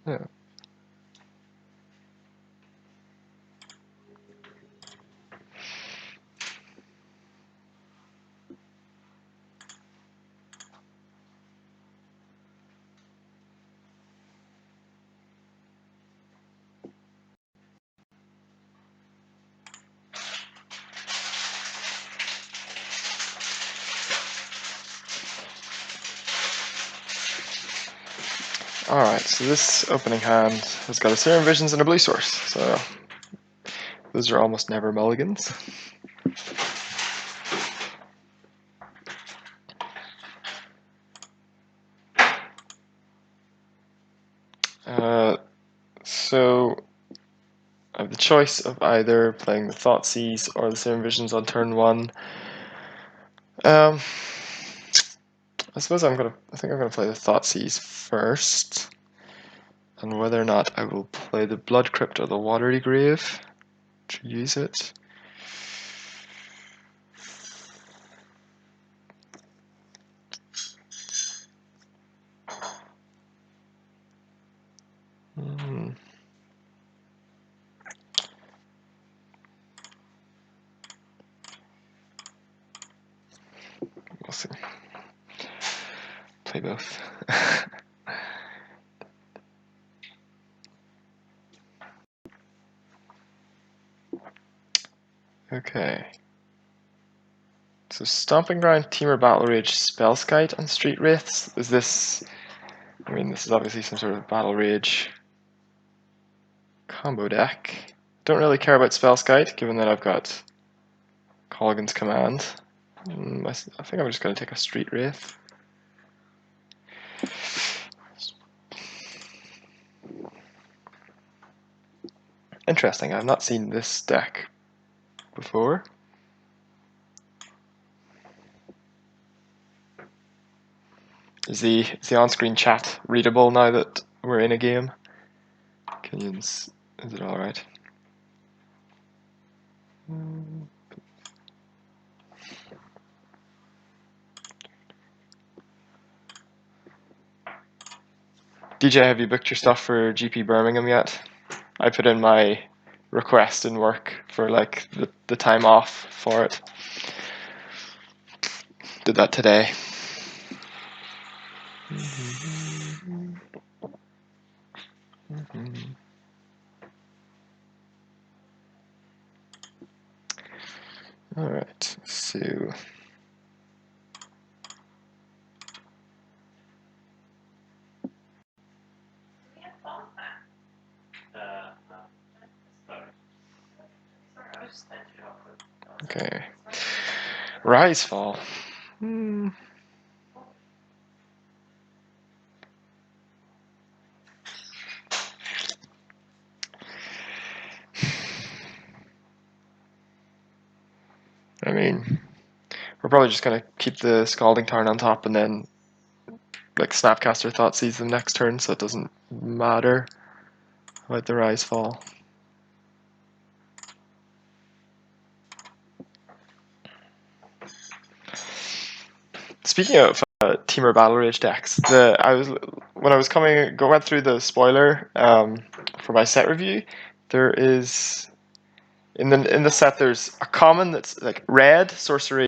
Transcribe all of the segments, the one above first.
Yeah. Alright, so this opening hand has got a Serum Visions and a blue source, so those are almost never mulligans. So I have the choice of either playing the Thoughtseize or the Serum Visions on turn 1. I suppose I think I'm gonna play the Thoughtseize first, and whether or not I will play the Blood Crypt or the Watery Grave to use it. We'll see. Play both. Okay. So Stomping Ground, Temur Battle Rage, Spellskite, and Street Wraiths. Is this... I mean, this is obviously some sort of Battle Rage combo deck. Don't really care about Spellskite, given that I've got Colligan's Command. I think I'm just going to take a Street Wraith. Interesting, I've not seen this deck before. Is the on-screen chat readable now that we're in a game? Is it alright? DJ, have you booked your stuff for GP Birmingham yet? I put in my request in work for like the time off for it. Did that today. Alright, so... Okay. Risefall. I mean, we're probably just gonna keep the Scalding Tarn on top and then like Snapcaster Thoughtseize them next turn, so it doesn't matter about the Risefall. Speaking of Temur Battle Rage decks, when I was going through the spoiler for my set review, there is in the set there's a common that's like red sorcery.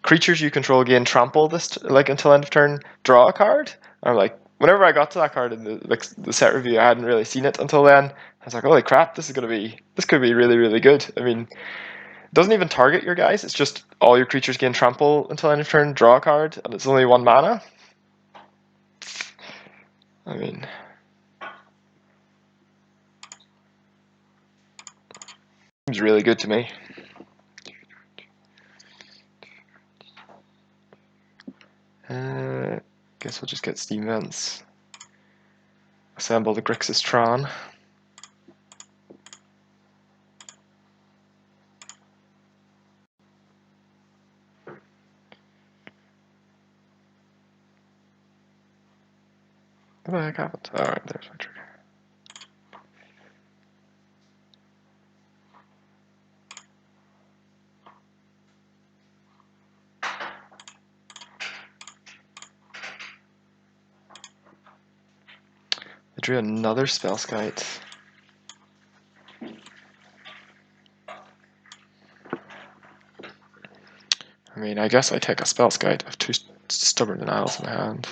Creatures you control gain trample this like until end of turn. Draw a card. And I'm like, whenever I got to that card in the set review, I hadn't really seen it until then. I was like, holy crap, this could be really, really good. I mean, it doesn't even target your guys. It's just all your creatures gain trample until end of turn. Draw a card, and it's only 1 mana. I mean, seems really good to me. Guess we'll just get Steam Vents. Assemble the Grixis Tron. What the heck happened? Alright, there's my trigger. drew another spell skite. I mean, I guess I take a spell skite. I have 2 stubborn denials in my hand.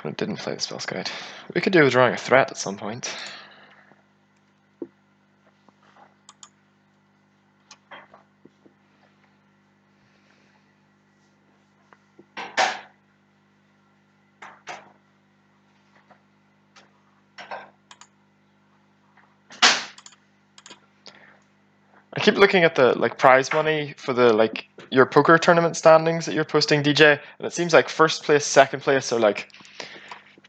But it didn't play the spell skite. We could do with drawing a threat at some point. I keep looking at the prize money for the your poker tournament standings that you're posting, DJ, and it seems like first place, second place are like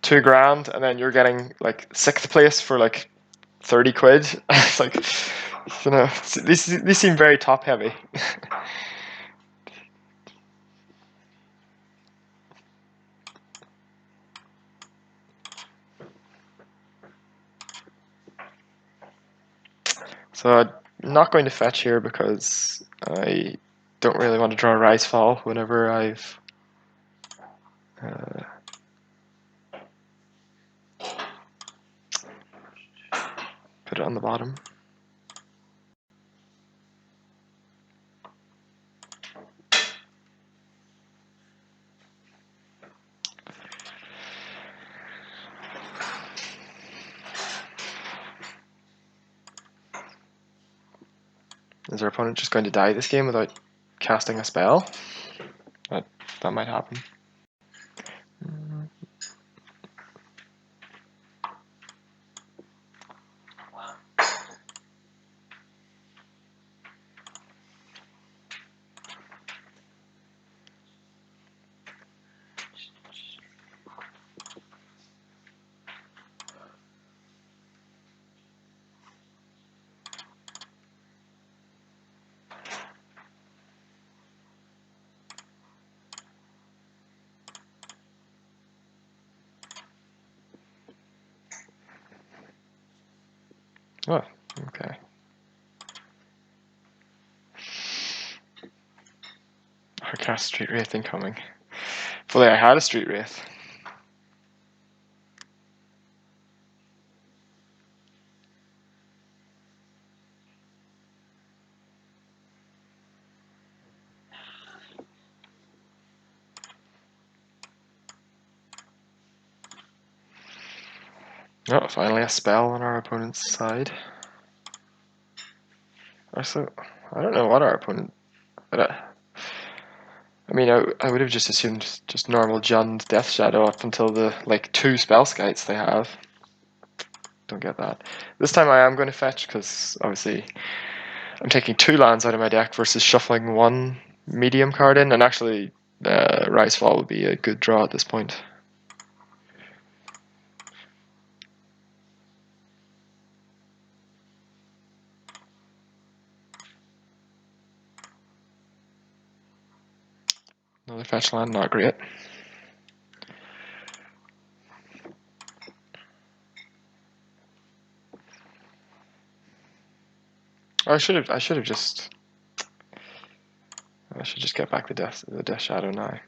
$2,000, and then you're getting like sixth place for like 30 quid. It's like, you know, these seem very top heavy. So I'm not going to fetch here because I don't really want to draw a rise fall whenever I've put it on the bottom. Is our opponent just going to die this game without casting a spell? That might happen. Oh, okay. I cast Street Wraith incoming. If only I had a Street Wraith. Oh, finally a spell on our opponent's side. Also, I don't know what our opponent... I mean, I would have just assumed just normal Jund Death Shadow up until the, 2 spell skites they have. Don't get that. This time I am going to fetch, because obviously I'm taking 2 lands out of my deck versus shuffling 1 medium card in, and actually Rise Fall would be a good draw at this point. Another fetch land, not great. I should just get back the Death Shadow now.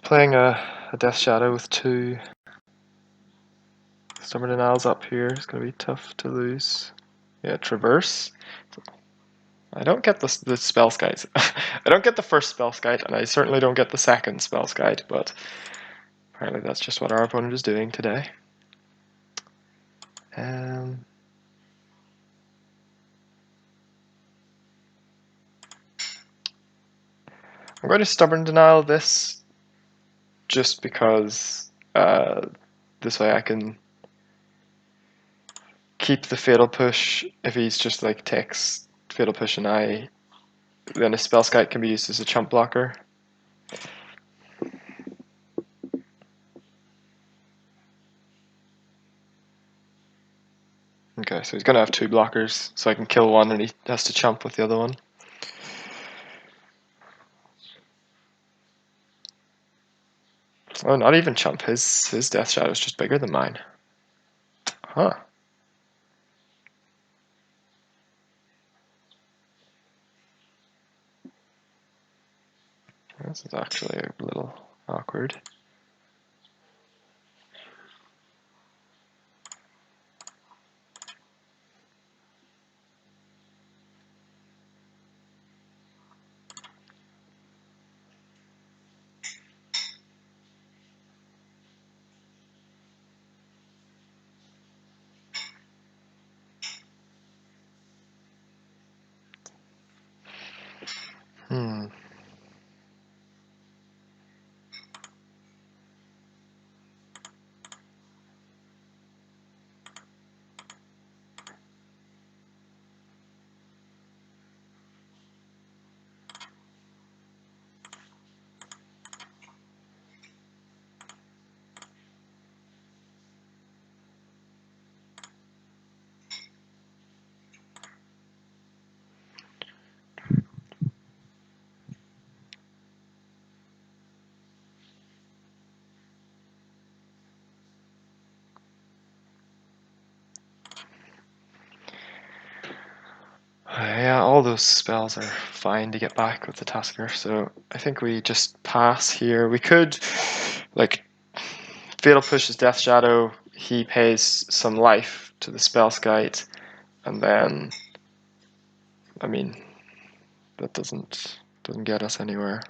Playing a Death Shadow with 2 Stubborn Denials up here is going to be tough to lose. Yeah, Traverse. I don't get the spell skies. I don't get the first spell skite, and I certainly don't get the second spell skite, but apparently that's just what our opponent is doing today. I'm going to Stubborn Denial this just because the this way I can keep the Fatal Push if he's just like takes Fatal Push and then a Spell Skite can be used as a chump blocker. Okay, so he's gonna have 2 blockers, so I can kill one and he has to chump with the other one. Oh, not even chump. His Death Shadow is just bigger than mine. Huh. This is actually a little awkward. Hmm. Yeah, all those spells are fine to get back with the Tasker, so I think we just pass here. We could, like, Fatal Push his Death Shadow, he pays some life to the Spell Skite, and then, I mean, that doesn't get us anywhere.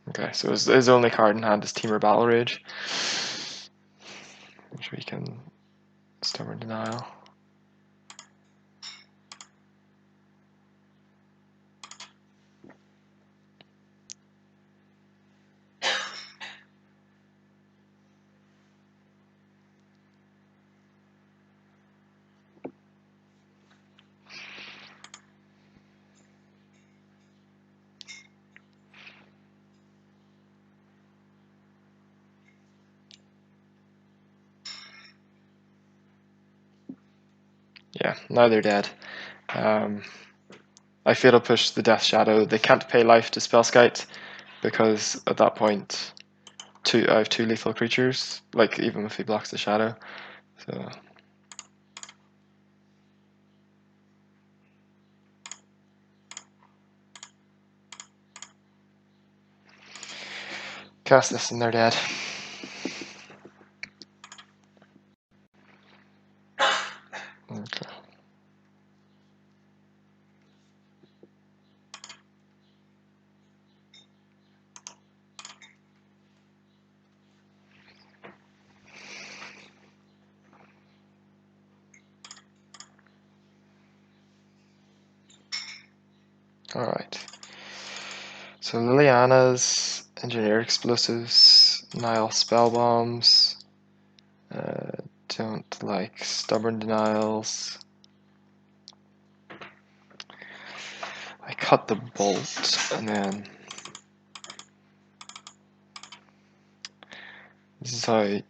Okay, so his only card in hand is Temur Battle Rage, which we can Stubborn Denial. Yeah, now they're dead. I Fatal Push the Death Shadow. They can't pay life to Spellskite because at that point, I have 2 lethal creatures. Like even if he blocks the Shadow, so cast this and they're dead. Okay. Alright. So Liliana's Engineer Explosives, Nile Spell Bombs, don't like Stubborn Denials. I cut the bolt and then this is how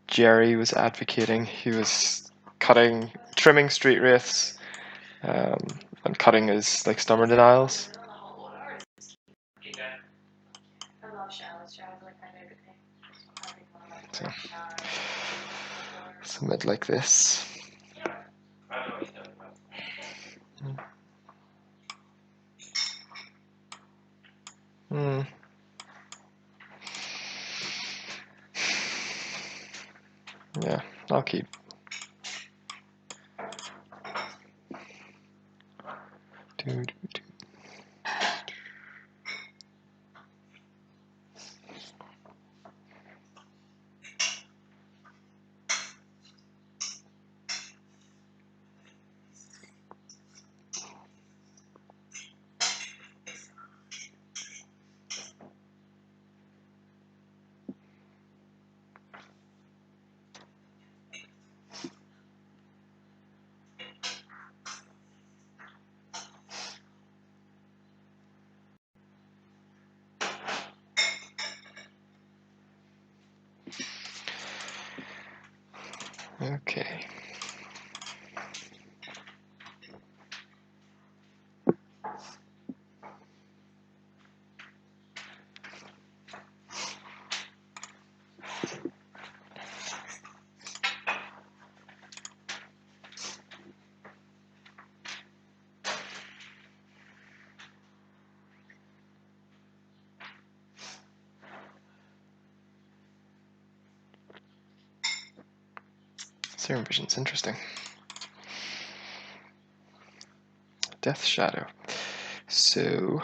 Jerry was advocating. He was trimming Street Wraiths, and cutting his like Stubborn Denials. So, submit like this. Yeah, I'll keep. Okay. Serum Vision's interesting. Death Shadow. So...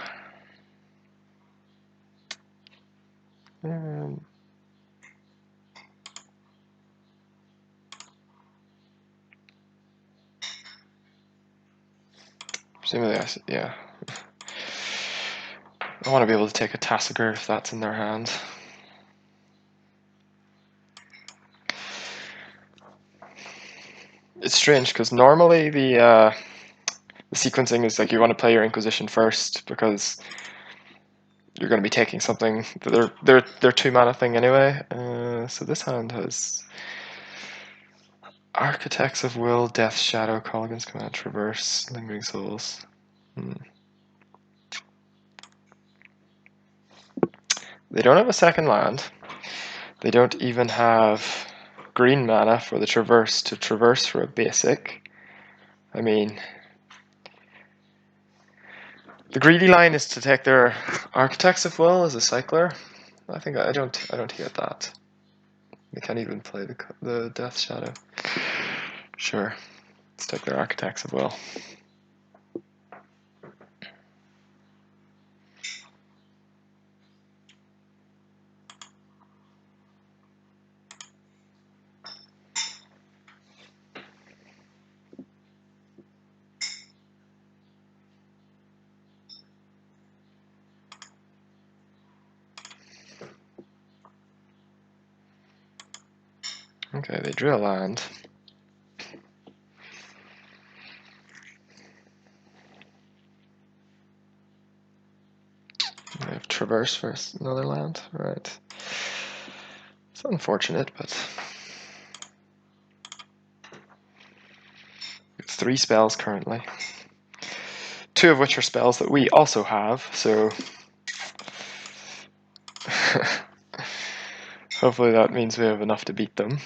presumably, yeah. I want to be able to take a Tassiger if that's in their hand. It's strange because normally the sequencing is like you want to play your Inquisition first because you're going to be taking something. They're 2-mana thing anyway. So this hand has Architects of Will, Death Shadow, Colligan's Command, Traverse, Lingering Souls. They don't have a second land. They don't even have green mana for the Traverse to traverse for a basic. I mean, the greedy line is to take their Architects of Will as a cycler. I think I don't hate that. They can't even play the Death Shadow. Sure, let's take their Architects of Will. Okay, they drew a land. They have Traverse for another land, right. It's unfortunate, but... It's 3 spells currently. 2 of which are spells that we also have, so... Hopefully that means we have enough to beat them.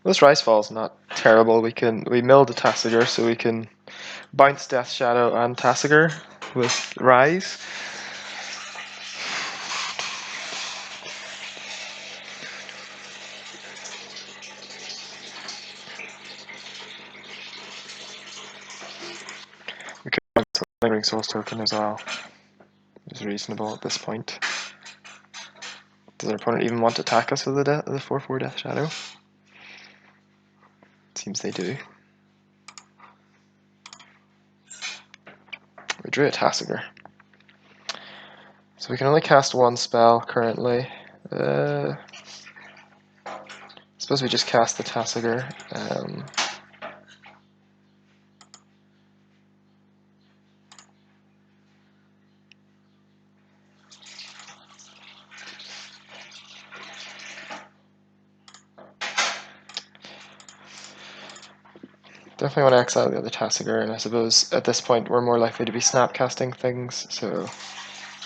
This Rise-Fall's not terrible. We milled a Tassiger, so we can bounce Death Shadow and Tassiger with Rise. We could bounce a Lingering Souls token as well, which is reasonable at this point. Does our opponent even want to attack us with the 4/4 Death Shadow? Seems they do. We drew a Tassiger. So we can only cast 1 spell currently. I suppose we just cast the Tassiger. Definitely want to exile the other Tassiger, and I suppose at this point we're more likely to be snapcasting things, so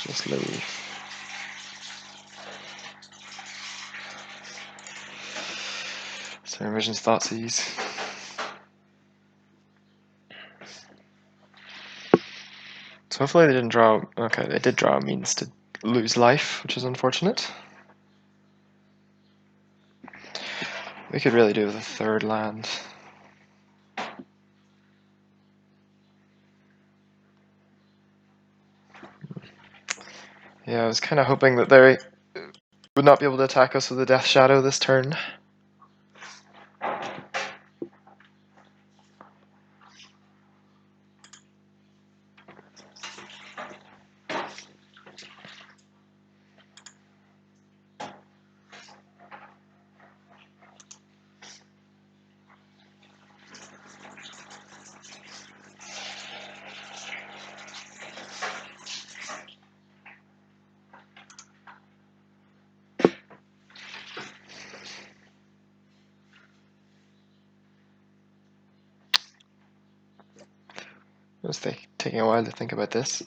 just leave. So Vision's Thoughtseize. So hopefully they didn't draw... Okay, they did draw a means to lose life, which is unfortunate. We could really do with a third land. Yeah, I was kind of hoping that they would not be able to attack us with a Death Shadow this turn. It was taking a while to think about this.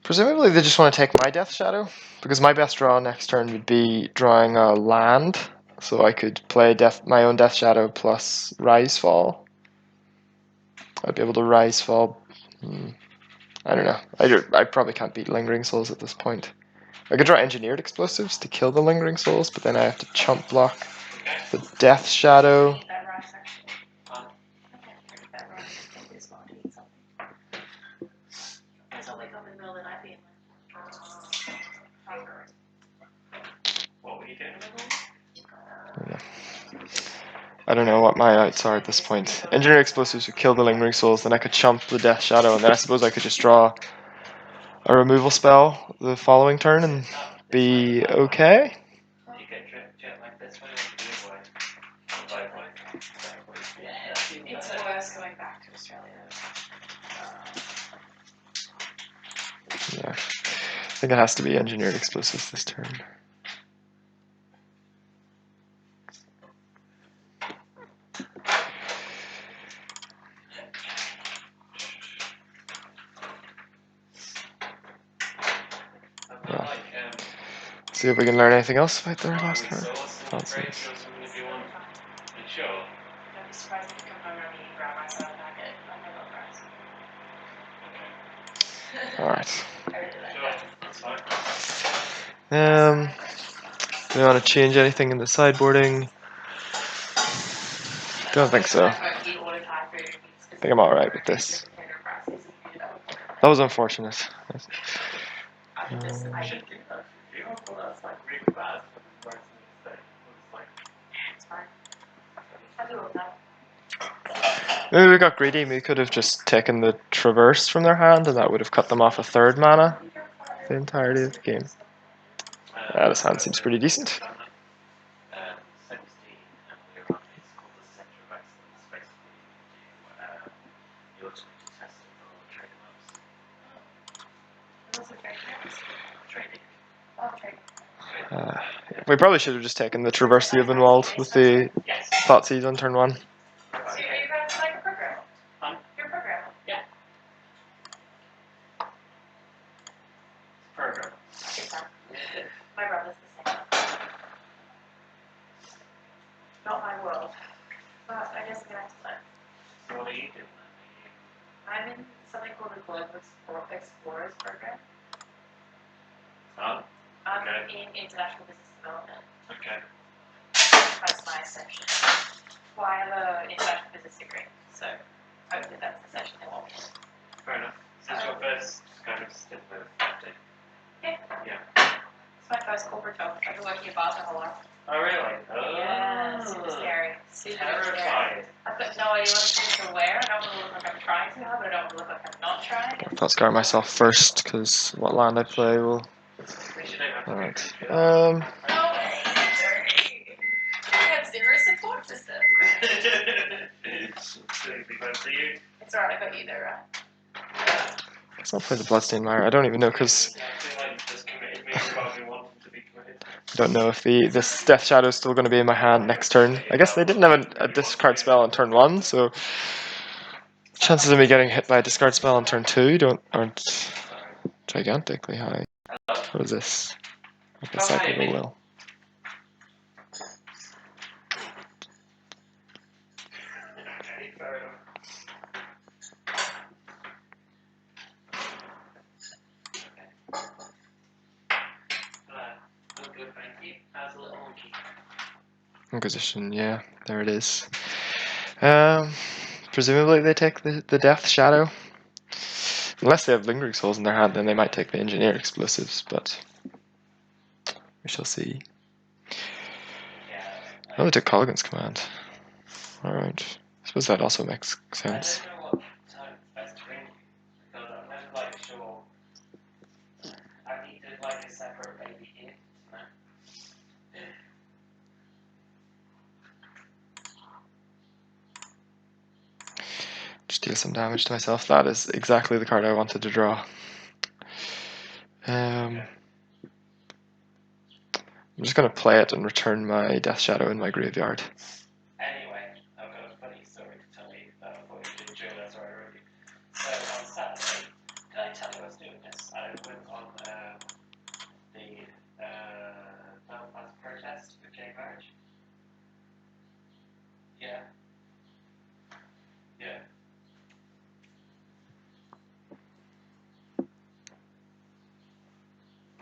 Presumably they just want to take my Death Shadow, because my best draw next turn would be drawing a land, so I could play my own Death Shadow plus Rise Fall. I'd be able to Rise Fall. I don't know. I probably can't beat Lingering Souls at this point. I could draw Engineered Explosives to kill the Lingering Souls, but then I have to chump block the Death Shadow. I don't know what my outs are at this point. Engineered Explosives would kill the Lingering Souls, then I could chump the Death Shadow, and then I suppose I could just draw a removal spell the following turn and be okay. It's worse going back to Australia. Yeah. I think it has to be Engineered Explosives this turn. Yeah. See if we can learn anything else about their last card. Nonsense. Don't be surprised if you come home and you grab myself a packet. I love fries. Alright. I really like that. Do we want to change anything in the sideboarding? Don't think so. I think I'm alright with this. That was unfortunate. Maybe we got greedy. We could have just taken the Traverse from their hand, and that would have cut them off a third mana the entirety of the game. This hand seems pretty decent. We probably should have just taken the Traverse the Ovenwald with the Thoughtseize on turn 1. So are you guys like a program? You're a program. Yeah. Program. My brother's the same. Not my world. But I guess I'm gonna have to learn. So what are you doing? I'm in something called the Global Explorers program. Oh. I'm in international business development. Okay. That's my section. Well, I have an international business degree, so hopefully that's the section they want me in. Fair enough. So it's your first kind of stint with acting? Yeah. Yeah. It's my first corporate job. I've been working at bars my whole life. Oh, really? Oh. Yeah, super scary. Super terrifying. I've got no idea what I'm to wear. I don't want to look like I'm trying too hard, but I don't want to look like I'm not trying. I'll scar myself first, because what land I play will... Alright. No way! I have zero support system. It's alright, I got you there, right? I'll play the Bloodstained Mire. I don't even know, because... I don't know if this Death Shadow is still going to be in my hand next turn. I guess they didn't have a discard spell on turn 1, so... Chances of me getting hit by a discard spell on turn 2 aren't gigantically high. What is this? Okay, Cycle the Will. I'm good, thank you. How's the little monkey? Inquisition, yeah, there it is. Presumably they take the Death Shadow. Unless they have Lingering Souls in their hand, then they might take the Engineer Explosives, but we shall see. Oh, they took Colligan's Command. Alright. I suppose that also makes sense. I don't know what time it's best to ring because I'm never like sure. I needed like a separate baby here. Just deal some damage to myself. That is exactly the card I wanted to draw. I'm just going to play it and return my Death Shadow in my graveyard. Anyway, I've got a funny story to tell you that I thought you did enjoy that story already. So on Saturday, did I tell you I was doing this? I went on the Belfast protest for gay marriage. Yeah. Yeah.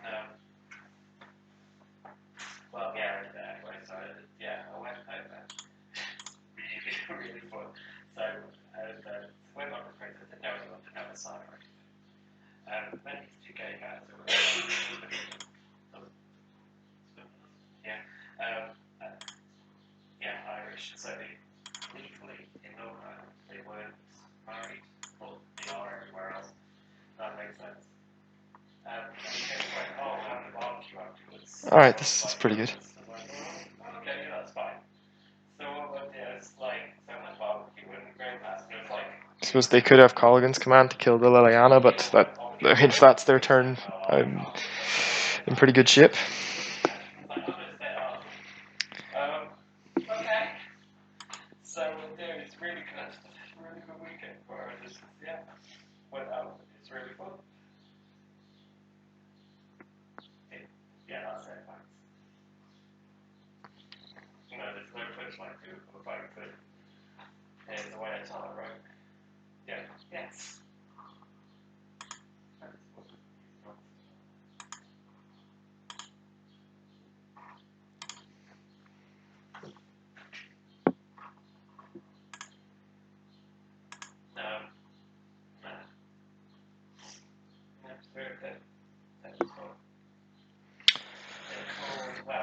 No. Well, yeah, I did that anyway, so I went over. Really fun. So, went on the protest, didn't know anyone, didn't have a sign or anything. Then these two gay guys were Irish, so they legally in Northern Ireland they weren't married, but they are everywhere else. That makes sense. And we came like, oh, we're having a barbecue afterwards. Alright, this is pretty good. Okay, yeah, that's fine. So what is like so much barbecue and very fast, and it's like. I suppose they could have Colligan's Command to kill the Liliana, but if that's their turn, I'm in pretty good shape. Okay. So it's really good. Really good weekend for us. Went out. It's really fun. Yeah, that's it. Thanks. No, there's no push like do if I could. Here's the way I tell it, right? Yeah. Yes.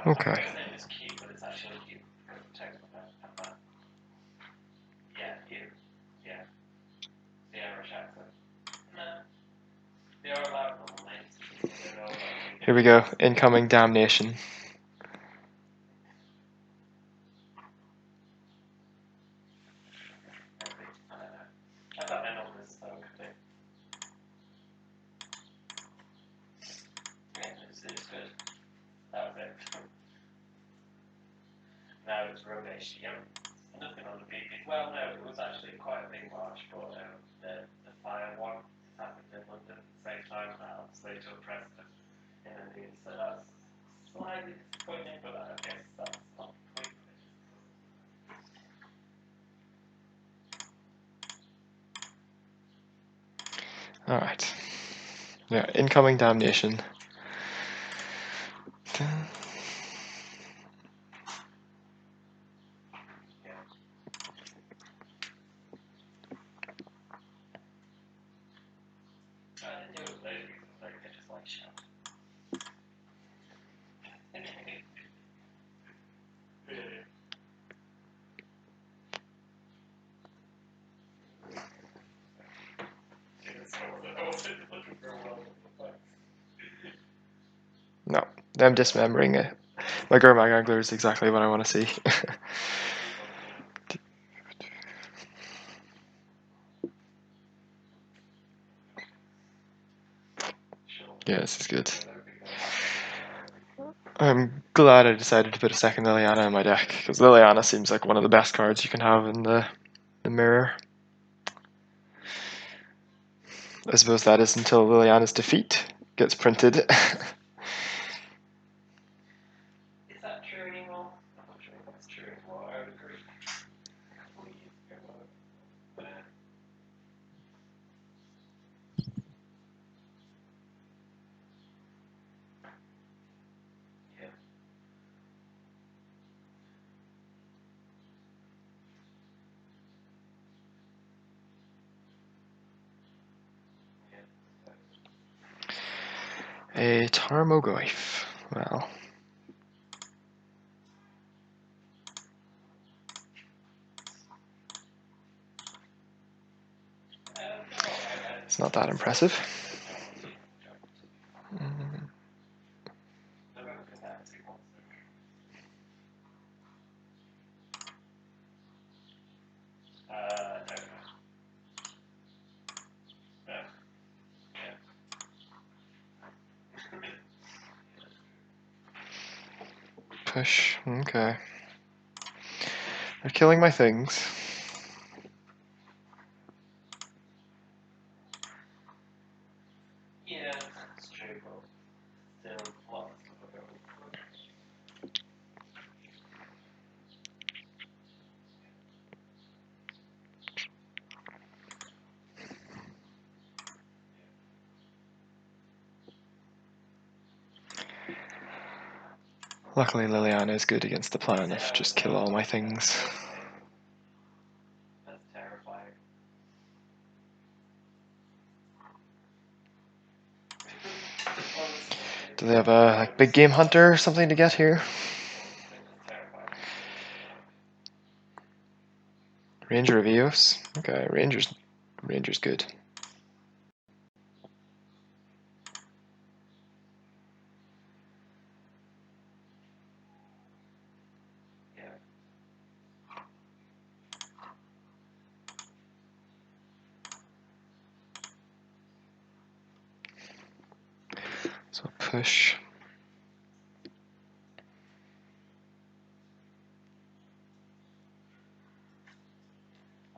Okay. Here we go. Incoming Damnation. Now it's rotation. Nothing on the big. Well, no, it was actually quite a big march, but the fire one happened in London at the same time. That obviously took precedent in the news, so that's slightly disappointing, but I guess that's not completely. Alright. Yeah, incoming Damnation. No, I'm dismembering it. My Gurmag Angler is exactly what I want to see. Yeah, this is good. I'm glad I decided to put a second Liliana in my deck, because Liliana seems like one of the best cards you can have in the mirror. I suppose that is until Liliana's defeat gets printed. Is that true anymore? I'm not sure if that's true anymore. I would agree. A Tarmogoyf. Well. It's not that impressive. Push. Okay. They're killing my things. Yeah, it's true, but still, lots of go. Luckily, Liliana is good against the plan of just kill all my things. That's terrifying. Do they have a like, big game hunter or something to get here? That's terrifying. Ranger of Eos? Okay, Ranger's good. Yeah. So push.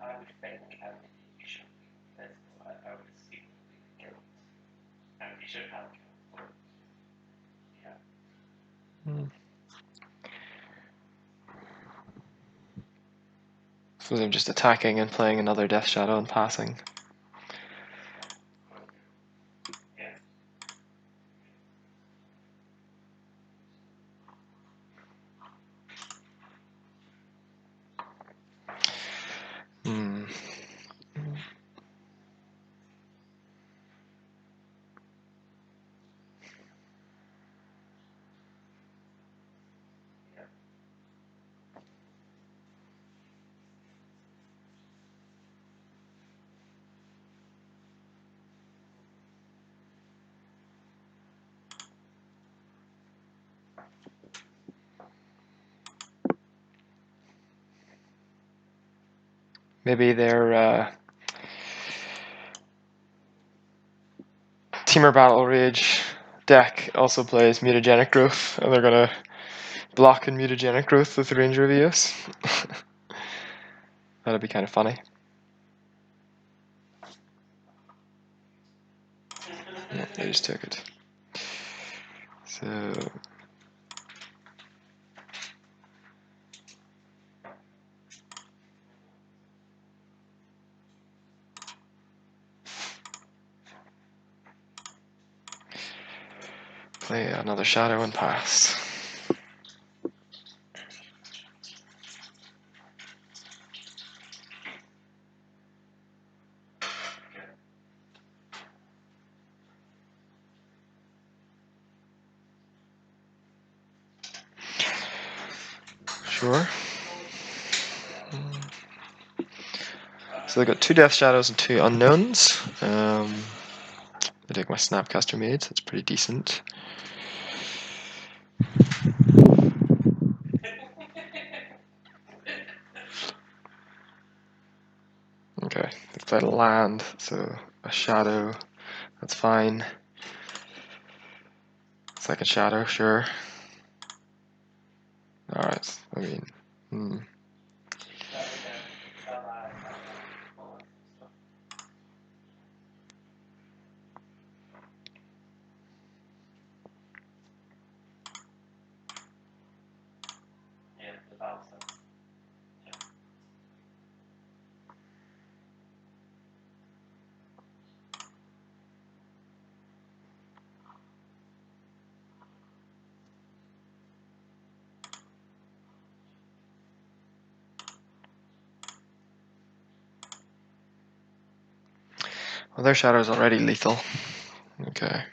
I would think Andy should be physical. I would assume we killed. Andy should have killed. But yeah. So I'm just attacking and playing another Death Shadow and passing. Yeah. Hmm. Maybe their Teamer Battle Rage deck also plays Mutagenic Growth, and they're gonna block in Mutagenic Growth with Ranger of Eos. That'd be kind of funny. No, they just took it. So play another Shadow and pass. Sure. So they got 2 Death Shadows and 2 Unknowns. I take my Snapcaster Mage, that's pretty decent. Okay, they played a land, so a Shadow, that's fine. Second Shadow, sure. Alright, I mean, Yeah, the battle stuff. well, their Shadow's already lethal. Okay.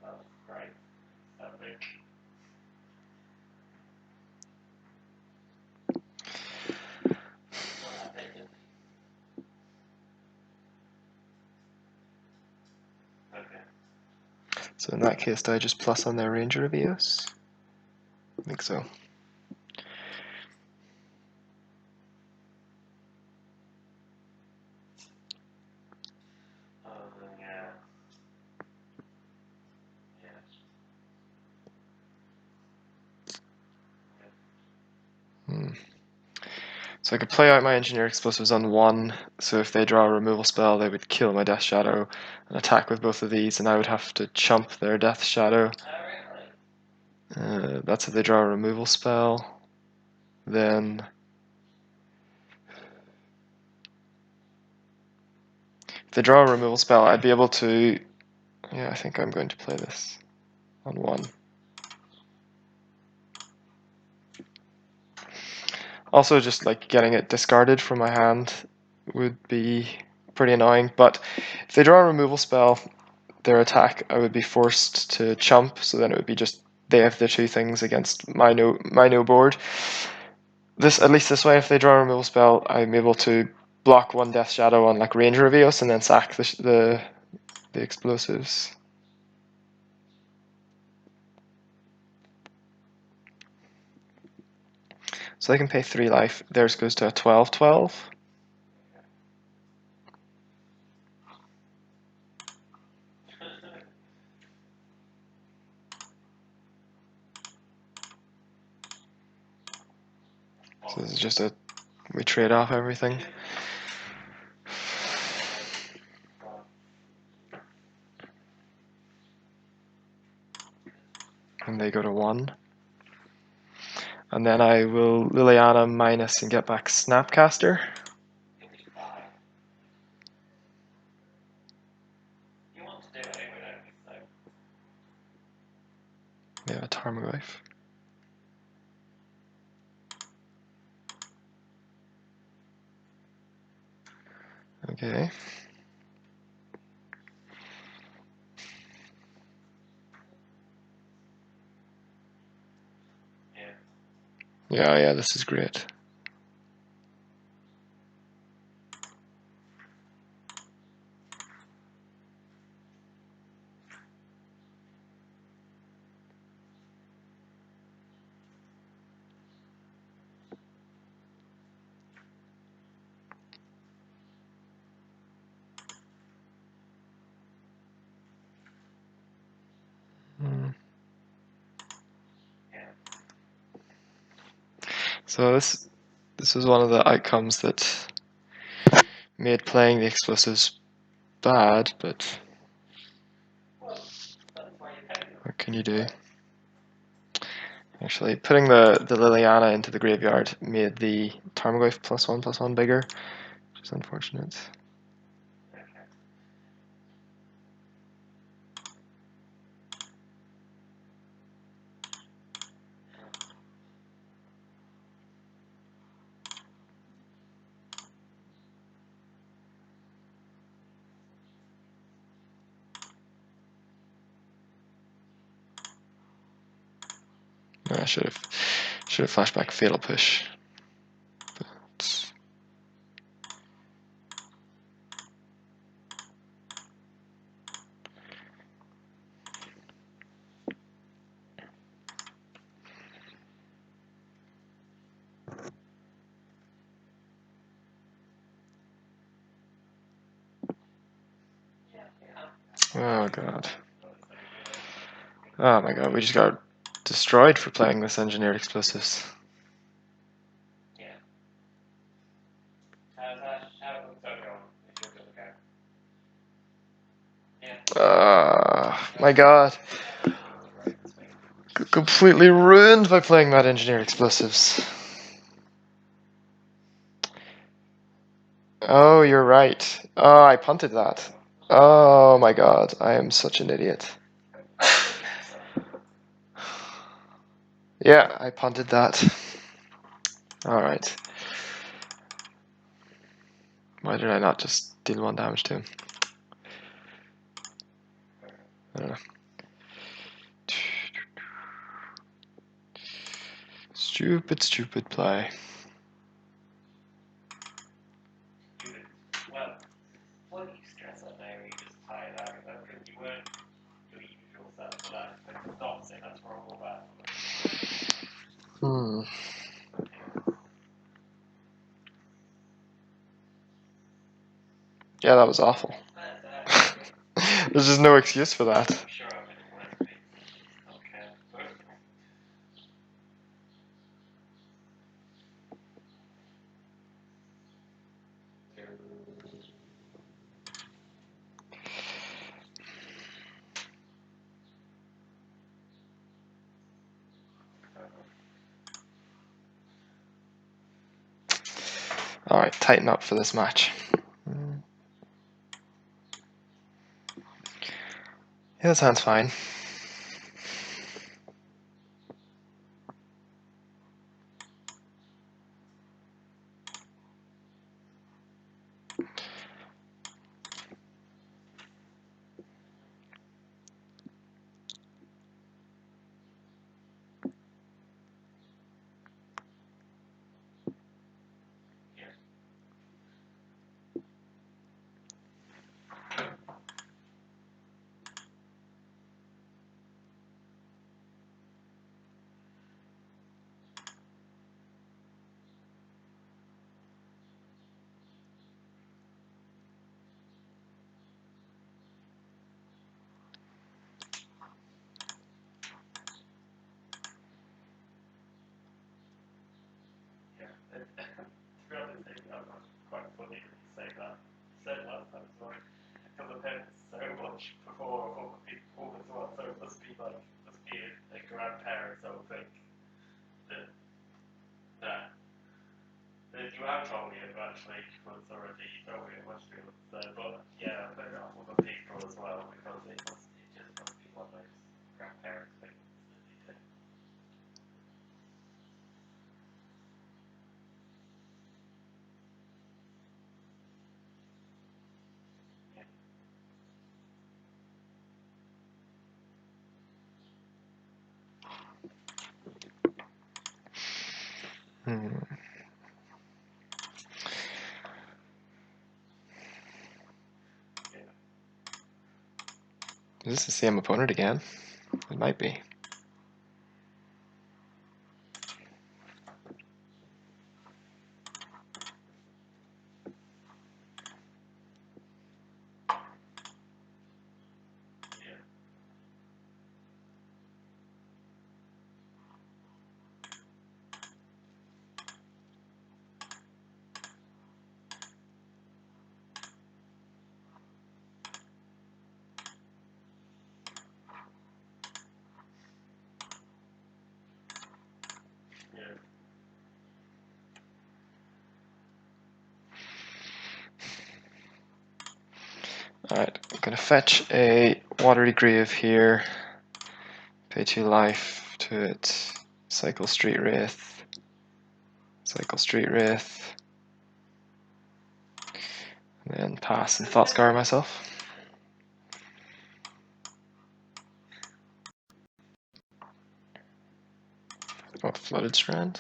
that was great. Something. What have they done? Okay. So in that case, do I just plus on their Ranger of Eos? I think so. Oh, yeah. Yeah. So I could play out my Engineer Explosives on 1, so if they draw a removal spell, they would kill my Death Shadow and attack with both of these, and I would have to chump their Death Shadow. Oh, really? That's if they draw a removal spell. Then if they draw a removal spell, I'd be able to... Yeah, I think I'm going to play this on 1. Also, just like getting it discarded from my hand would be pretty annoying, but if they draw a removal spell, their attack, I would be forced to chump, so then it would be just they have the 2 things against my no board. This, at least this way, if they draw a removal spell, I'm able to block 1 Death Shadow on like Ranger of Eos and then sack the explosives. So they can pay 3 life. Theirs goes to a 12/12. So this is just we trade off everything. And they go to 1. And then I will Liliana minus and get back Snapcaster. You want to do it anyway, don't you? So. Yeah, Tarmogoyf. Okay. Yeah, this is great. So this was one of the outcomes that made playing the explosives bad, but what can you do? Actually, putting the Liliana into the graveyard made the Tarmogoyf +1/+1 bigger, which is unfortunate. I should have flashed back Fatal Push. But oh god. Oh my god, we just got destroyed for playing this Engineered Explosives. Yeah. How's that? How looks that going? If you're good to go. Yeah. My god. Completely ruined by playing that Engineered Explosives. Oh, you're right. Oh, I punted that. Oh my god, I am such an idiot. Yeah, I punted that. Alright. Why did I not just deal 1 damage to him? I don't know. Stupid play. Well, what do you stress out there? You just tired out of it, you weren't your usual self, but I don't say that's wrong or bad. Yeah, that was awful. There's just no excuse for that. I'm sure I've been in worse places. Okay. Alright, tighten up for this match. Yeah, that sounds fine. To be honest, that was quite funny when you say that. You said last time as well. Because I've heard so much before of all the people as well, so it must be a grandparent or something that you have told me it actually once already, you told me it must be once there, but yeah, I've heard it off other people as well, because it just must be one of those grandparent things that they do. Is this the same opponent again? It might be. Alright, I'm gonna fetch a Watery Grave here. Pay 2 life to it. Cycle Street Wraith. Cycle Street Wraith. And then pass and Thought Scar myself. Oh, Flooded Strand.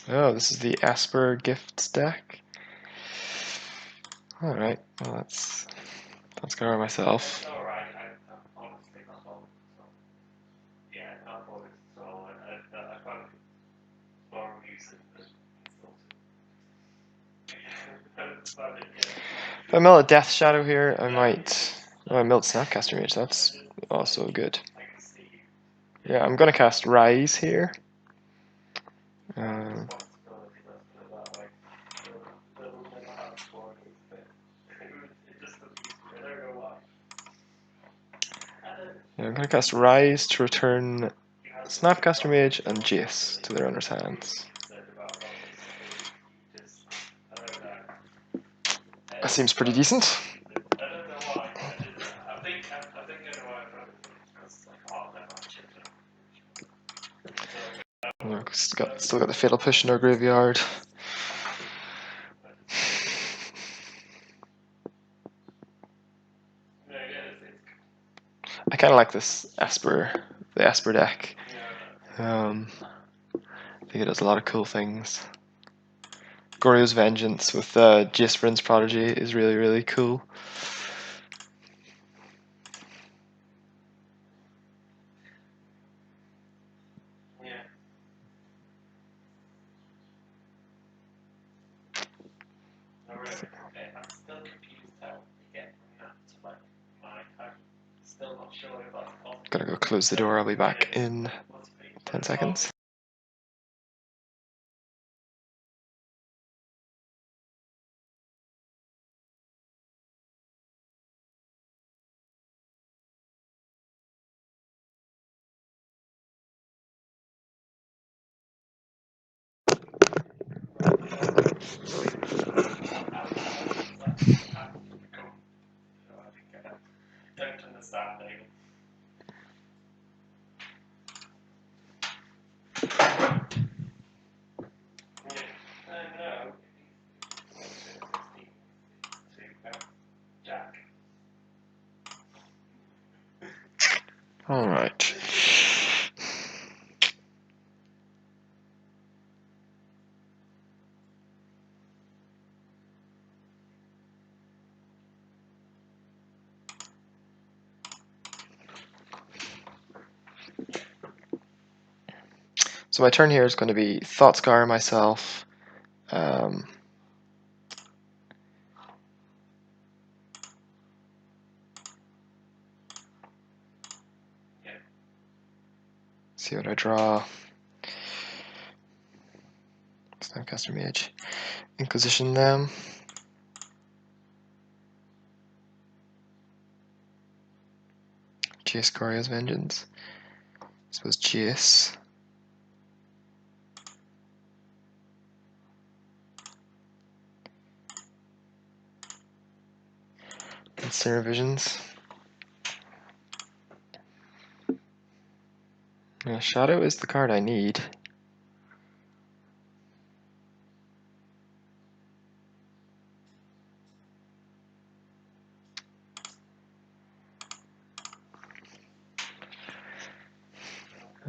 Oh, this is the Asper Gifts deck. Alright, well that's Scar myself. It's alright, I'm honestly not bothered. Yeah, not bothered at all. I kind of more amusing than insulting. If I mill a Death Shadow here, I might. Oh, I milled Snapcaster Mage, that's also good. Yeah, I'm gonna cast Rise here. Yeah, I'm gonna cast Rise to return Snapcaster Mage and Jace to their owner's hands. That seems pretty decent. I don't know why. I think I know why I've done it, because like all of them are children. Still got the Fatal Push in our graveyard. kind of like this the Esper deck. I think it does a lot of cool things. Goryo's Vengeance with Jace Vryn's Prodigy is really, really cool. Yeah. I'm still confused how they get from that to like Mike. I'm still not sure if that's possible. Gotta go close the door. I'll be back in 10 seconds. Don't understand even. No. Jack. All right. So my turn here is going to be Thought Scar myself. See what I draw. Snapcaster Mage. Inquisition them. Jace Goryo's Vengeance. I suppose Jace. And Sinner Visions. Yeah, Shadow is the card I need.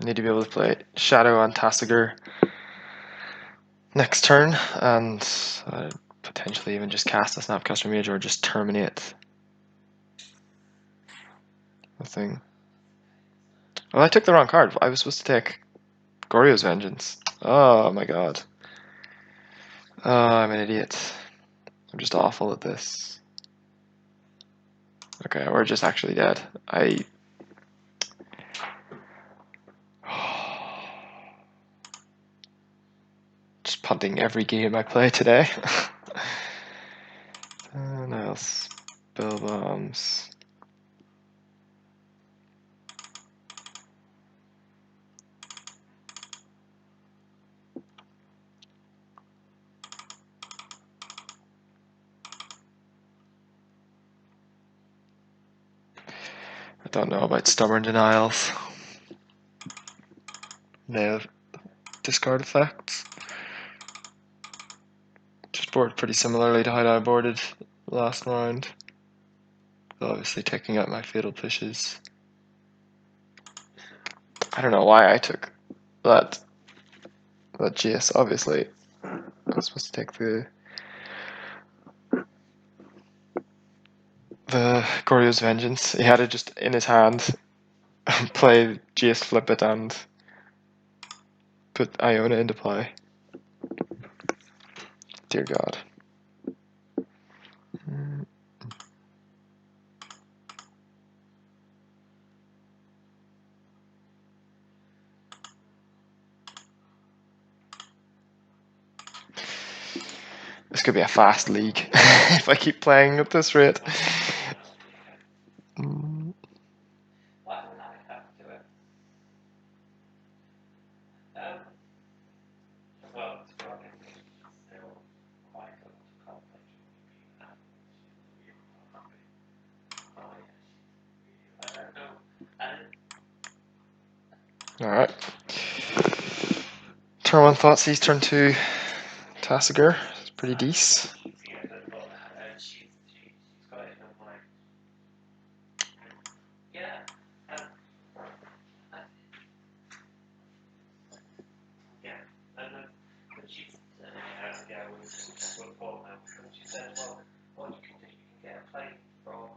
I need to be able to play Shadow on Tasigur next turn, and potentially even just cast a Snapcaster Mage or just terminate the thing. Well, I took the wrong card. I was supposed to take Goryo's Vengeance. Oh my god. Oh, I'm an idiot. I'm just awful at this. Okay, we're just actually dead. Just punting every game I play today. And else, Spell Bombs. I don't know about Stubborn Denials. They have discard effects. Just board pretty similarly to how I boarded last round. Obviously taking out my Fatal Pushes. I don't know why I took that GS. Obviously, I was supposed to take the Goryo's Vengeance. He had it just in his hand. Play GS, flip it, and put Iona into play. Dear God. This could be a fast league if I keep playing at this rate. What would I have to it? Well, to be honest, it's still quite a lot of conflict between Alright. Turn 1 Thoughtseize, turn 2 Tasigur. It's pretty decent. she's got it in mind. Yeah. with Paul now because she said, well, what you can do, you can get a plane from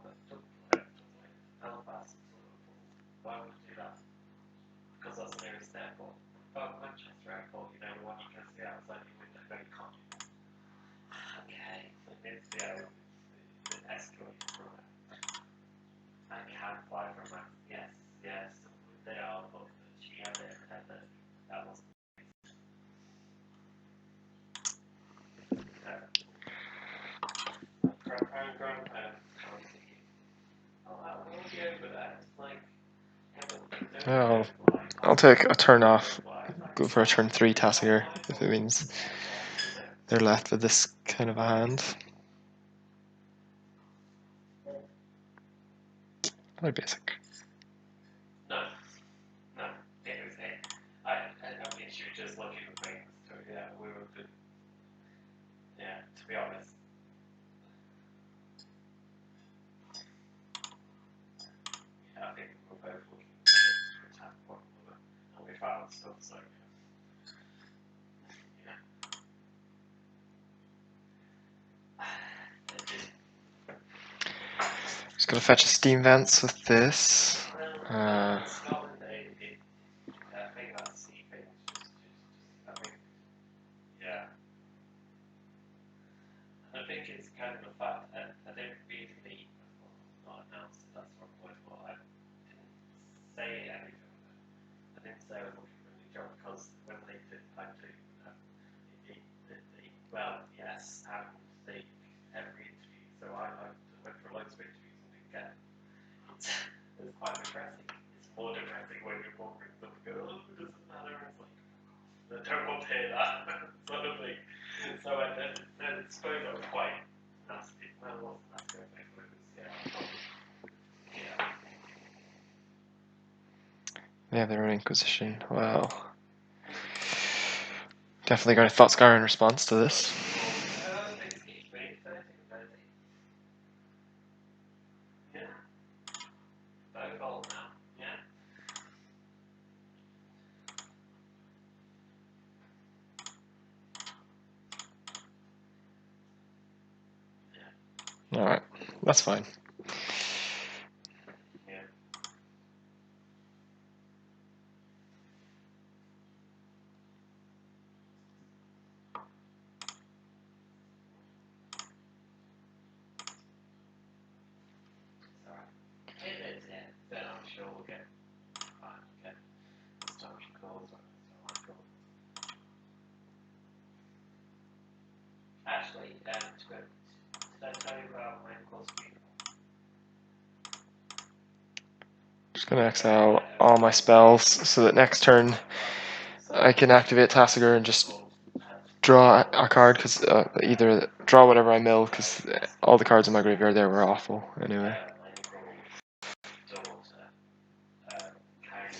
Belfast to Liverpool. Why would you do that? Because that's the nearest airport. But Manchester Airport, you know, the one you can see outside your window, but you can't. Okay. It's the escalator from it. I can fly from that. Yes, yes, they are, but she had it and that was. Grandparents can't see you. Oh, I will be over there. It's like heaven. I'll take a turn off, go for a turn 3 Tassiger, if it means they're left with this kind of a hand. Very basic. No, it was it. I mean, she was just looking for things. So yeah, we were good. Yeah, to be honest. Yeah, I think we were both looking for things to attack one another, and we found stuff. So yeah. Just gonna fetch a steam vents with this. Scotland, I think that sea thing I think, yeah. I think it's kind of the fact that I didn't really, not announce it, that's the wrong word, but I didn't say anything. I didn't say I was looking for a new job because when they did, I do, well, yes, and they, every interview, so I went for loads of interviews and didn't get it. It's quite depressing. It's more depressing when you're wondering them and go, oh, it doesn't matter. It's like, I don't want to hear that sort of thing. So I suppose I was quite nasty. Well, I wasn't nasty, I think, but it was, yeah. Yeah, their own Inquisition. Wow. Definitely got a thought scar in response to this. Yeah. Very bold now. Yeah. Alright, that's fine. Yeah. Sorry. It is, yeah. Then I'm sure we'll get fine. Get astonishing calls or something like that. Actually, script. Did I tell you about my course people? Just gonna exile all my spells so that next turn I can activate Tassiger and just draw a card, because either draw whatever I mill, because all the cards in my graveyard there were awful anyway. Kind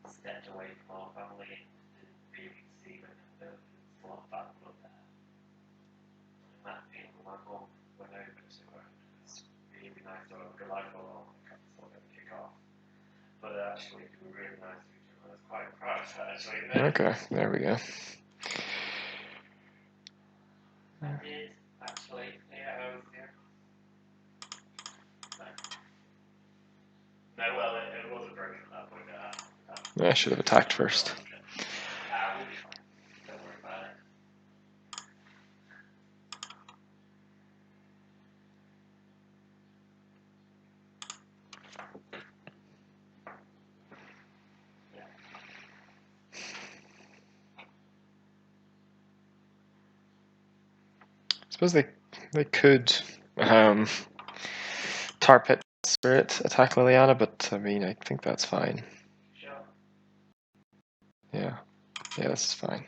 of stepped away from our family and didn't really see them and a lot of bad blood there. And that being my mum went over to her and it was really nice to have a good life for all my cats all going to kick off. But actually we were really nice to each other. I was quite proud of that actually. Okay, there we go. I did actually, yeah, I was there. No, well, it wasn't broken at that point. I should have attacked first. We'll be fine. Don't worry about it. I suppose they could Tar Pit Spirit attack Liliana, but I mean, I think that's fine. Sure. Yeah, this is fine.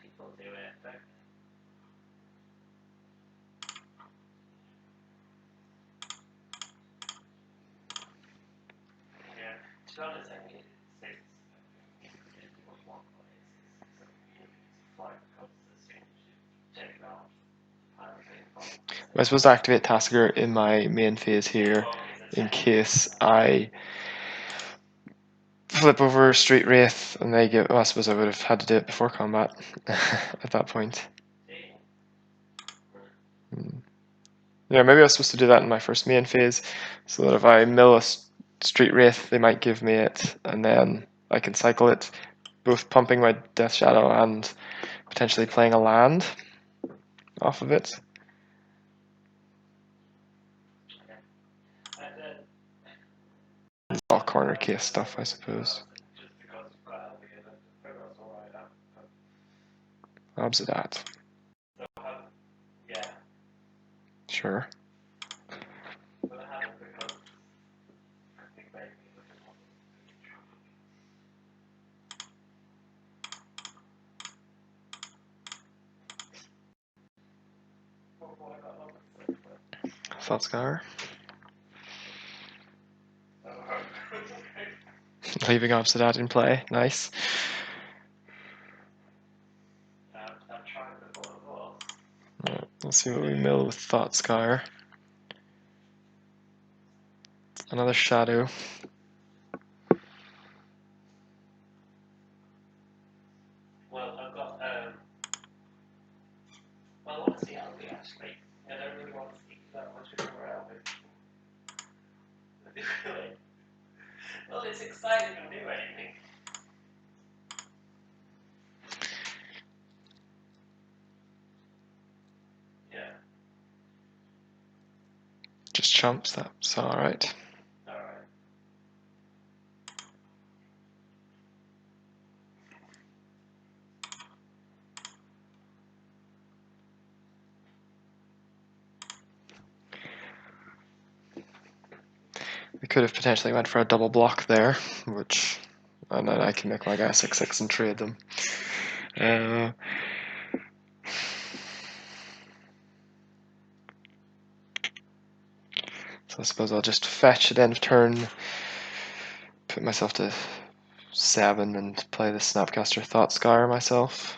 People do it, don't they? Yeah. To be honest, I mean, it's what you want, but it's like because as soon as you take it off, I'm supposed to activate Tasker in my main phase here in case I flip over Street Wraith and they get. Well, I suppose I would have had to do it before combat at that point. Yeah, maybe I was supposed to do that in my first main phase, so that if I mill a Street Wraith, they might give me it, and then I can cycle it, both pumping my Death Shadow and potentially playing a land off of it. It's all corner case stuff, I suppose. Obsidat. yeah. Sure. But I haven't because I think maybe it just wanted Thought Scar. Leaving Obsidat in play. Nice. I'm trying to follow the laws. Right, let's see what we mill with Thought Scar. Another Shadow. Well, I've got, well, I want to see Albi actually. I don't really want to see that much of more Albi. Really? Well, it's exciting to do anything. Yeah. Just chumps, that's alright. Alright. We could have potentially went for a double block there, which, and then I can make my guy 6/6 and trade them. So I suppose I'll just fetch at end of turn, put myself to 7 and play the Snapcaster Thought Scar myself.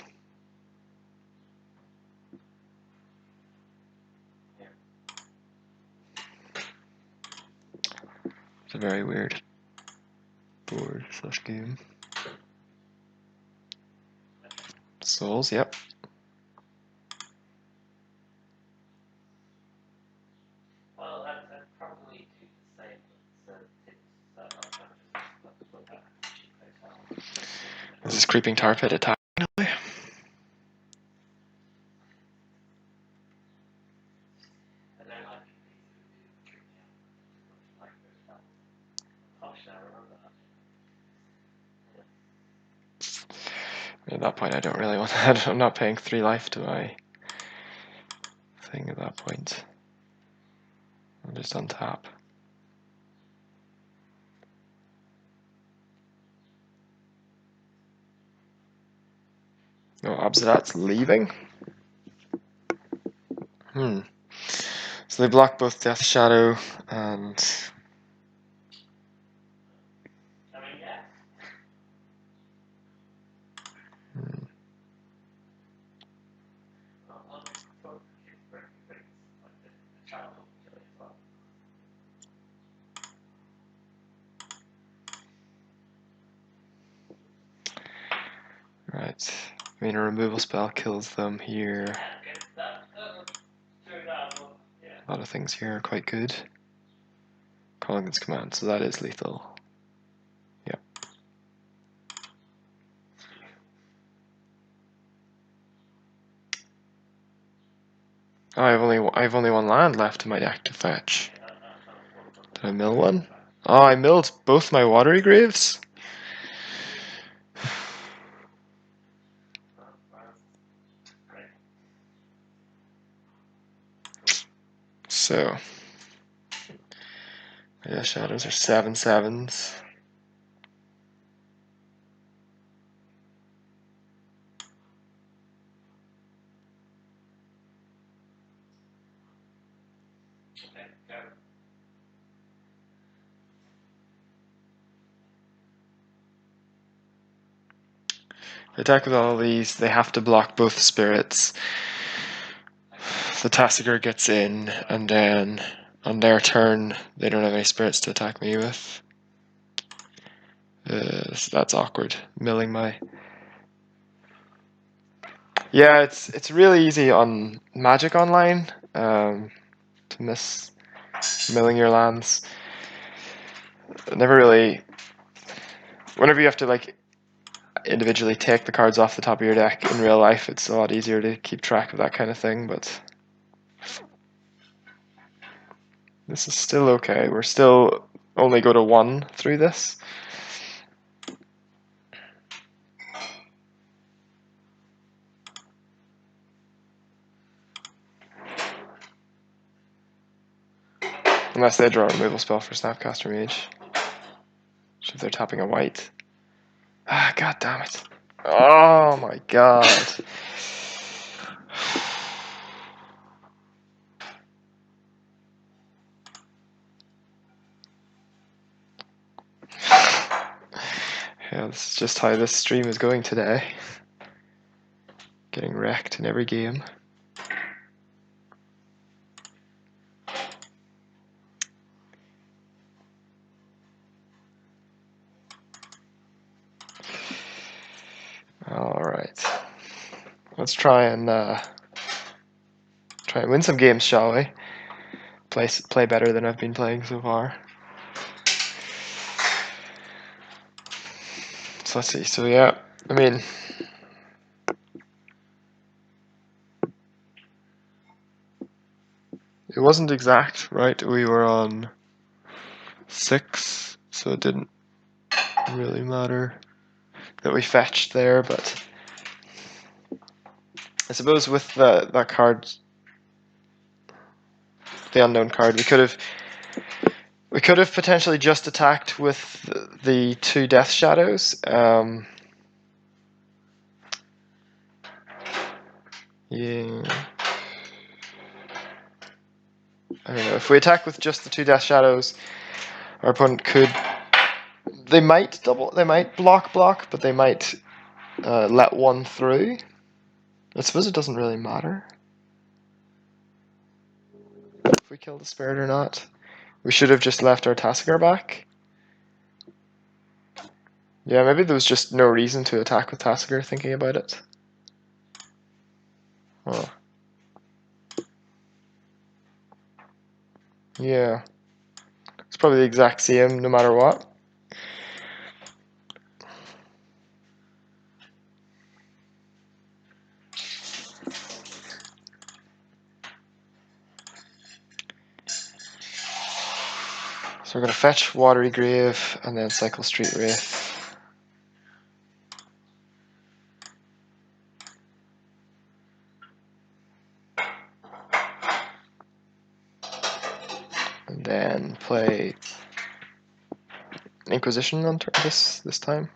It's a very weird board / game. Souls, yep. Well, I'd probably do the same with the tips, so I'll just put that cheap hotel. This is Creeping Tar Pit attack. I don't like people who treat me like those Gosh, I remember that. At that point, I don't really want that. I'm not paying 3 life to my thing at that point. I'll just untap. No, Obsidat's leaving? So they block both Death Shadow and... I mean, yeah. I'll just put kids breaking things like the child will kill it as well. Right. I mean, a removal spell kills them here. Okay, that, doing that as well. Yeah. A lot of things here are quite good. Calling this command, so that is lethal. Yep. Oh, I've only 1 land left in my deck to fetch. Did I mill one? Oh, I milled both my Watery Graves? So, yeah, shadows are 7/7s. Okay, go. Attack with all these, they have to block both spirits. The Tassiger gets in, and then on their turn, they don't have any spirits to attack me with. So that's awkward. Milling my... Yeah, it's really easy on Magic Online to miss milling your lands. Never really... Whenever you have to like individually take the cards off the top of your deck in real life, it's a lot easier to keep track of that kind of thing, but this is still okay. We're still only go to 1 through this. Unless they draw a removal spell for Snapcaster Mage. So if they're tapping a white. Ah, god damn it. Oh my god. Yeah, this is just how this stream is going today. Getting wrecked in every game. Alright. Let's try and win some games, shall we? Play better than I've been playing so far. So let's see. So yeah, I mean, it wasn't exact, right? We were on 6, so it didn't really matter that we fetched there, but I suppose with that card, the unknown card, we could have potentially just attacked with the 2 Death Shadows. Yeah. I don't know. If we attack with just the 2 Death Shadows, our opponent could. They might block, but they might let 1 through. I suppose it doesn't really matter if we kill the spirit or not. We should have just left our Tassiger back. Yeah, maybe there was just no reason to attack with Tassiger, thinking about it. Oh. Yeah. It's probably the exact same no matter what. So we're going to fetch Watery Grave and then cycle Street Wraith. And then play Inquisition on this time.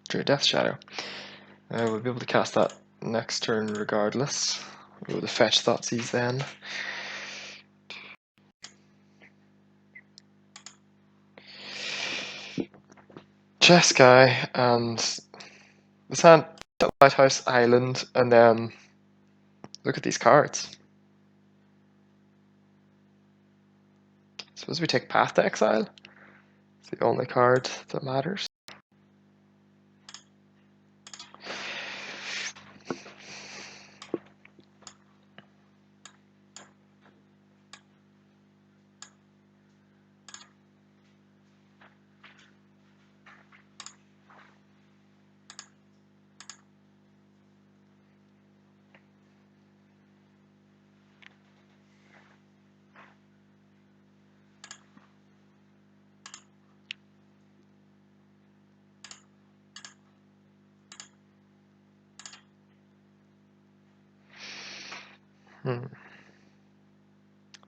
Drew Death Shadow. We'll be able to cast that next turn regardless. We'll the fetch Thoughtseize then. Chess Guy and this hand Lighthouse Island, and then look at these cards. Suppose we take Path to Exile. It's the only card that matters.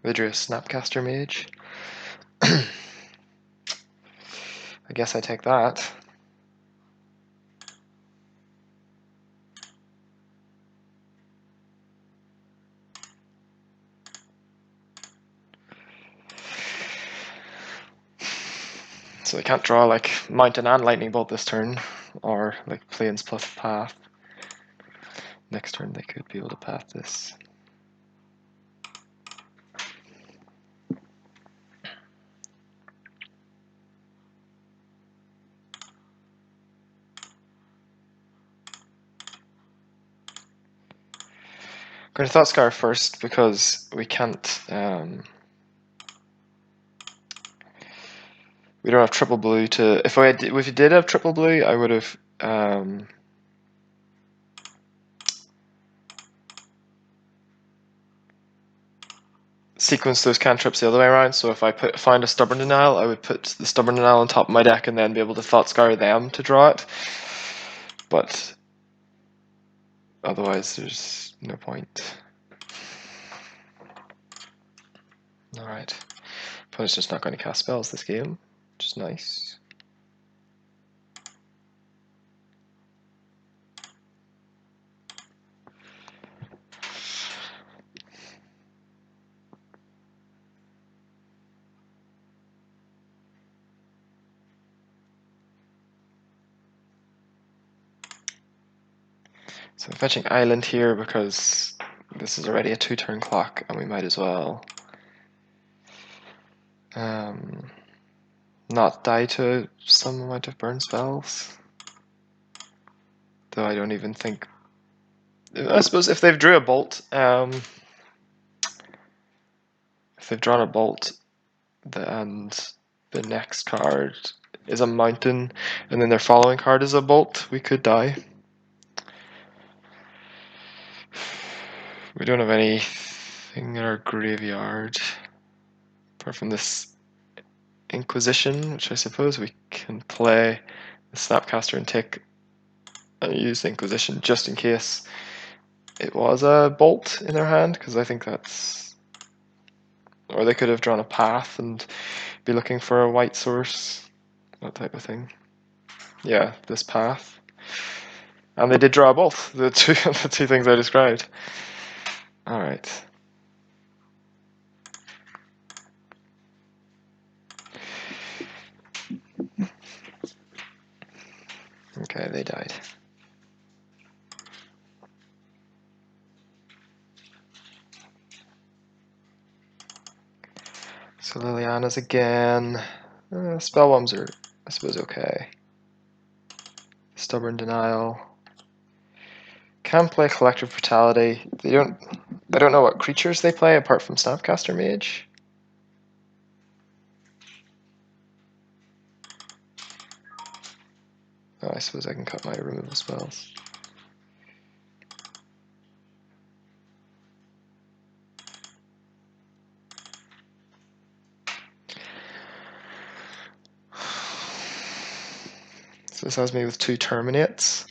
They drew a Snapcaster Mage. I guess I take that. So they can't draw like Mountain and Lightning Bolt this turn, or like Plains plus Path. Next turn they could be able to path this. Going to Thought Scar first because we can't. We don't have triple blue to. If we did have triple blue, I would have. Sequence those cantrips the other way around. So if I find a Stubborn Denial, I would put the Stubborn Denial on top of my deck and then be able to Thought Scour them to draw it. But otherwise, there's no point. Alright. Opponent's just not going to cast spells this game, which is nice. So I'm fetching Island here because this is already a 2-turn clock and we might as well not die to some amount of burn spells. Though I don't even think... I suppose if they've drew a bolt, if they've drawn a bolt and the next card is a mountain and then their following card is a bolt, we could die. We don't have anything in our graveyard apart from this Inquisition, which I suppose we can play the Snapcaster and take and use the Inquisition just in case it was a bolt in their hand, because I think that's... Or they could have drawn a path and be looking for a white source, that type of thing. Yeah, this path. And they did draw both, the two things I described. Alright. Okay, they died. So Liliana's again. Spellbombs are, I suppose, okay. Stubborn Denial. Can play Collective Brutality. I don't know what creatures they play apart from Snapcaster Mage. Oh, I suppose I can cut my removal spells. So this has me with 2 Terminates.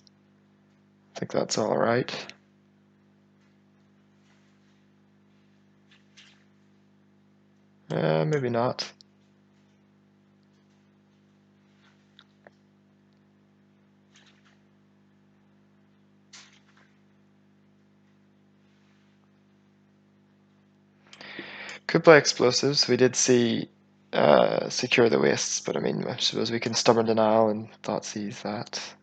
I think that's alright. Maybe not. Could play Explosives. We did see Secure the Wastes, but I mean, I suppose we can Stubborn Denial and Thoughtseize that.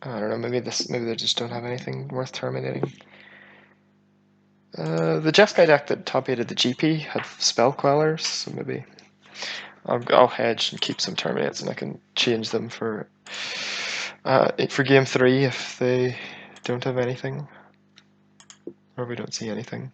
I don't know, maybe they just don't have anything worth terminating. The Jeskai deck that top-aided the GP had Spell Quellers, so maybe I'll hedge and keep some Terminates and I can change them for game 3 if they don't have anything. Or we don't see anything.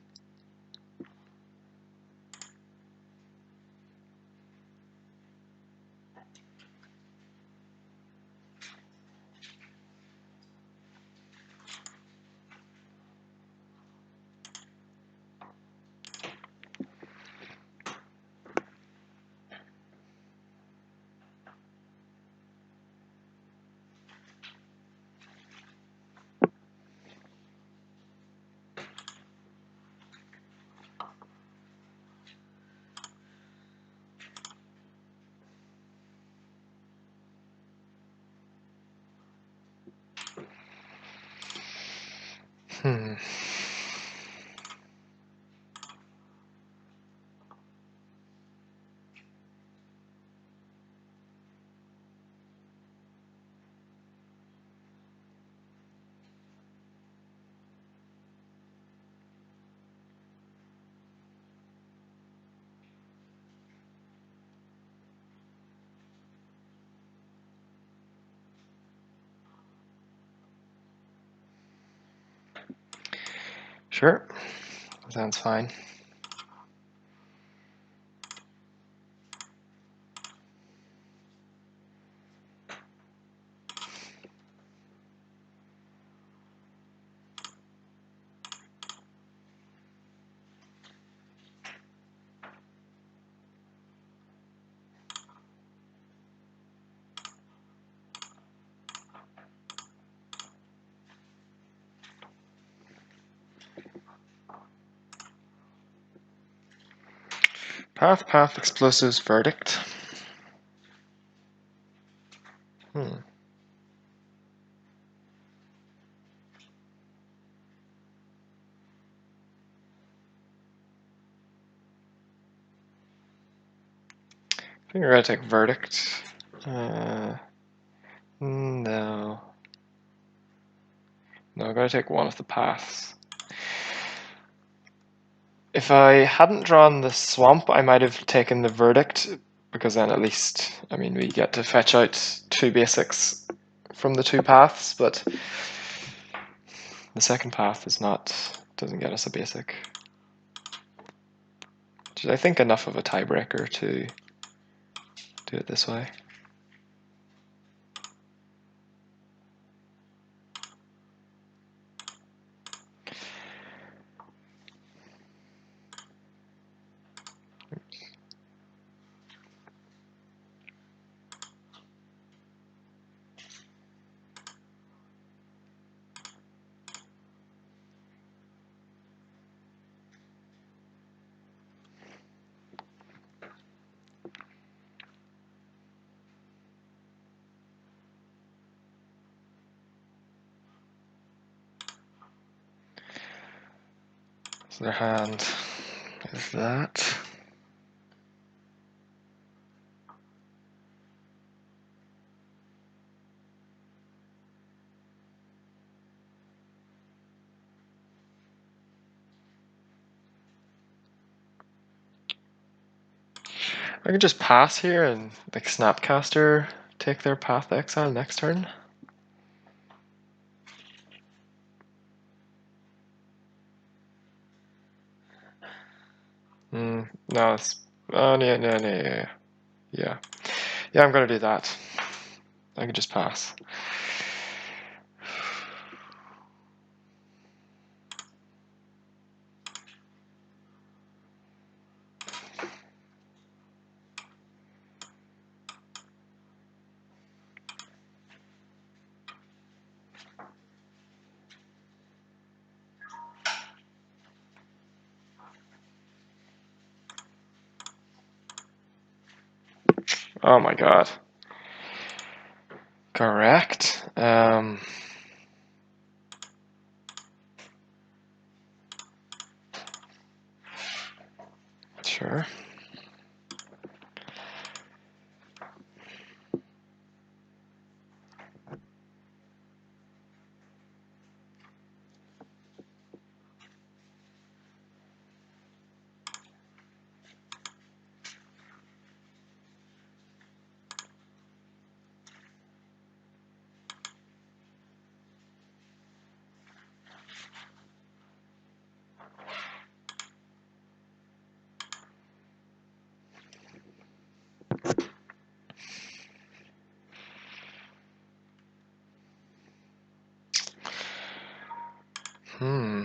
Sure. Sounds fine. Path, explosives, verdict. Hmm. I think we're gonna take verdict. No. No, I'm gonna take one of the paths. If I hadn't drawn the swamp, I might have taken the verdict, because then at least, I mean, we get to fetch out 2 basics from the 2 paths, but the second path doesn't get us a basic. Which is, I think, enough of a tiebreaker to do it this way. So their hand is that. I can just pass here and like Snapcaster take their path to exile next turn. No, it's yeah. I'm gonna do that. I can just pass. Oh my god. Correct. Sure. Hmm.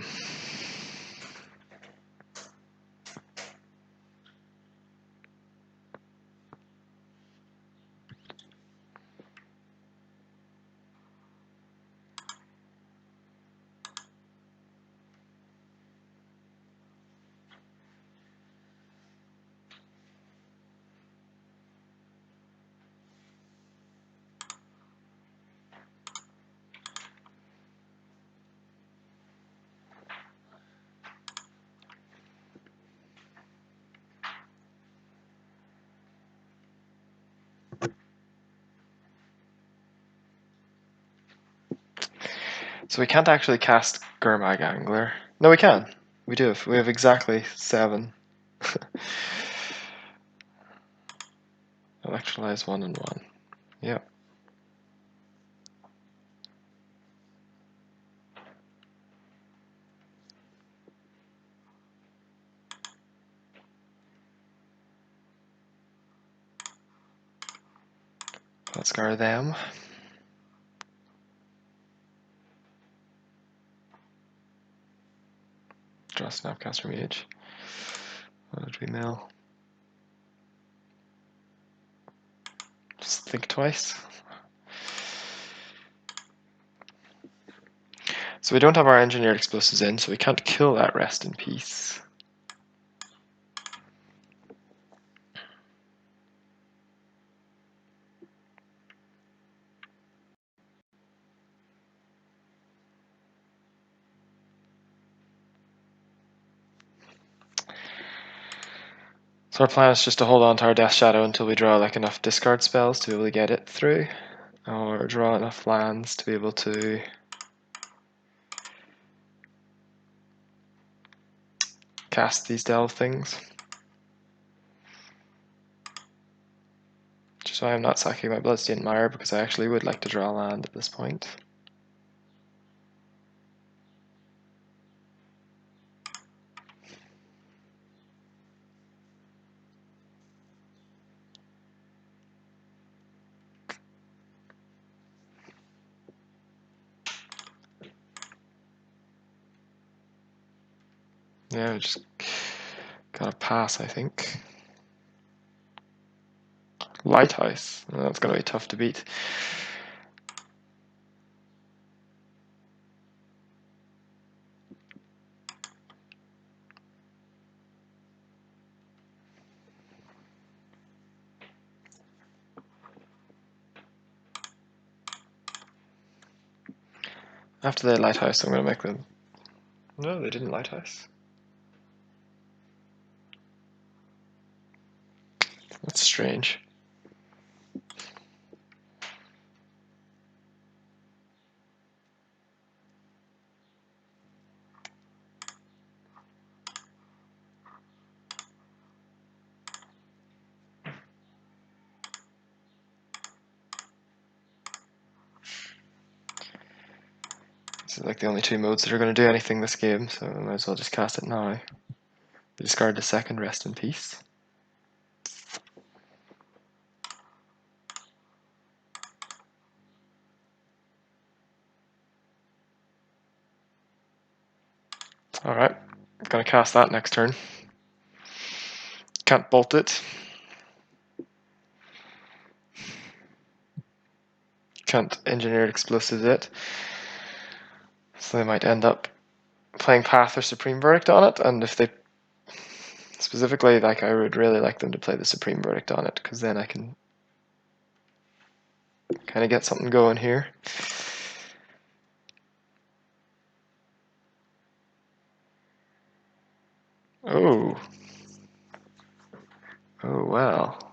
So we can't actually cast Gurmag Angler. No, we can. We do. We have exactly 7. Electrolyze 1 and 1. Yep. Let's scar them. Draw Snapcaster Mage. What did we mill? Just think twice. So we don't have our engineered explosives in, so we can't kill that rest in peace. So our plan is just to hold on to our Death Shadow until we draw like enough discard spells to be able to get it through, or draw enough lands to be able to cast these delve things. Just why I'm not sacking my Bloodstained Mire, because I actually would like to draw land at this point. Yeah, just gotta pass, I think. Lighthouse. That's gonna be tough to beat. After they Lighthouse, I'm gonna make them. No, they didn't Lighthouse. That's strange. This is like the only two modes that are going to do anything this game, so I might as well just cast it now. Discard the second Rest in Peace. Alright, I'm going to cast that next turn. Can't bolt it. Can't engineer explosives it. So they might end up playing Path or Supreme Verdict on it, and if they specifically, like, I would really like them to play the Supreme Verdict on it, because then I can kind of get something going here. Oh. Oh, well.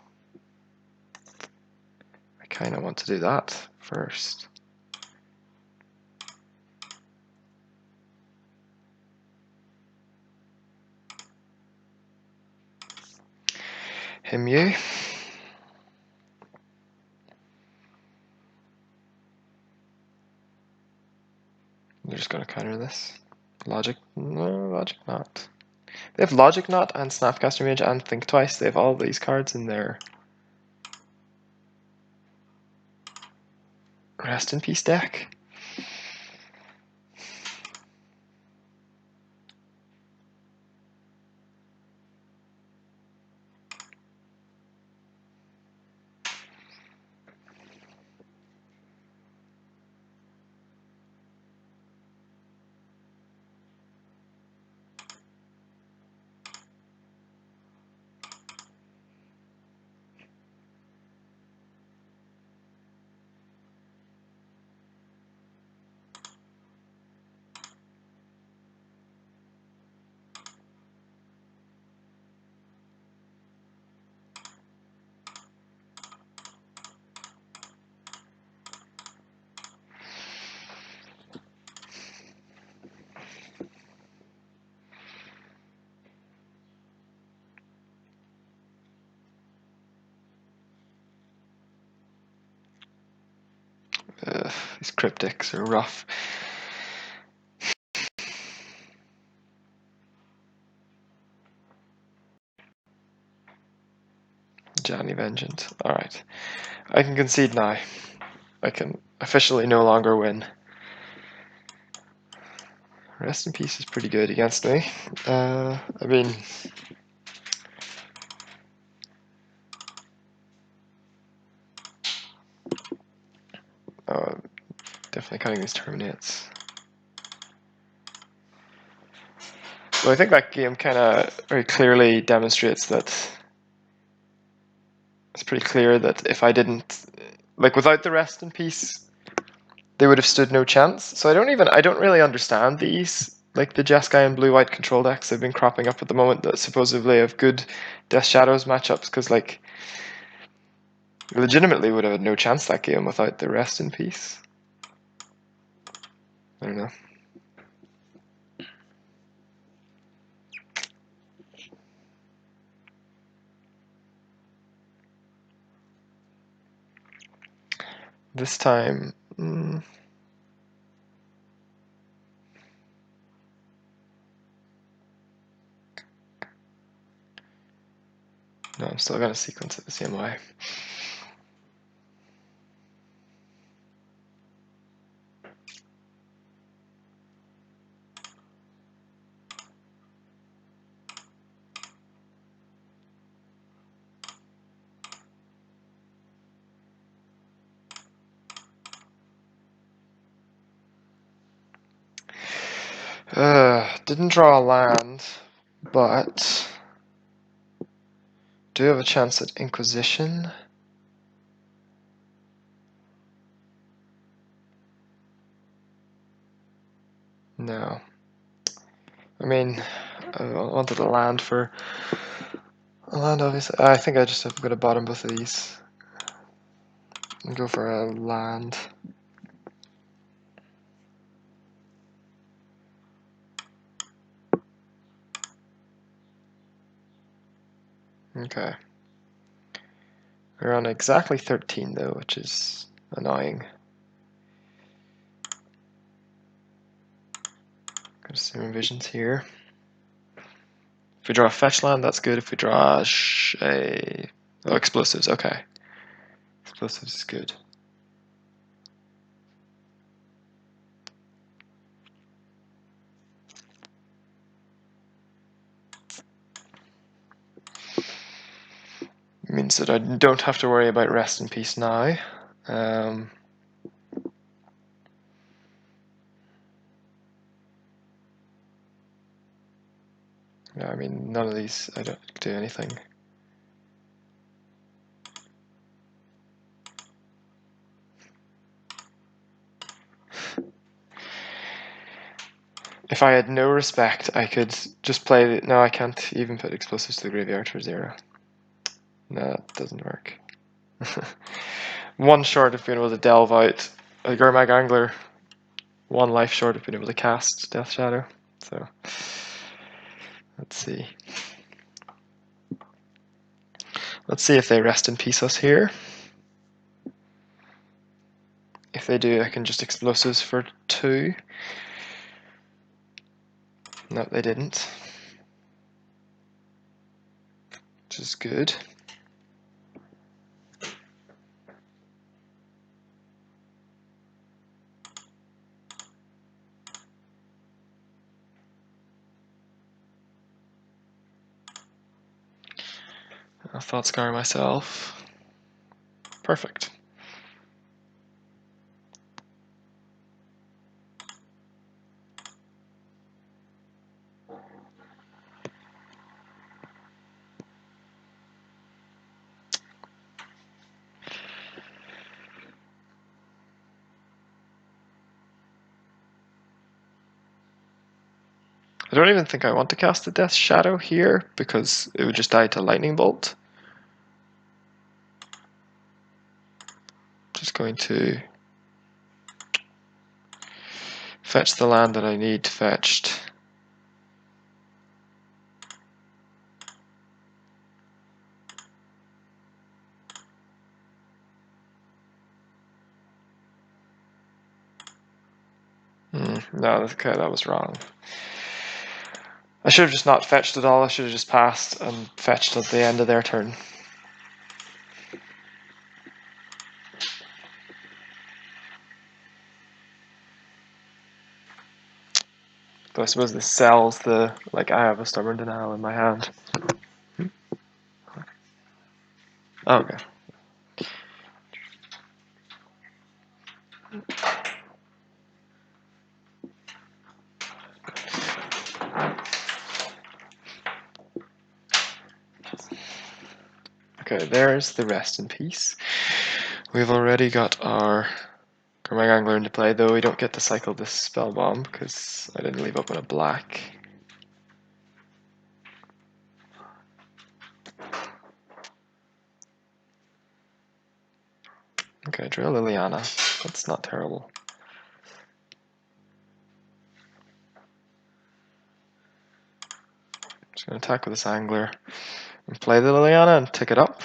I kind of want to do that first. You. They're just going to counter this. Logic? No, Logic not. They have Logic Knot and Snapcaster Mage and Think Twice. They have all these cards in their Rest in Peace deck. These cryptics are rough. Johnny Vengeance. Alright. I can concede now. I can officially no longer win. Rest in Peace is pretty good against me. I mean... Oh, definitely cutting these terminates. So I think that game kind of very clearly demonstrates that it's pretty clear that if I didn't, like without the Rest in Peace, they would have stood no chance. So I don't really understand these, like the Jeskai and blue-white control decks that have been cropping up at the moment that supposedly have good Death Shadows matchups, because like legitimately would have had no chance that game without the Rest in Peace. I don't know. This time, no, I'm still gonna sequence it the same way. Didn't draw a land, but do have a chance at Inquisition. No. I mean, I wanted a land for a land, obviously. I think I just have got to bottom both of these and go for a land. Okay. We're on exactly 13 though, which is annoying. Got some revisions here. If we draw a fetch land, that's good. If we draw explosives, okay. Explosives is good. It means that I don't have to worry about Rest in Peace now. Yeah, I mean, none of these, I don't do anything. If I had no respect, I could just play... No, I can't even put explosives to the graveyard for 0. No, that doesn't work. One short of being able to delve out a Gurmag Angler. One life short of being able to cast Death Shadow. So, let's see. Let's see if they Rest in Peace us here. If they do, I can just explosives for 2. No, they didn't. Which is good. I thought scar myself. Perfect. I don't even think I want to cast the Death Shadow here because it would just die to Lightning Bolt. Just going to fetch the land that I need fetched. No, okay, that was wrong. I should have just not fetched at all. I should have just passed and fetched at the end of their turn. Though I suppose this sells the, like, I have a stubborn denial in my hand. Oh, okay. Okay, there's the rest in peace. We've already got our Gurmag Angler into play, though we don't get to cycle this spell bomb because I didn't leave open a black. Okay, drill Liliana. That's not terrible. Just gonna attack with this angler and play the Liliana and tick it up.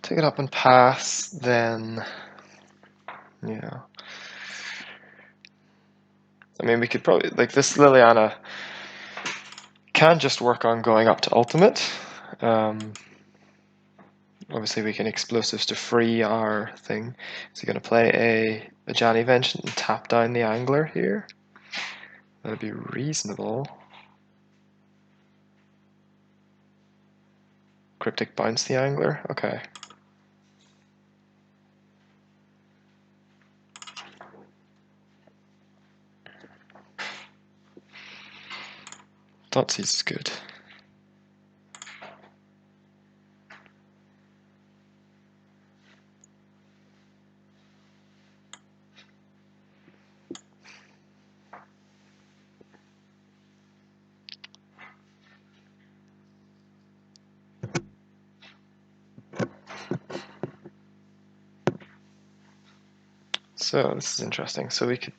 Take it up and pass, then, yeah. I mean, we could probably, like, this Liliana can just work on going up to ultimate. Obviously, we can explosives to free our thing. So you're going to play a Johnny Vengeance and tap down the angler here. That'd be reasonable. Cryptic bounce the angler, okay. Thoughtseize is good. So this is interesting. So we could.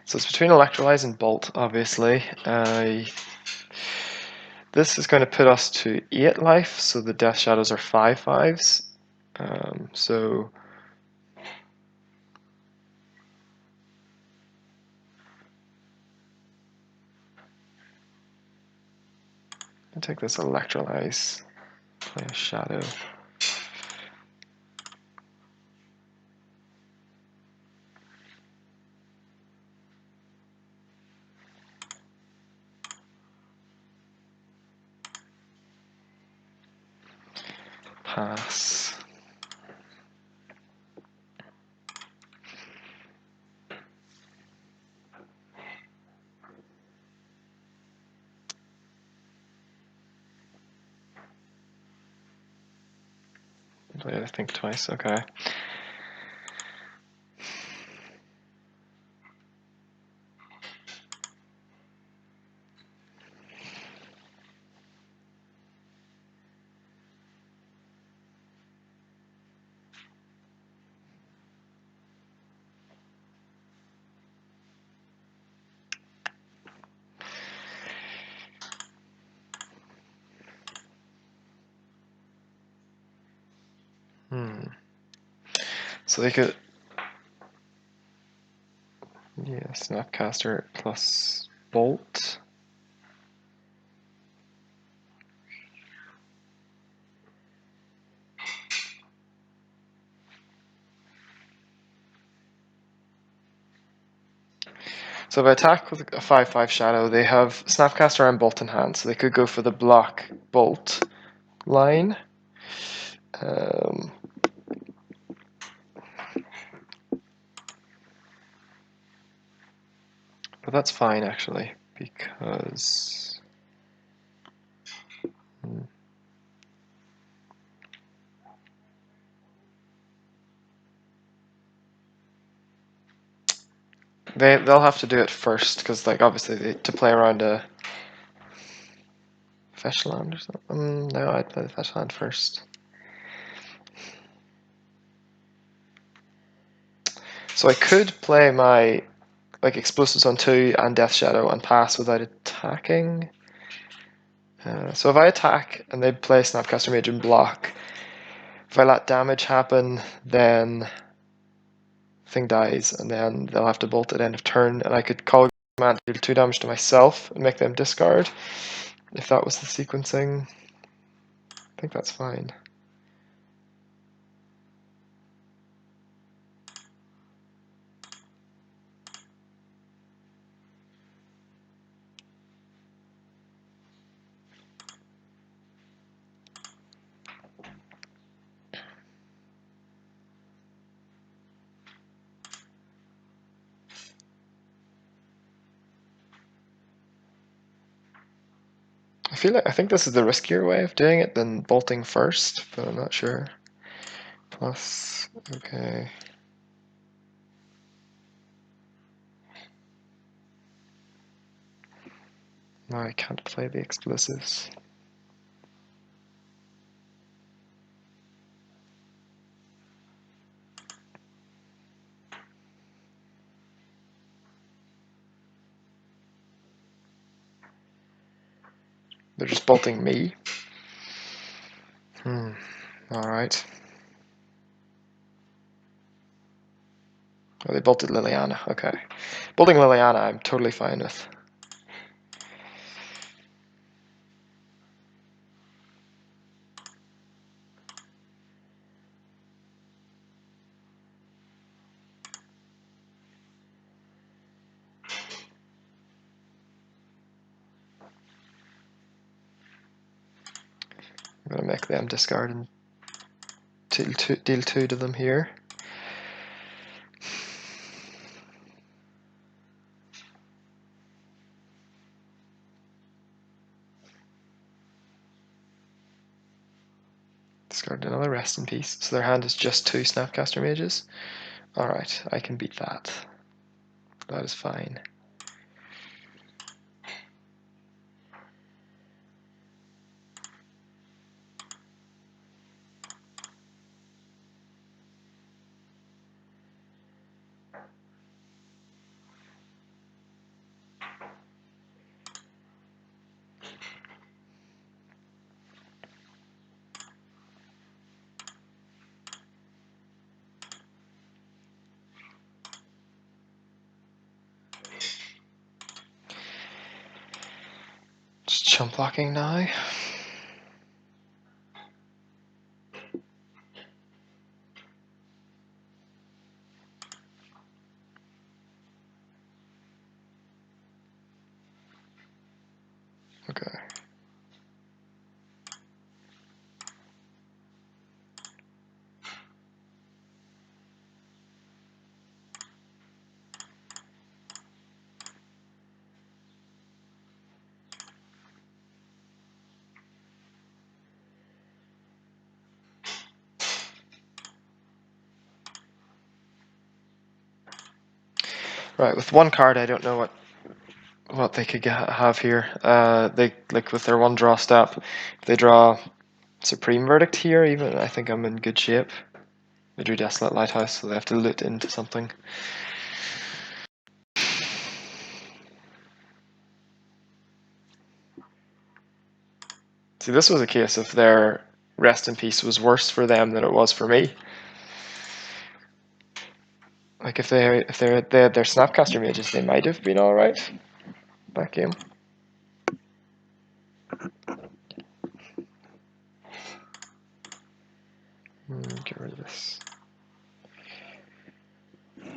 So it's between Electrolyze and Bolt, obviously. This is going to put us to 8 life, so the Death Shadows are 5/5s. So I'll take this Electrolyze, play a Shadow. Pass. Do I have to think twice? Okay. So they could, yeah, Snapcaster plus Bolt. So if I attack with a 5/5 Shadow, they have Snapcaster and Bolt in hand, so they could go for the block Bolt line. But that's fine, actually, because they'll have to do it first, because like obviously to play around a Fetchland or something. No, I'd play the Fetchland first. So I could play my like explosives on 2 and Death Shadow and pass without attacking. So if I attack and they play Snapcaster Mage and block, if I let damage happen, then thing dies, and then they'll have to bolt at end of turn, and I could call command deal 2 damage to myself and make them discard. If that was the sequencing, I think that's fine. I think this is the riskier way of doing it than bolting first, but I'm not sure. Plus, okay. No, I can't play the explosives. They're just bolting me. Alright. Oh, they bolted Liliana, okay. Bolting Liliana I'm totally fine with. I'm gonna make them discard and deal 2 to them here. Discard another Rest in Peace. So their hand is just 2 Snapcaster Mages. Alright, I can beat that. That is fine. Just chump blocking now. Okay. Right, with 1 card I don't know what they could have here. They like with their 1 draw step, if they draw Supreme Verdict here, even I think I'm in good shape. They drew Desolate Lighthouse, so they have to loot into something. See, this was a case of their Rest in Peace was worse for them than it was for me. Like if they had their Snapcaster Mages, they might have been alright that game. Get rid of this. I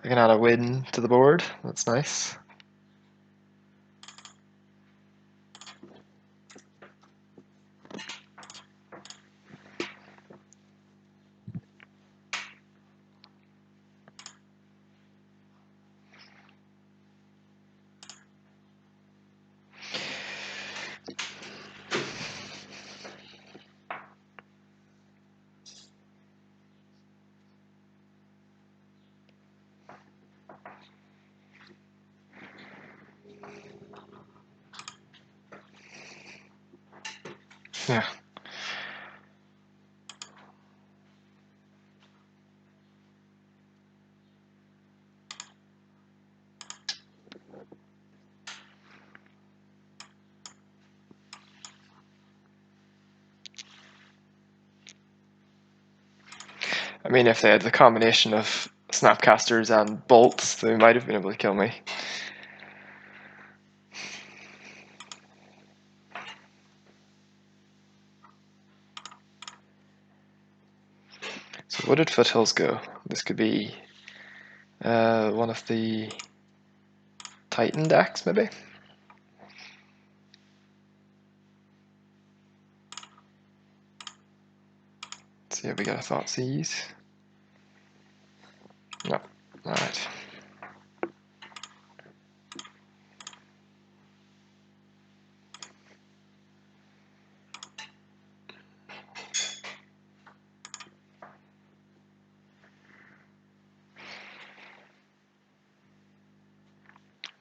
can add a win to the board. That's nice. Yeah. I mean, if they had the combination of Snapcasters and bolts, they might have been able to kill me. So what did Foothills go? This could be one of the Titan decks, maybe? Let's see if we got a Thoughtseize. No. Alright.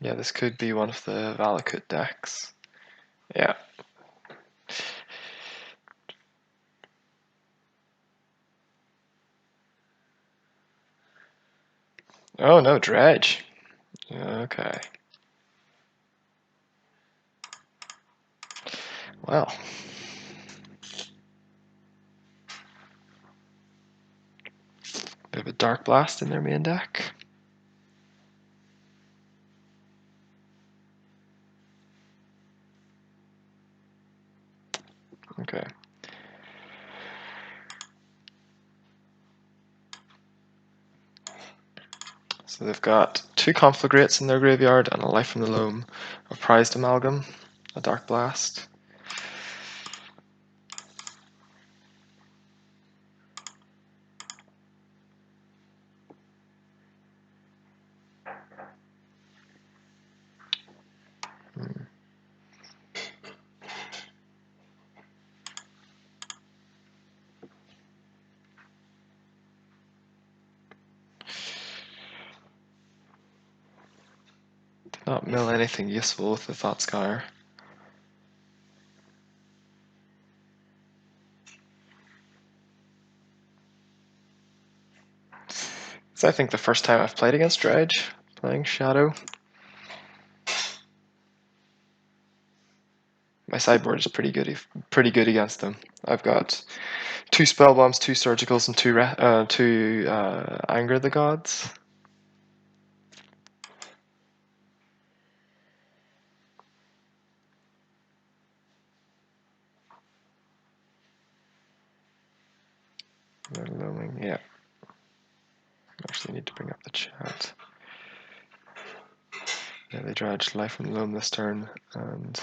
Yeah, this could be one of the Valakut decks. Yeah. Oh no, Dredge. Okay. Well. Bit of a Dark Blast in their main deck. Okay. So they've got 2 Conflagrates in their graveyard and a Life from the Loam, a Prized Amalgam, a Dark Blast. Did not mill anything useful with the Thoughtscour. It's I think the first time I've played against Dredge, playing Shadow. My sideboard is pretty good against them. I've got 2 Spell Bombs, 2 Surgicals, and 2 Anger the Gods. They're looming, yeah. Actually need to bring up the chat. Yeah, they dredged Life from the Loam this turn, and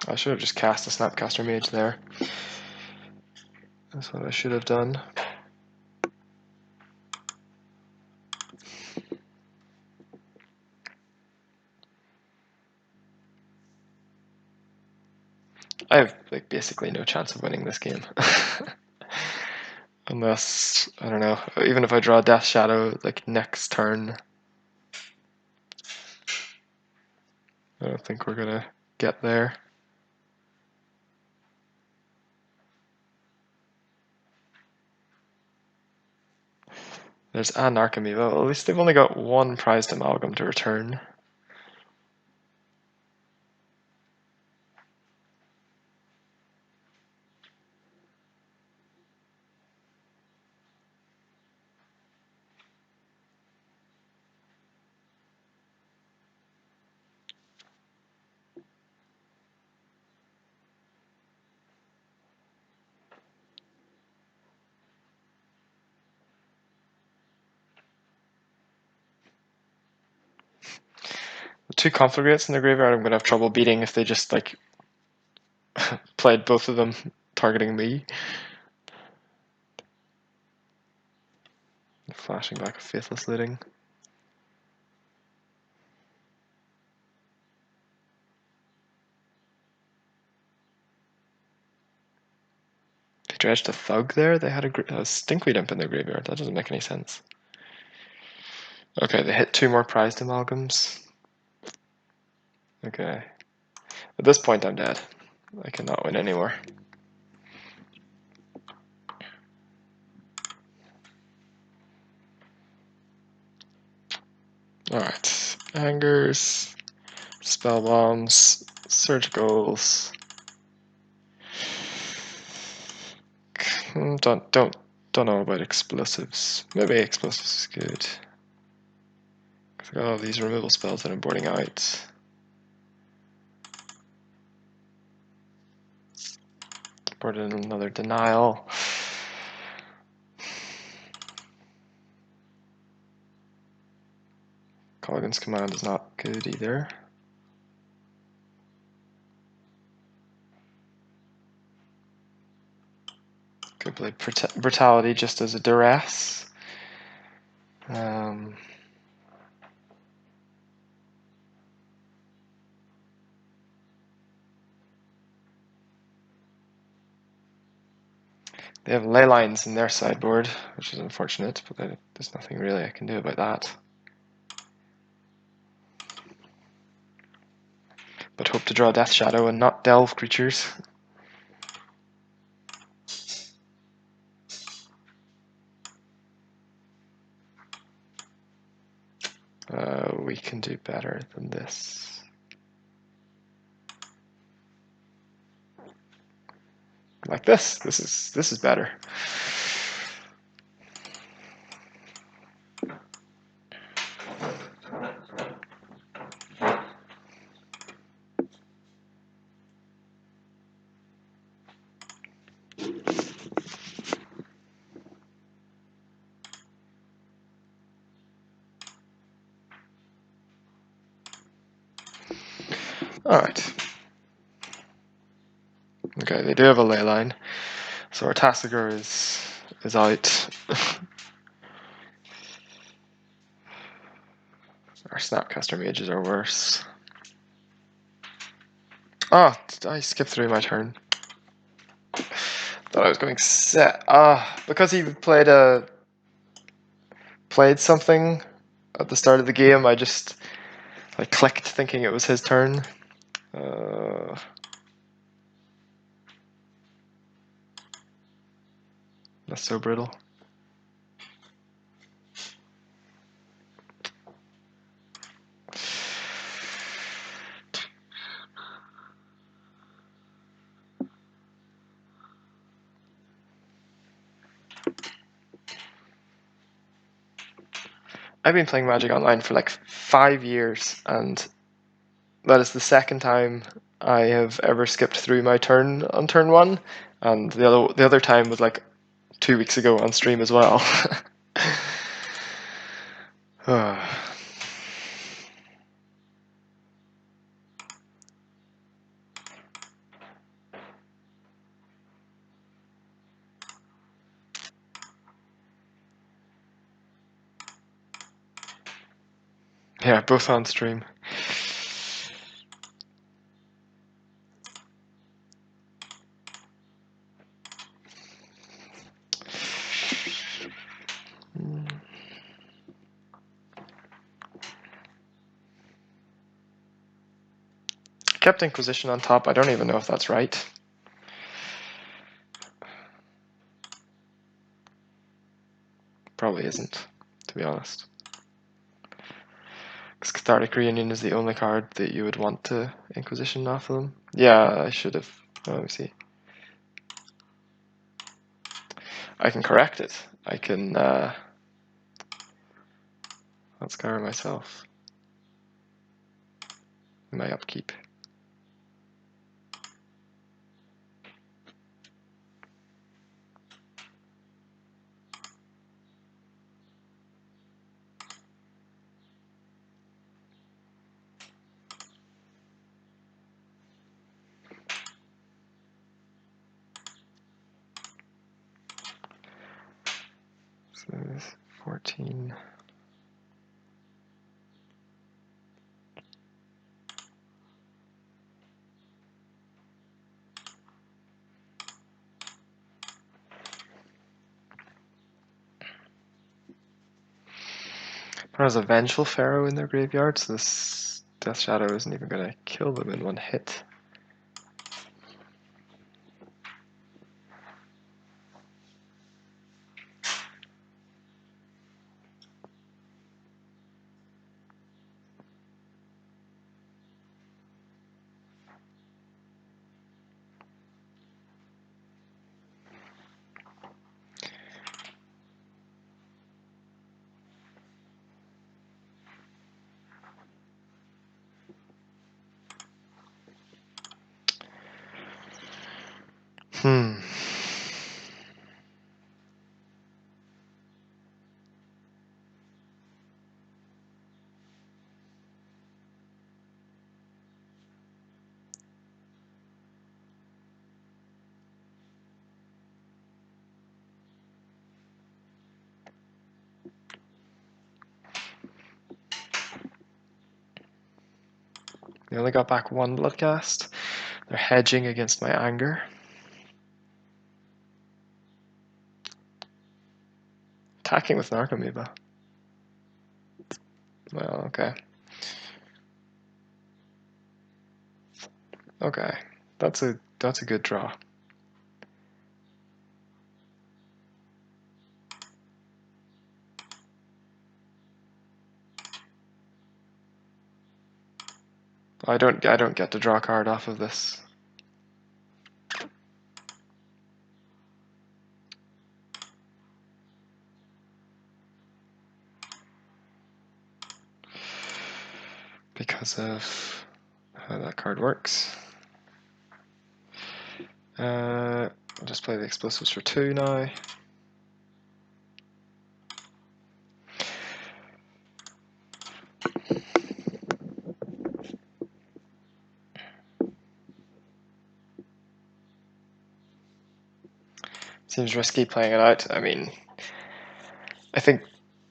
I should have just cast a Snapcaster Mage there. That's what I should have done. I have like basically no chance of winning this game. Unless, I don't know, even if I draw Death Shadow like next turn, I don't think we're gonna get there. There's an Archamiva. Well, at least they've only got 1 Prized Amalgam to return. The 2 Conflagrates in the graveyard I'm gonna have trouble beating if they just like played both of them targeting me. Flashing back a Faithless Looting. They dredged a Thug there? They had a Stinkweed Imp in their graveyard. That doesn't make any sense. Okay, they hit 2 more Prized Amalgams. Okay. At this point, I'm dead. I cannot win anymore. Alright. Angers, spell bombs, surgicals. Don't know about explosives. Maybe explosives is good. I got all these removal spells that I'm boarding out. Boarded another denial. Colligan's command is not good either. Could play brutality just as a duress. They have ley lines in their sideboard, which is unfortunate, but there's nothing really I can do about that. But hope to draw Death Shadow and not delve creatures. We can do better than this. Like this. This is better. Alright. Okay, they do have a ley line. So our Tassiger is out. Our Snapcaster Mages are worse. Ah, I skipped through my turn. Thought I was going set. Because he played something at the start of the game, I clicked thinking it was his turn. That's so brittle. I've been playing Magic Online for like 5 years, and that is the second time I have ever skipped through my turn on turn 1, and the other time was like 2 weeks ago on stream as well. Yeah, both on stream. Kept Inquisition on top. I don't even know if that's right. Probably isn't, to be honest. Because Cathartic Reunion is the only card that you would want to Inquisition off of them. Yeah, I should have. Oh, let me see. I can correct it. I can outscour myself. My upkeep. So 14. There's a Vengeful Pharaoh in their graveyard, so this Death Shadow isn't even going to kill them in one hit. Hmm. They only got back one bloodcast. They're hedging against my anger. Attacking with Narcomoeba. Well, okay. Okay. That's a good draw. I don't get to draw a card off of this. Because of how that card works. I'll just play the explosives for 2 now. Seems risky playing it out. I mean, I think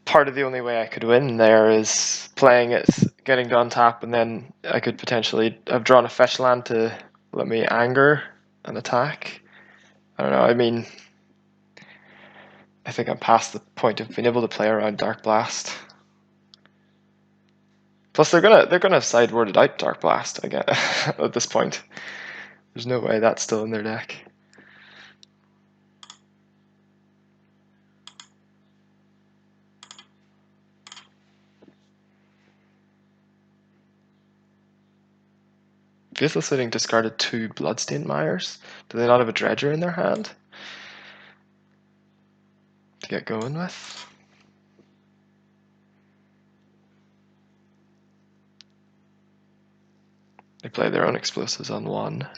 part of the only way I could win there is playing it, getting to untap, and then I could potentially have drawn a fetch land to let me anger and attack. I don't know. I mean, I think I'm past the point of being able to play around Dark Blast. Plus, they're gonna have sideboarded out Dark Blast again at this point. There's no way that's still in their deck. Faithless Looting discarded 2 Bloodstained Mires. Do they not have a Dredger in their hand to get going with? They play their own explosives on 1.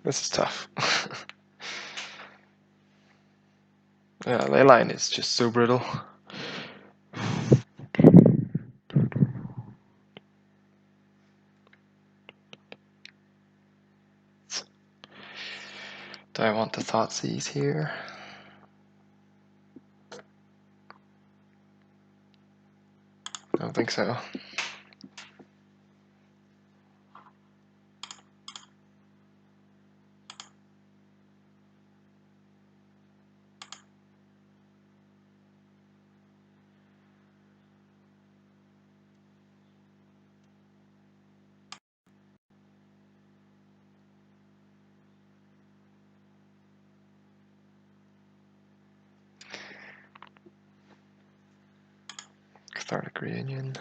This is tough. Yeah, Leyline is just so brittle. Do I want the Thoughtseize here? I don't think so. Cathartic Reunion.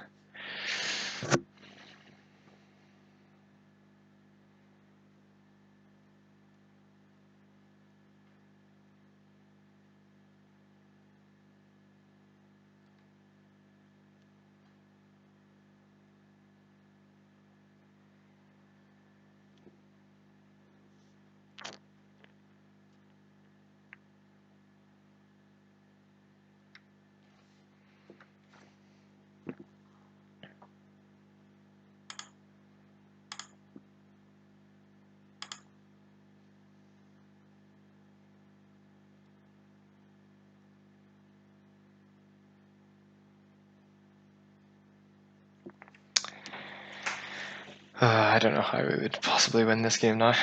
I don't know how we would possibly win this game now.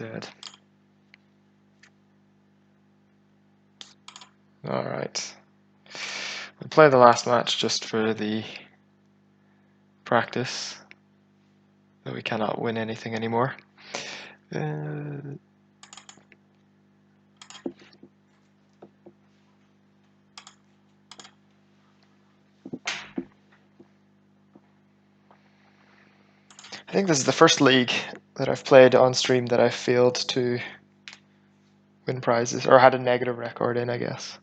dead. Alright. We'll play the last match just for the practice. That we cannot win anything anymore. I think this is the first league that I've played on stream that I failed to win prizes, or had a negative record in, I guess.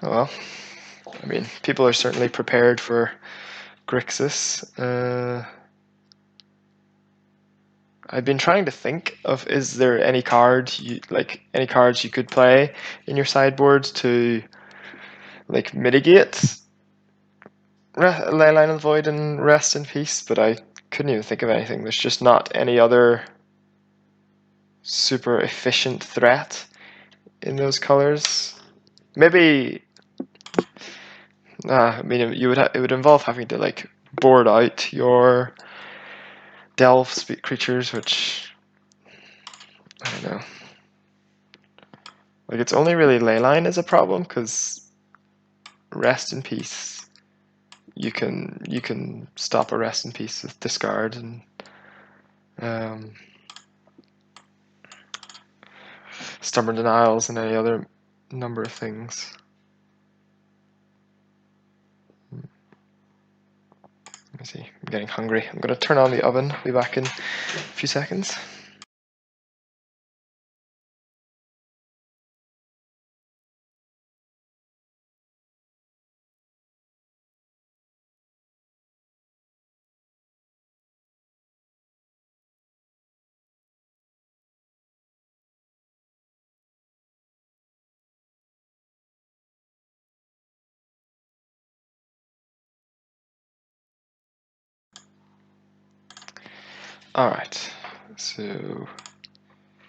Oh well. I mean, people are certainly prepared for Grixis. I've been trying to think of, is there any card any cards you could play in your sideboard to like mitigate Leyline of the Void and Rest in Peace, but I couldn't even think of anything. There's just not any other super efficient threat in those colors. Maybe, I mean, it would involve having to like board out your delve creatures, which I don't know. Like, it's only really Leyline is a problem because Rest in Peace. You can stop a Rest in Peace with discard and stubborn denials and any other number of things. Let me see. I'm getting hungry. I'm going to turn on the oven. I'll be back in a few seconds. All right. So I'll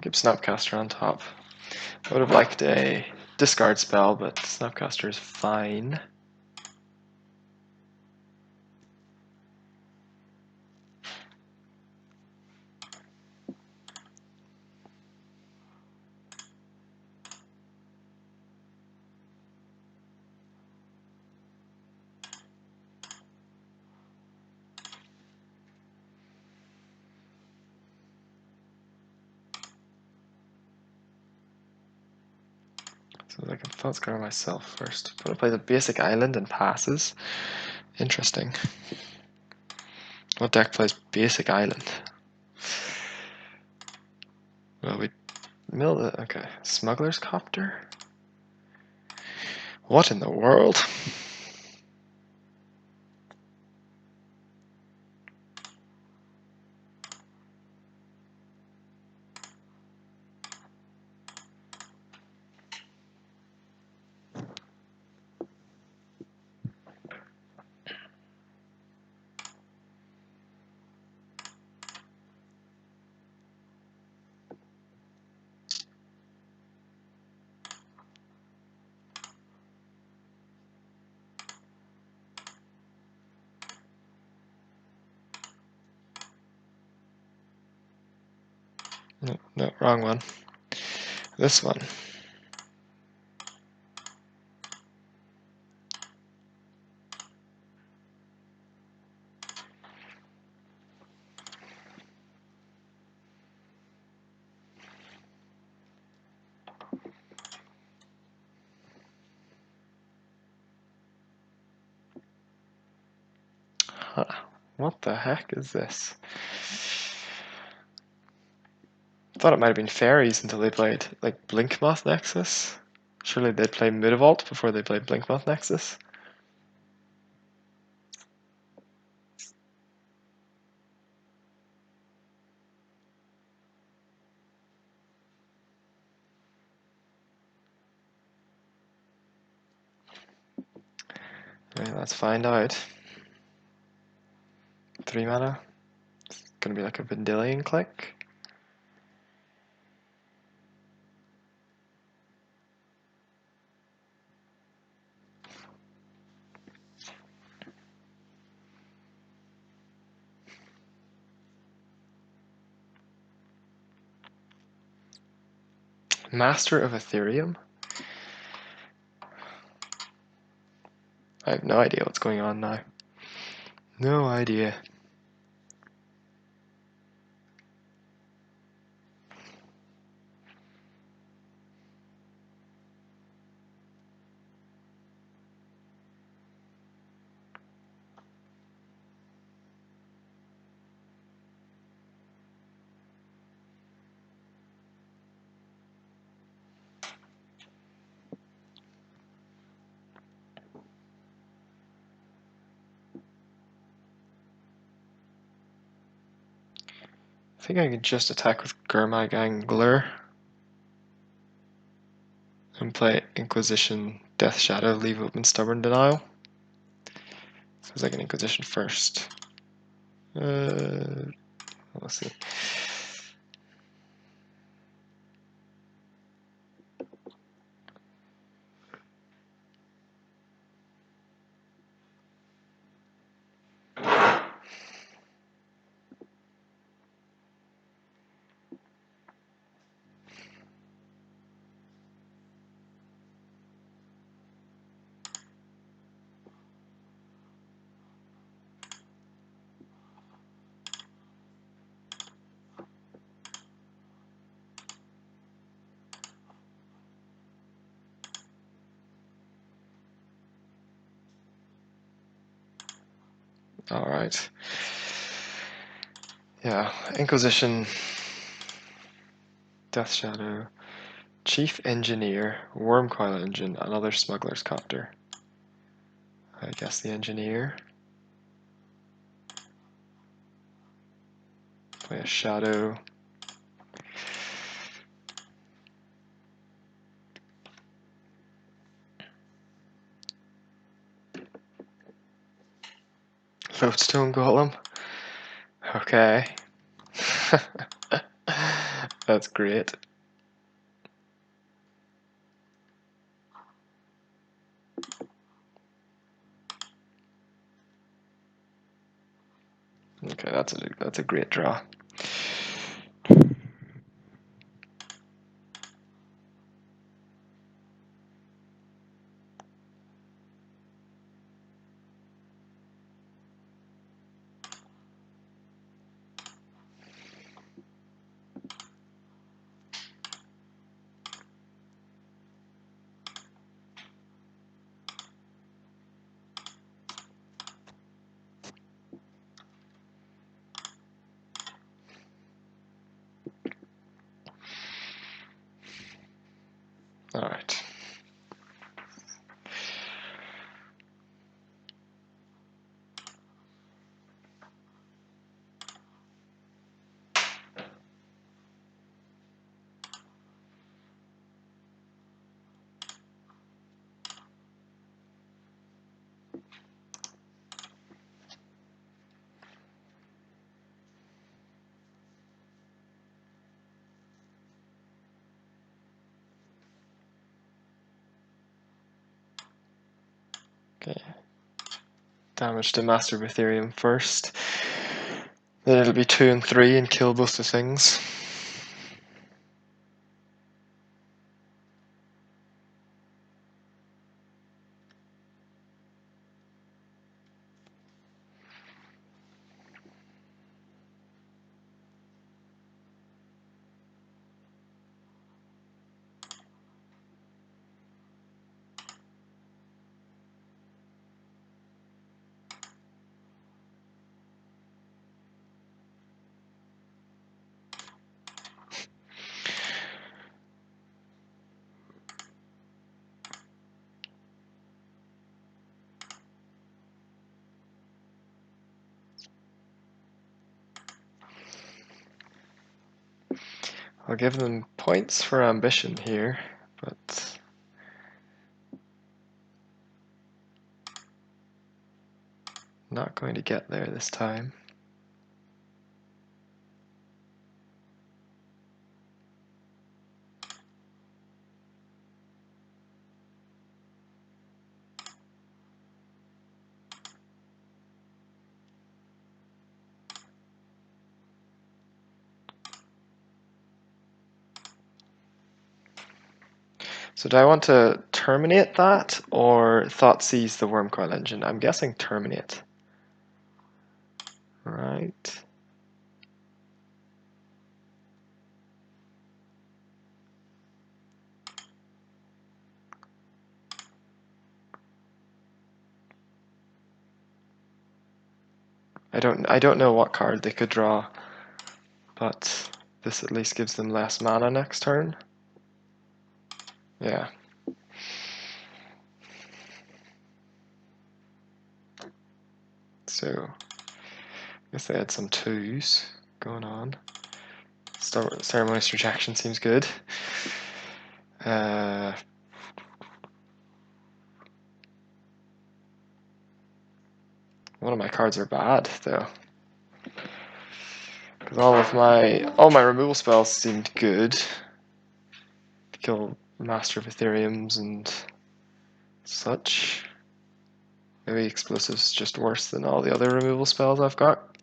keep Snapcaster on top. I would have liked a discard spell, but Snapcaster is fine. So I can Felt Scar myself first. I'm going to play the basic island and passes. Interesting. What deck plays basic island? Well, we milled it. Okay. Smuggler's Copter? What in the world? No, wrong one. This one. Huh. What the heck is this? I thought it might have been fairies until they played like Blinkmoth Nexus. Surely they'd play Mutavault before they played Blinkmoth Nexus. Okay, let's find out. 3 mana. It's gonna be like a Vendilion click. Master of Ethereum? I have no idea what's going on now. No idea. I think I could just attack with Gurmag Angler and play Inquisition, Death Shadow, leave open Stubborn Denial. Feels like an Inquisition first. Let's see. Alright. Yeah, Inquisition, Death Shadow, Chief Engineer, Wormcoil Engine, another Smuggler's Copter. I guess the Engineer. Play a Shadow. Lodestone Golem. Okay. That's great. Okay, that's a great draw. Alright. Okay. Damage to Master of Ethereum first. Then it'll be 2 and 3 and kill both the things. I'll give them points for ambition here, but not going to get there this time. So do I want to terminate that or Thoughtseize the worm coil engine? I'm guessing terminate. Right. I don't know what card they could draw, but this at least gives them less mana next turn. Yeah. So I guess they had some twos going on. Ceremonious Rejection seems good. One of my cards are bad though, because all my removal spells seemed good to kill Master of Ethereums and such. Maybe Explosive's just worse than all the other removal spells I've got.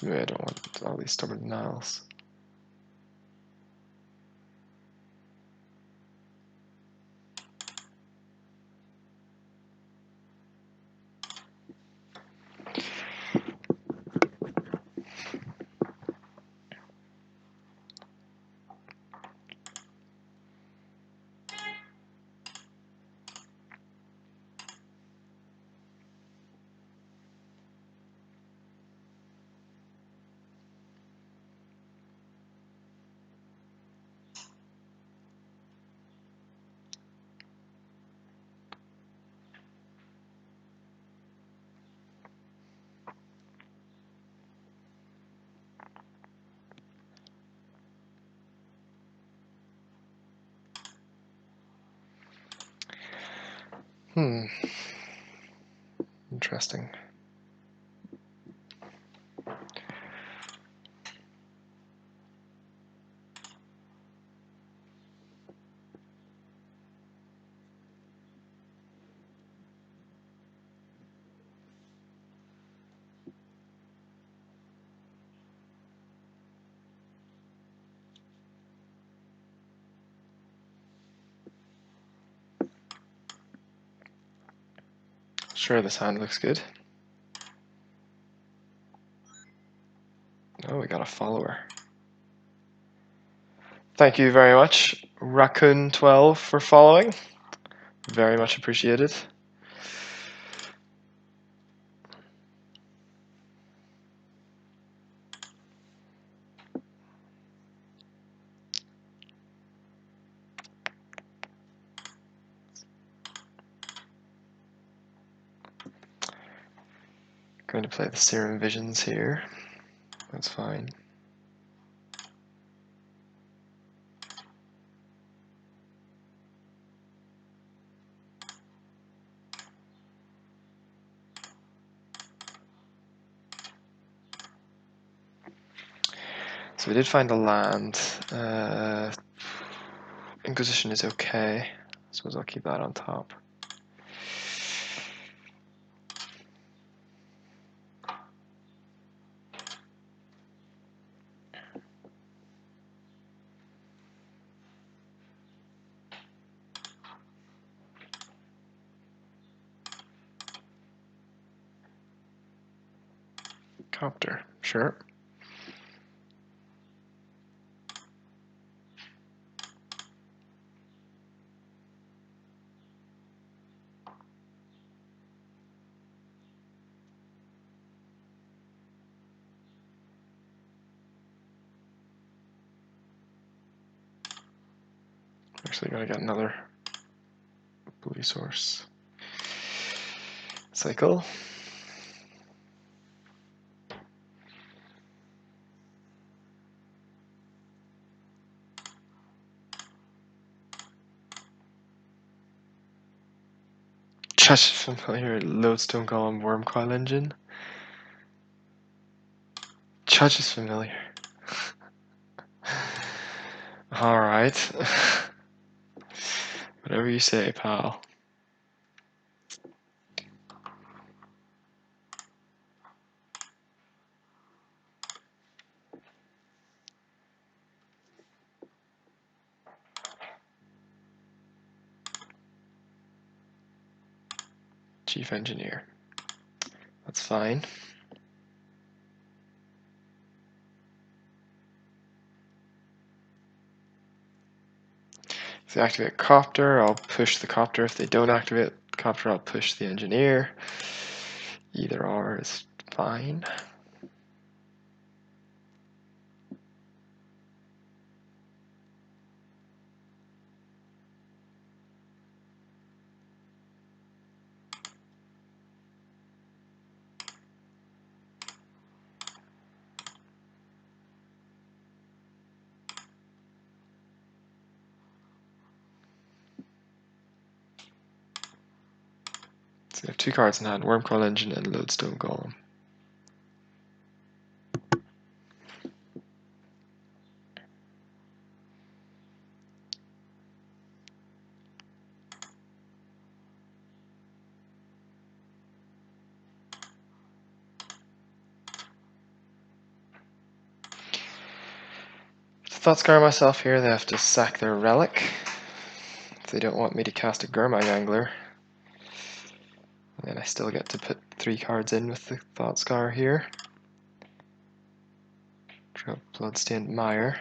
Maybe I don't want all these Stubborn Denials. Interesting. Sure, this hand looks good. Oh, we got a follower. Thank you very much, Raccoon12, for following. Very much appreciated. Going to play the Serum Visions here. That's fine. So we did find a land. Inquisition is okay. I suppose I'll keep that on top. Copter, sure. Actually gonna get another blue source. Cycle. Judge is familiar. Lodestone column worm coil engine. Judge is familiar. Alright. Whatever you say, pal. Chief engineer. That's fine. If they activate copter, I'll push the copter. If they don't activate copter, I'll push the engineer. Either or is fine. So we have 2 cards in hand, worm coil engine and lodestone golem. Thoughtscar myself here, they have to sack their relic. If they don't want me to cast a Gurmag Angler. And I still get to put 3 cards in with the Thoughtscar here. Draw Bloodstained Mire.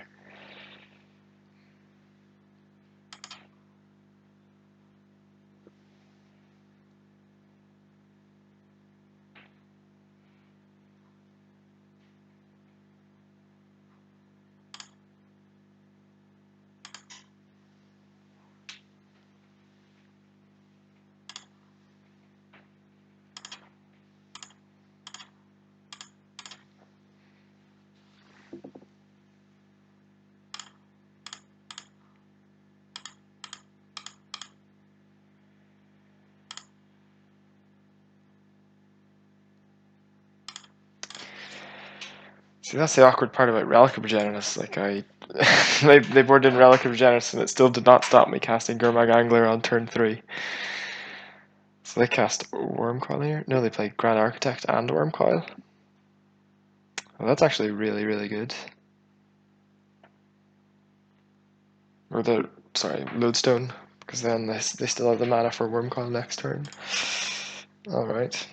See, that's the awkward part about Relic of Progenitus. Like, they boarded in Relic of Progenitus and it still did not stop me casting Gurmag Angler on turn 3. So they cast Wormcoil here. No, they played Grand Architect and Wormcoil. Well, that's actually really, really good. Or sorry, Lodestone, because then they still have the mana for Wormcoil next turn. Alright.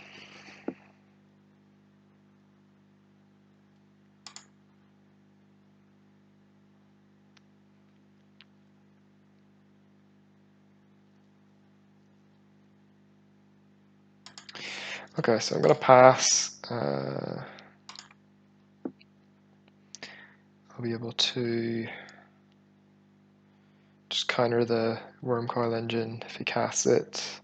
Okay, so I'm going to pass. I'll be able to just counter the Wormcoil engine if he casts it.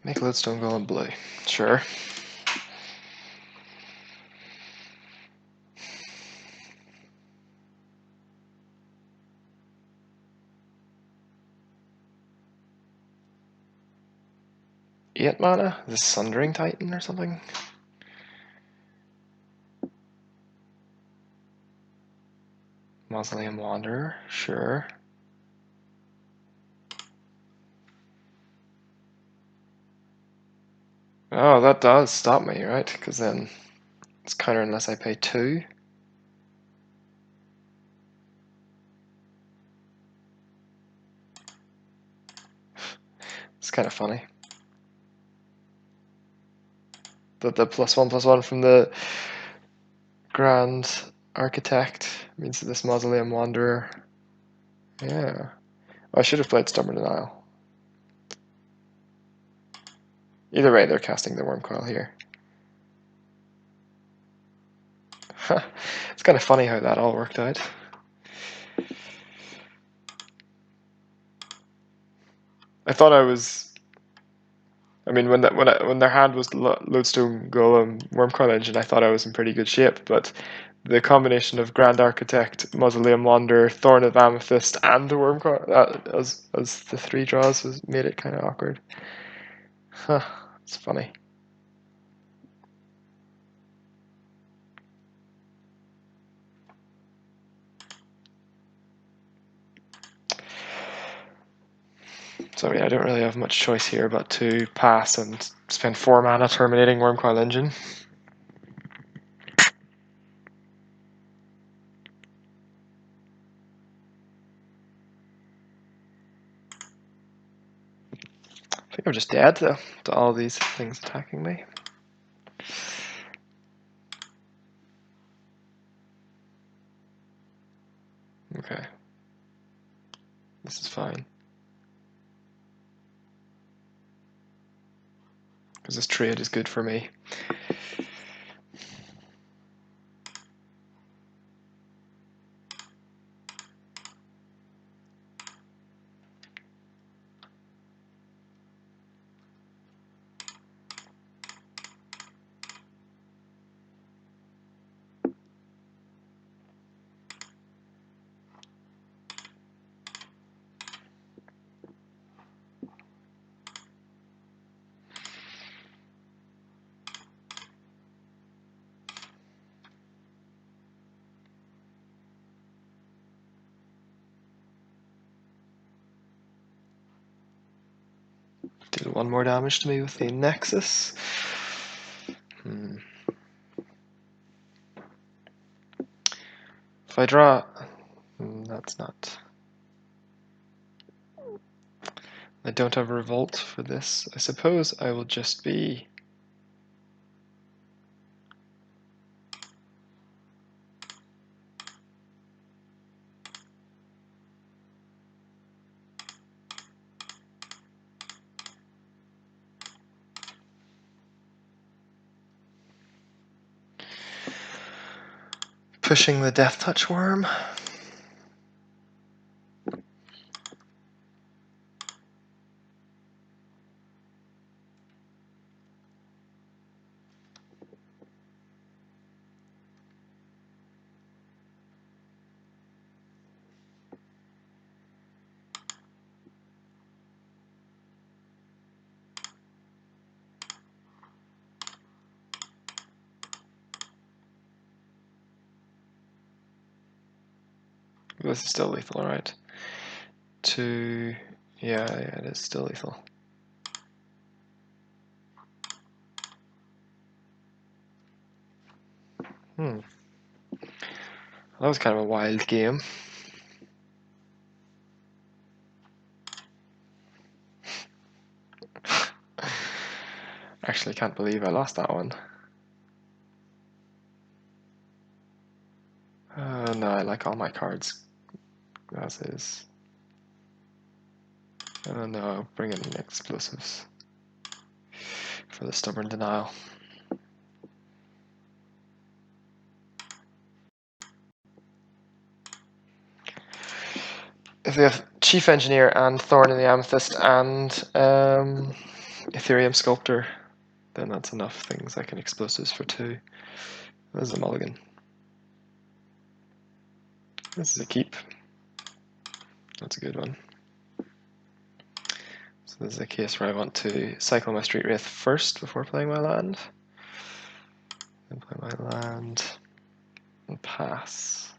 Make Lodestone Golem blue. Sure. Eight mana? Is this Sundering Titan or something? Mausoleum Wanderer? Sure. Oh, that does stop me, right? Because then it's counter unless I pay 2. It's kind of funny. That the +1/+1 from the Grand Architect means that this Mausoleum Wanderer. Yeah. Oh, I should have played Stubborn Denial. Either way, they're casting the Wormcoil here. It's kind of funny how that all worked out. I thought I was I mean, when their hand was Lodestone Golem Wormcoil Engine, I thought I was in pretty good shape. But the combination of Grand Architect, Mausoleum Wander, Thorn of Amethyst, and the Wormcoil as the 3 draws made it kind of awkward. Huh, it's funny. So I mean, I don't really have much choice here but to pass and spend 4 mana terminating Wormcoil Engine. I think I'm just dead though to all these things attacking me. Okay. This is fine. Because this trade is good for me. Deal 1 more damage to me with the Nexus. If I draw... that's not... I don't have Revolt for this. I suppose I will just be... pushing the Death Touch Worm. This is still lethal, right? Yeah, it is still lethal. That was kind of a wild game. Actually, can't believe I lost that one. No, I like all my cards as is. No, bring in explosives for the Stubborn Denial. If we have Chief Engineer and Thorn in the Amethyst and Ethereum Sculptor, then that's enough things I can explosives for 2. This is a mulligan. This is a keep. That's a good one. So this is a case where I want to cycle my Street Wraith first before playing my land. Then play my land and pass.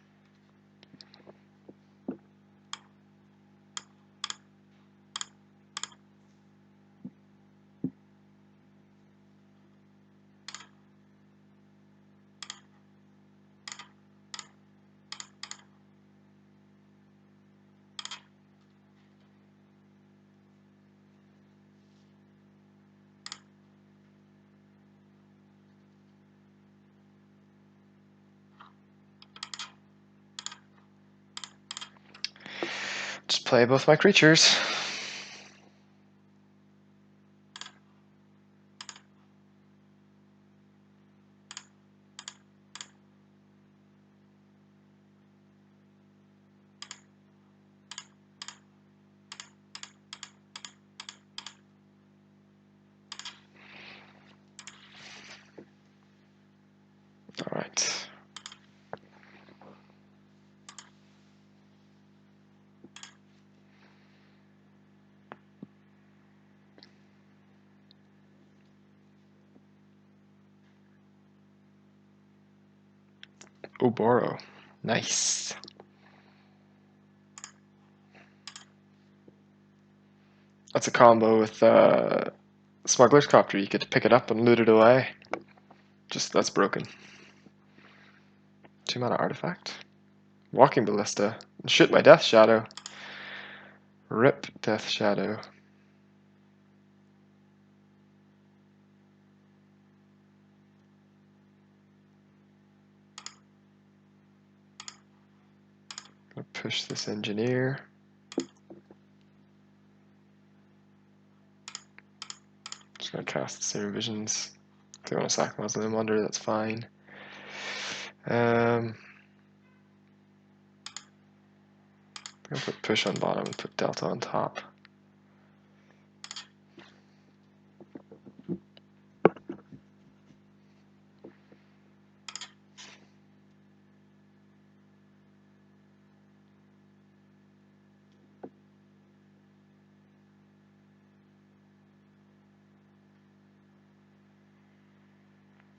Just play both my creatures. Oboro. Nice. That's a combo with Smuggler's Copter. You could pick it up and loot it away. Just, that's broken. 2-mana artifact. Walking Ballista. Shoot my Death Shadow. Rip Death Shadow. Gonna push this Engineer. Just gonna cast the Serum Visions. If they want to sack Mausoleum Wanderer, that's fine. I'm gonna put push on bottom and put Delta on top.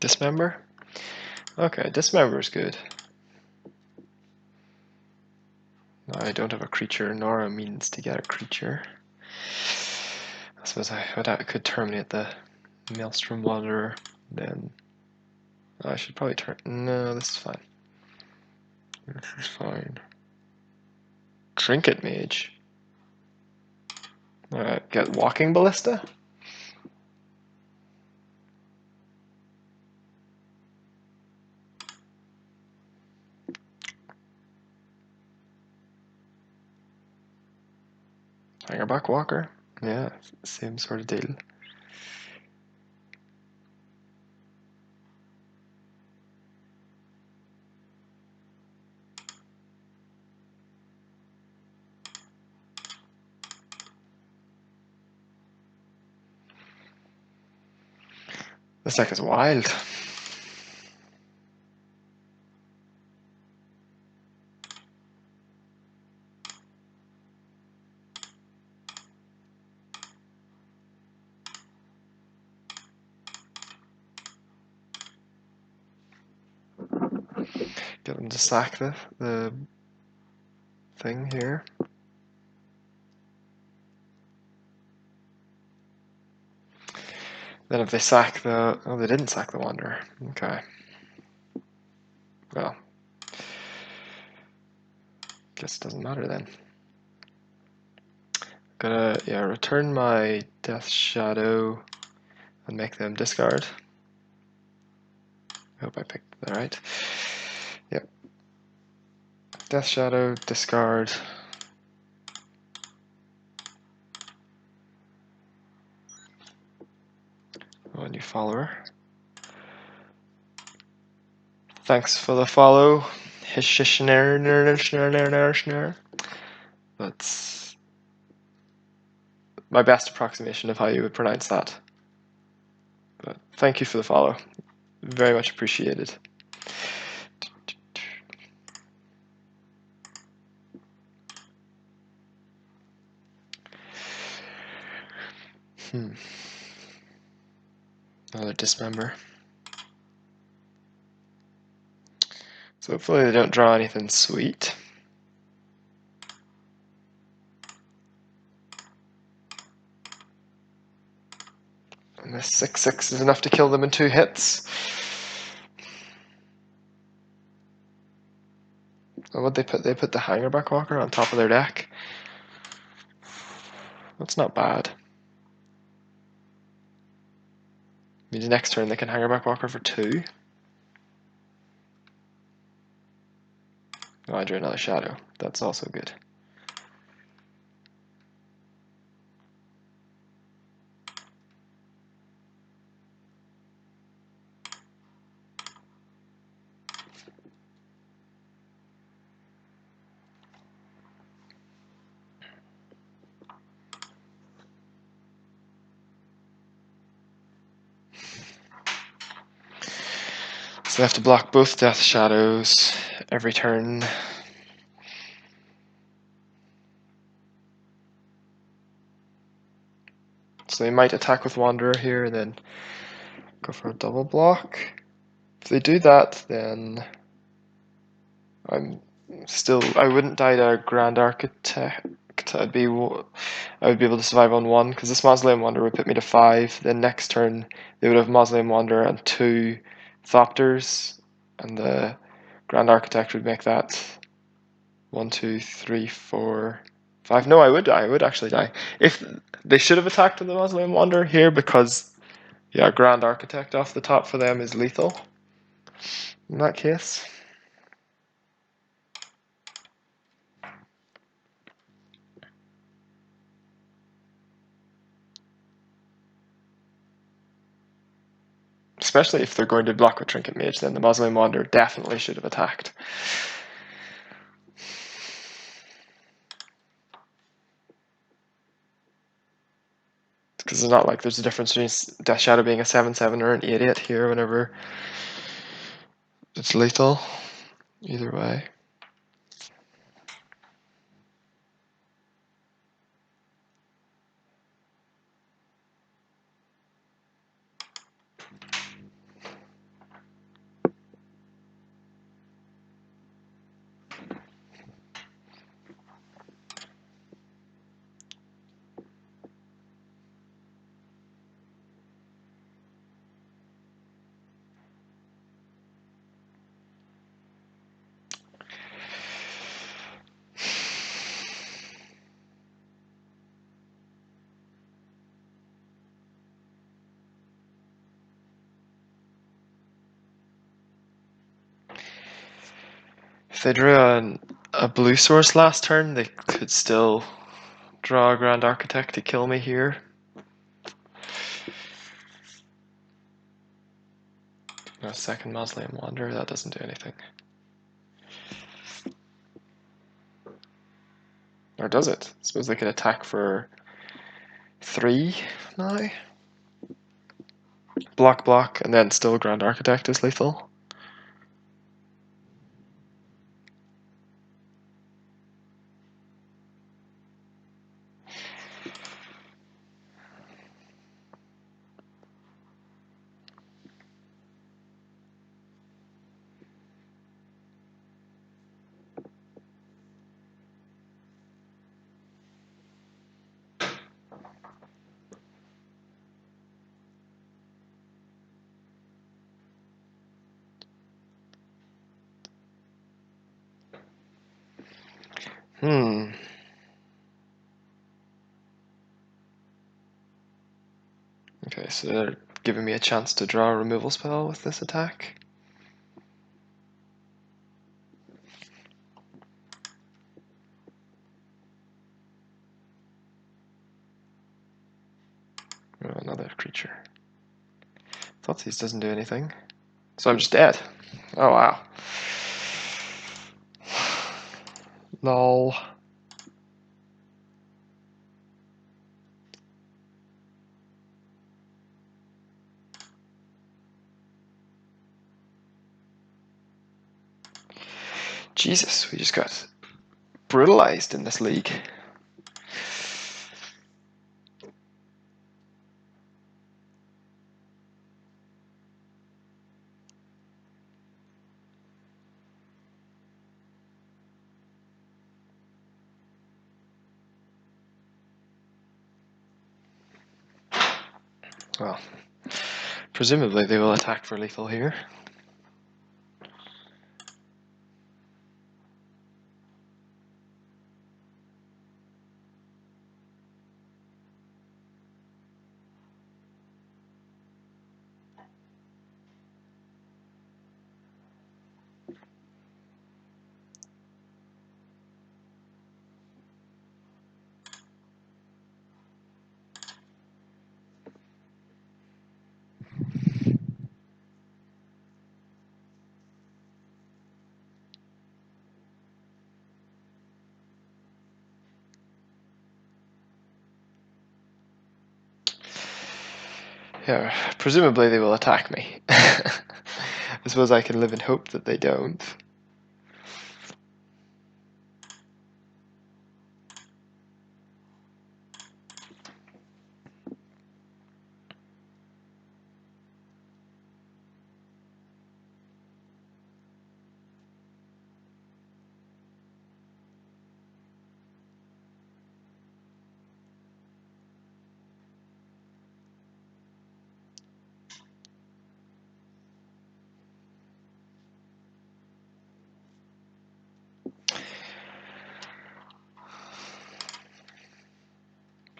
Dismember? Okay, Dismember is good. I don't have a creature nor a means to get a creature. I suppose I could terminate the Maelstrom Wanderer, then I should probably turn. No, this is fine. This is fine. Trinket Mage. Alright, get Walking Ballista. Hangerback Walker. Yeah, same sort of deal. This deck is wild. Get them to sack the thing here. Then if they sack the... Oh, they didn't sack the Wanderer. Okay. Well. Guess it doesn't matter then. Gonna, yeah, return my Death Shadow and make them discard. I hope I picked that right. Yep. Death Shadow, discard. Oh, new follower. Thanks for the follow. That's my best approximation of how you would pronounce that. But thank you for the follow. Very much appreciated. Another Dismember. So hopefully they don't draw anything sweet. And this 6/6 is enough to kill them in 2 hits. Oh, what'd they put? They put the Hangerback Walker on top of their deck. That's not bad. Means next turn they can Hangerback Walker for 2. Oh, I drew another Shadow. That's also good. So they have to block both Death Shadows every turn. So they might attack with Wanderer here and then go for a double block. If they do that, then I wouldn't die to a Grand Architect. I would be able to survive on 1 because this Mausoleum Wanderer would put me to 5. Then next turn they would have Mausoleum Wanderer and 2 Thopters, and the Grand Architect would make that 1, 2, 3, 4, 5. No, I would die. I would actually die. If they should have attacked the Mausoleum Wanderer here because, yeah, Grand Architect off the top for them is lethal in that case. Especially if they're going to block with Trinket Mage, then the Mausoleum Wanderer definitely should have attacked. Because it's not like there's a difference between Death Shadow being a 7/7 or an 8/8 here whenever it's lethal. Either way. If they drew a blue source last turn, they could still draw a Grand Architect to kill me here. A second Mausoleum Wanderer, that doesn't do anything. Or does it? I suppose they could attack for 3 now? Block, and then still Grand Architect is lethal. Okay, so they're giving me a chance to draw a removal spell with this attack. Oh, another creature. Thoughtseize doesn't do anything. So I'm just dead. Oh wow. Lol. Jesus, we just got brutalized in this league. Well, presumably they will attack for lethal here. Yeah, presumably they will attack me. I suppose I can live in hope that they don't.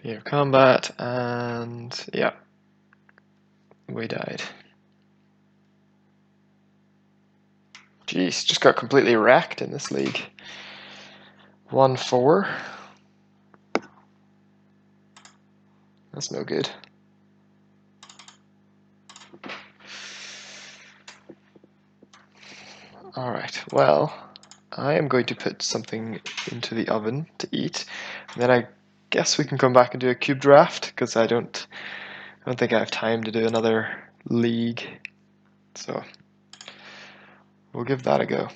Beginning of combat, and yeah, we died. Jeez, just got completely wrecked in this league. 1-4. That's no good. Alright, well, I am going to put something into the oven to eat, and then I guess we can come back and do a cube draft, because I don't think I have time to do another league. So we'll give that a go.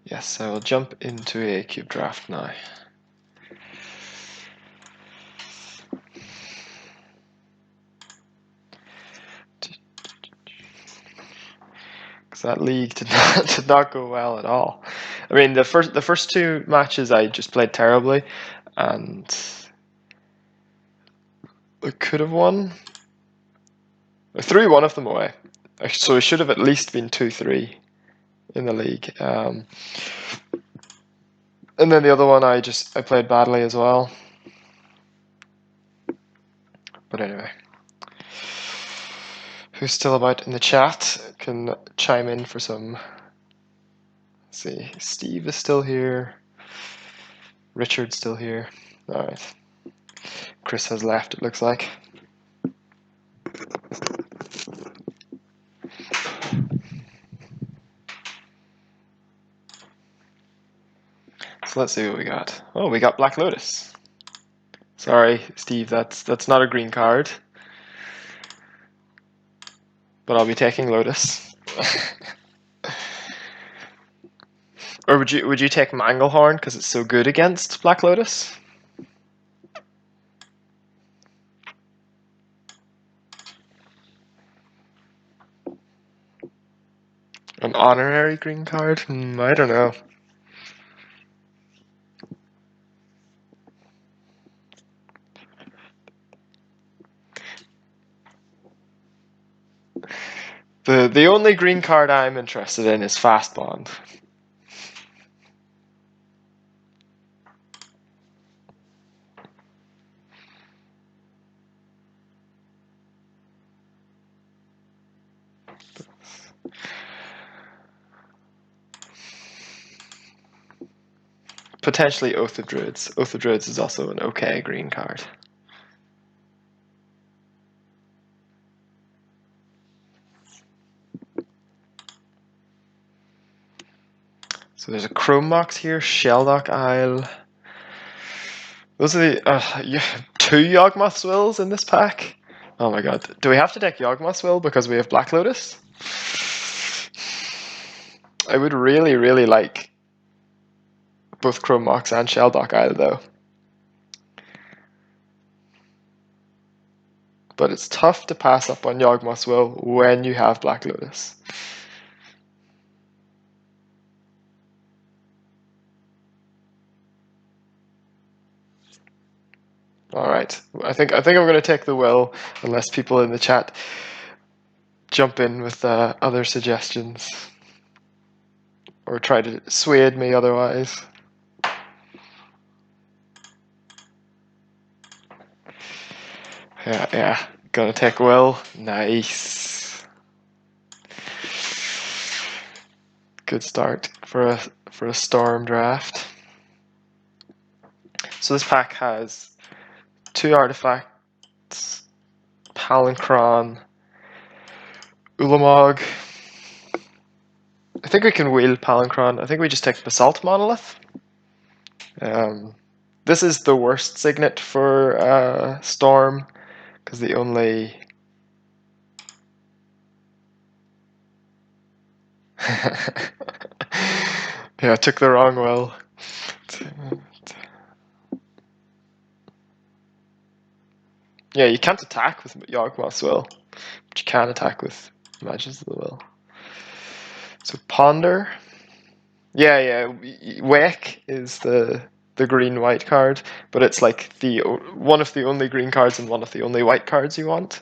Yes, I will jump into a cube draft now. Because that league did not go well at all. I mean, the first two matches I just played terribly, and I could have won. I threw one of them away, so it should have at least been 2-3 in the league. And then the other one I played badly as well. But anyway, who's still about in the chat can chime in for some. Let's see, Steve is still here. Richard's still here. All right. Chris has left, it looks like. So let's see what we got. Oh, we got Black Lotus. Sorry, Steve, that's not a green card. But I'll be taking Lotus. Or would you take Manglehorn because it's so good against Black Lotus? An honorary green card? I don't know. The only green card I'm interested in is Fast Bond. Potentially Oath of Druids. Oath of Druids is also an okay green card. So there's a Chrome Mox here, Shelldock Isle. Those are the two Yawgmoth Swills in this pack. Oh my god. Do we have to deck Yawgmoth Swill because we have Black Lotus? I would really, really like both Chrome Mox and Shelldock Isle though. But it's tough to pass up on Yawgmoth Swill when you have Black Lotus. All right. I think I'm going to take the will, unless people in the chat jump in with other suggestions or try to sway me otherwise. Yeah. Gonna take will. Nice. Good start for a storm draft. So this pack has 2 artifacts, Palancron, Ulamog. I think we can wheel Palancron. I think we just take Basalt Monolith. This is the worst signet for Storm, because the only... Yeah, I took the wrong will. Yeah, you can't attack with Yawgmoth's will, but you can attack with Mages of the Will. So Ponder. Yeah. Wake is the green-white card, but it's like the one of the only green cards and one of the only white cards you want.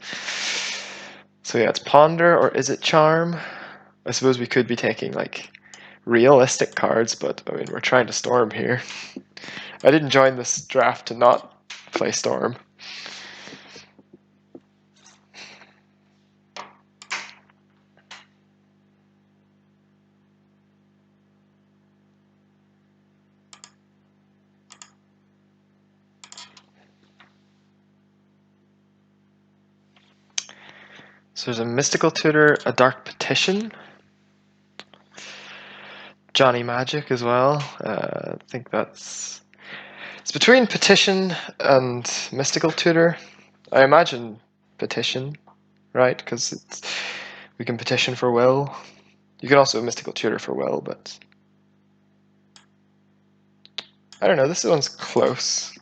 So yeah, it's Ponder, or is it Charm? I suppose we could be taking like realistic cards, but I mean, we're trying to Storm here. I didn't join this draft to not play Storm. So there's a Mystical Tutor, a Dark Petition, Johnny Magic as well. I think it's between Petition and Mystical Tutor. I imagine Petition, right? Because we can petition for will. You can also Mystical Tutor for will, but I don't know. This one's close.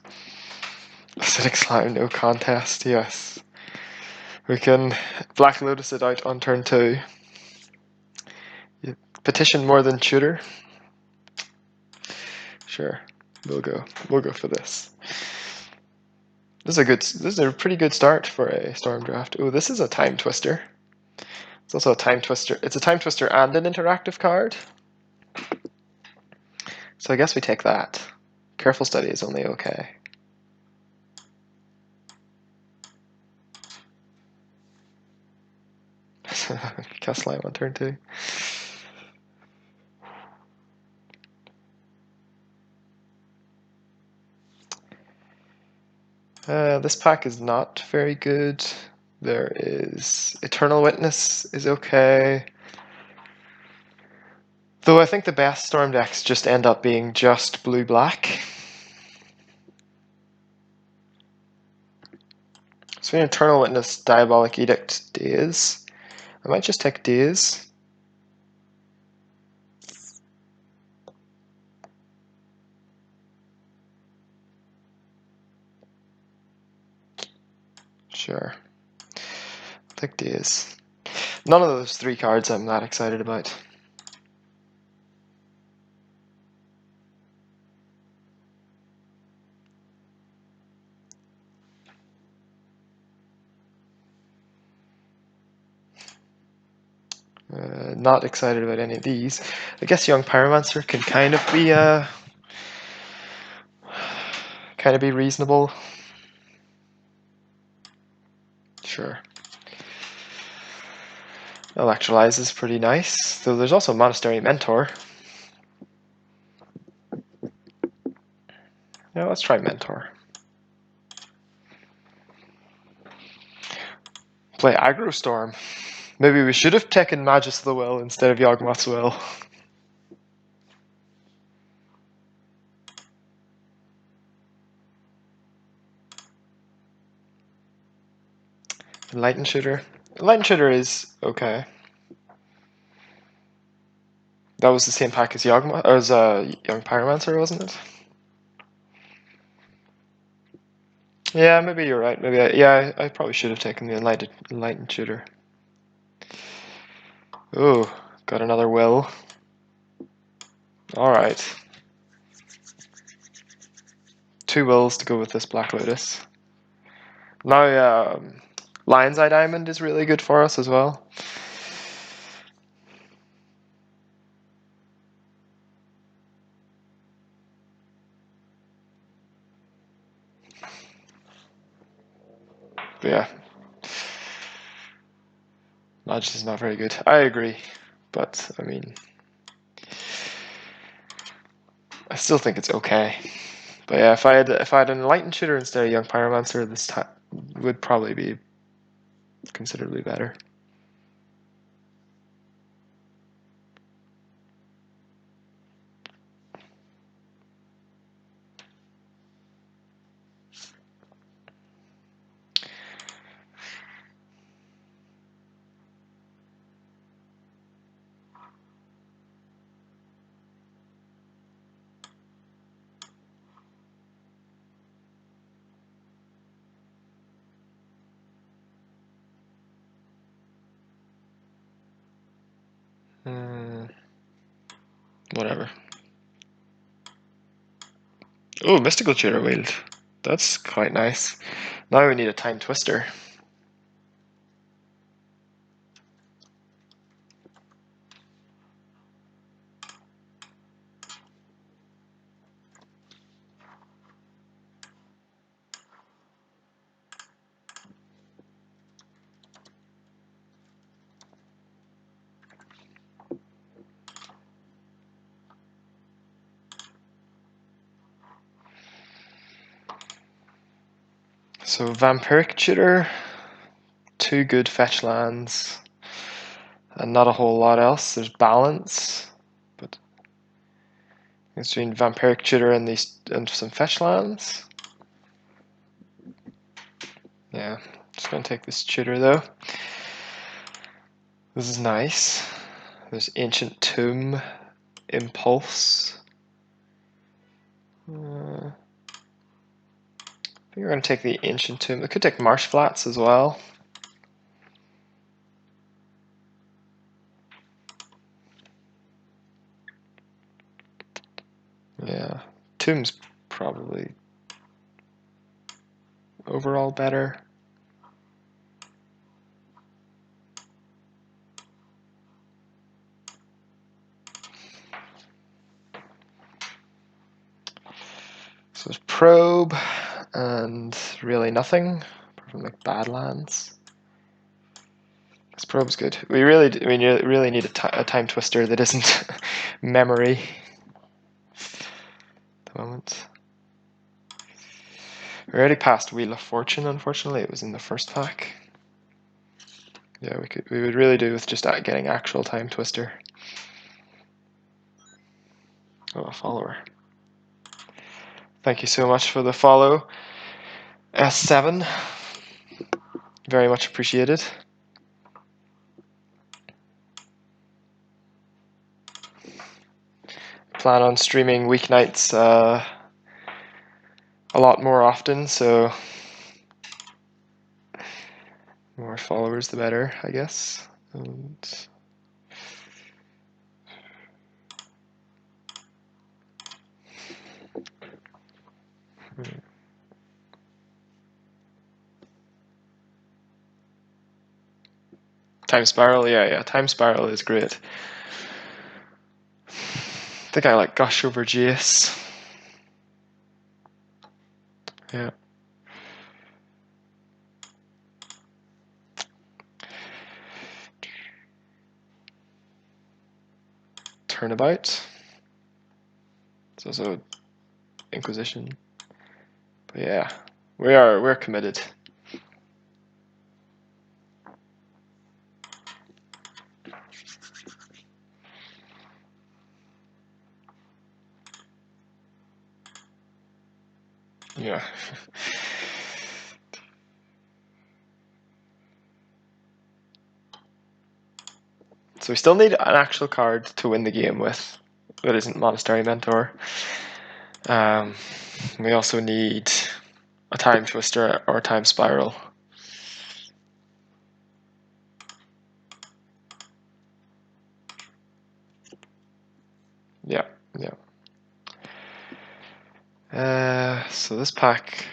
Acidic Slime, no contest. Yes, we can Black Lotus it out on turn 2. Petition more than Tutor. Sure, we'll go for this. This is a pretty good start for a Storm draft. Oh, this is a Time Twister. It's also a Time Twister. It's a Time Twister and an interactive card. So I guess we take that. Careful Study is only okay. Cast Slime on turn 2. This pack is not very good. There is Eternal Witness is okay. Though I think the best Storm decks just end up being just blue-black. So Eternal Witness, Diabolic Edict, Daze. I might just take Daze. Sure. I'll take Daze. None of those 3 cards I'm that excited about. Not excited about any of these. I guess Young Pyromancer can kind of be reasonable. Sure. Electrolyze is pretty nice. So there's also Monastery Mentor. Yeah, let's try Mentor. Play Aggro Storm. Maybe we should have taken Magus of the Will instead of Yawgmoth's Will. Enlightened Shooter. Enlightened Shooter is okay. That was the same pack as Young Pyromancer, wasn't it? Yeah, maybe you're right. Maybe I probably should have taken the Enlightened Shooter. Ooh, got another will. Alright. 2 wills to go with this Black Lotus. Now, Lion's Eye Diamond is really good for us as well. But yeah. Magic is not very good. I agree. But, I mean, I still think it's okay. But yeah, if I had an Enlightened Shooter instead of Young Pyromancer, this time would probably be considerably better. Whatever. Oh, Mystical Tutor Wield. That's quite nice. Now we need a Time Twister. So Vampiric Tutor, 2 good fetch lands, and not a whole lot else. There's balance, but between Vampiric Tutor and some fetch lands. Yeah, just gonna take this Tutor though. This is nice. There's Ancient Tomb, Impulse. I think we're going to take the Ancient Tomb. We could take Marsh Flats as well. Yeah, Tomb's probably overall better. So there's Probe and really nothing apart from like Badlands. This Probe's good. We really need a Time Twister that isn't memory at the moment. We already passed Wheel of Fortune, unfortunately. It was in the first pack. Yeah, we would really do with just getting actual Time Twister. Oh, a follower. Thank you so much for the follow, S7. Very much appreciated. Plan on streaming weeknights a lot more often, so more followers the better, I guess. And Time Spiral, yeah, Time Spiral is great. I think I like Gush over Jace. Yeah. Turnabout. It's also Inquisition. But yeah, we're committed. Yeah. So we still need an actual card to win the game with that isn't Monastery Mentor. We also need a Time Twister or a Time Spiral. Yeah. So this pack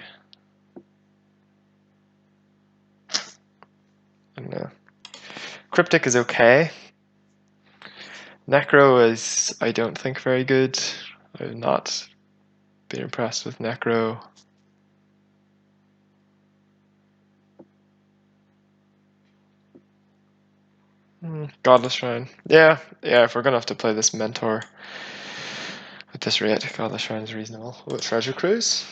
Cryptic is okay. Necro is, I don't think, very good. I've not been impressed with Necro. Godless Shrine. Yeah, if we're gonna have to play this Mentor at this rate, Godless Shrine is reasonable. Oh, Treasure Cruise?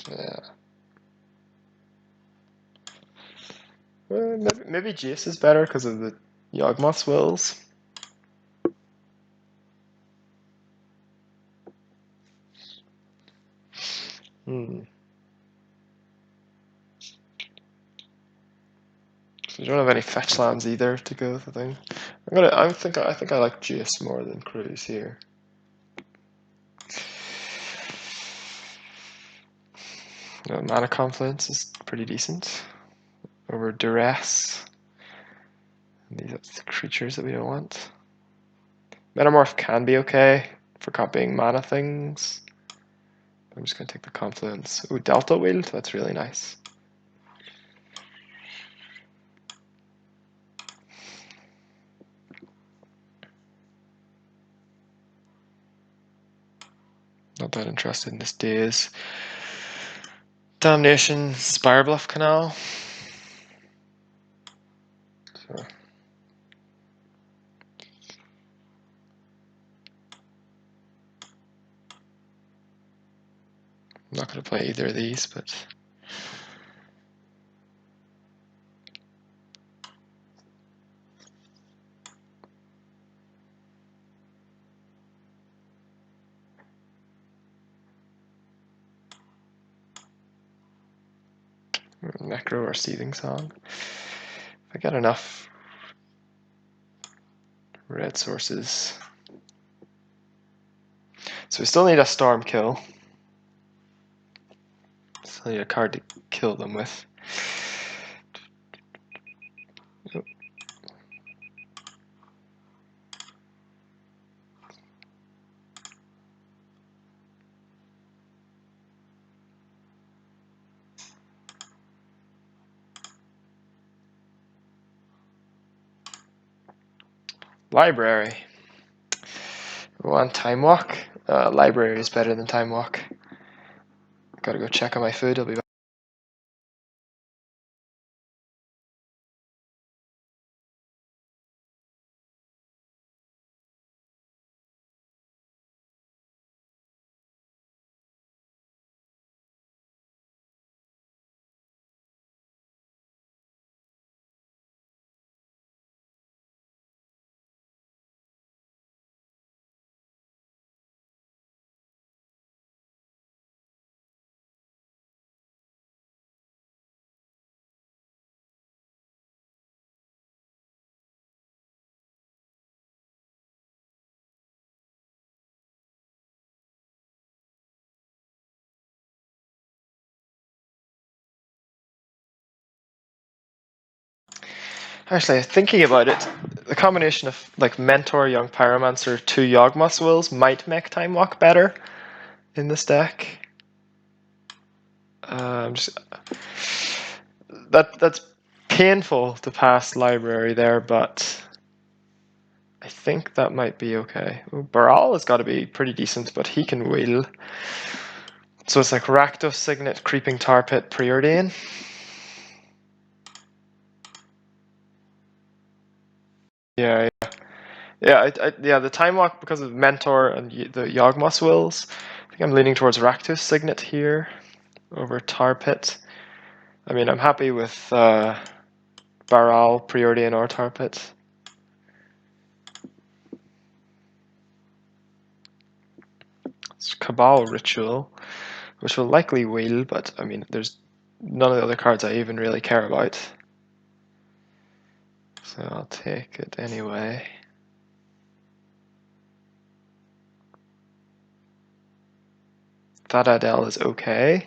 Yeah. Well, maybe Jace is better because of the Yawgmoth's wills. Hmm. So we don't have any fetch lands either to go with the thing. I think I like Jace more than Cruise here. Mana Confluence is pretty decent over Duress. These are the creatures that we don't want. Metamorph can be okay for copying mana things. I'm just going to take the Confluence. Ooh, Delta Wield, that's really nice. Not that interested in this Daze. Damnation, Spirebluff Canal. So. I'm not going to play either of these, but Necro or Seething Song. If I get enough red sources. So we still need a Storm kill. Still need a card to kill them with. Oh. Library. We want Time Walk. Library is better than Time Walk. Gotta go check on my food. I'll be back. Actually, thinking about it, the combination of like Mentor, Young Pyromancer, 2 Yawgmoth's Wills might make Time Walk better in this deck. That's painful to pass Library there, but I think that might be okay. Baral has got to be pretty decent, but he can wheel. So it's like Rakdos, Signet, Creeping Tar Pit, Preordain. Yeah. The Time Walk because of Mentor and the Yawgmoth's Wills. I think I'm leaning towards Rakdos Signet here over Tar Pit. I mean, I'm happy with Baral, Preordain, or Tar Pit. It's Cabal Ritual, which will likely wheel, but I mean, there's none of the other cards I even really care about. So I'll take it anyway. Thadadel is okay.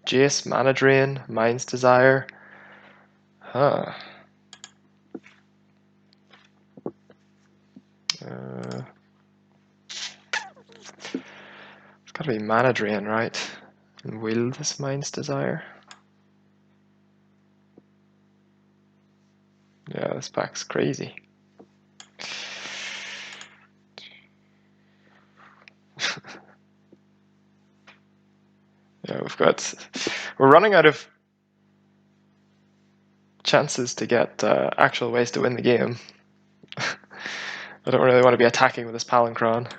Jace, Mana Drain, Mind's Desire. Huh. It's got gotta be mana drain, right? And will this Mind's Desire? Yeah, this pack's crazy. Yeah, we're running out of chances to get actual ways to win the game. I don't really want to be attacking with this Palinchron.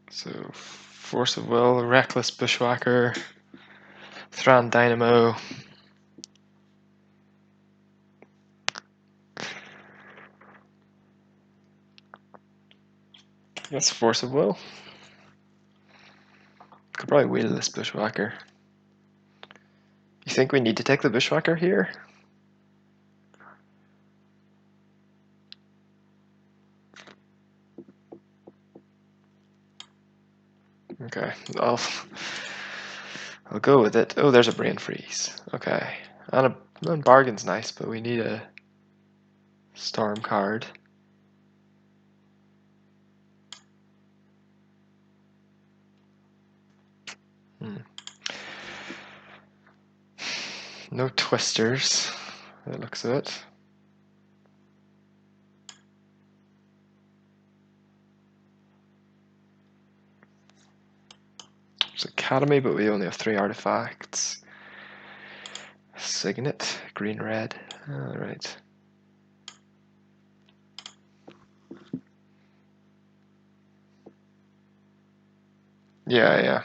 So, Force of Will, Reckless Bushwhacker, Thran Dynamo. That's Force of Will. Could probably wheel this Bushwhacker. You think we need to take the Bushwhacker here? Okay, I'll go with it. Oh, there's a Brain Freeze. Okay, and Bargain's nice, but we need a Storm card. No Twisters, that looks of it. There's Academy, but we only have 3 artifacts. Signet, green, red. Alright. Yeah.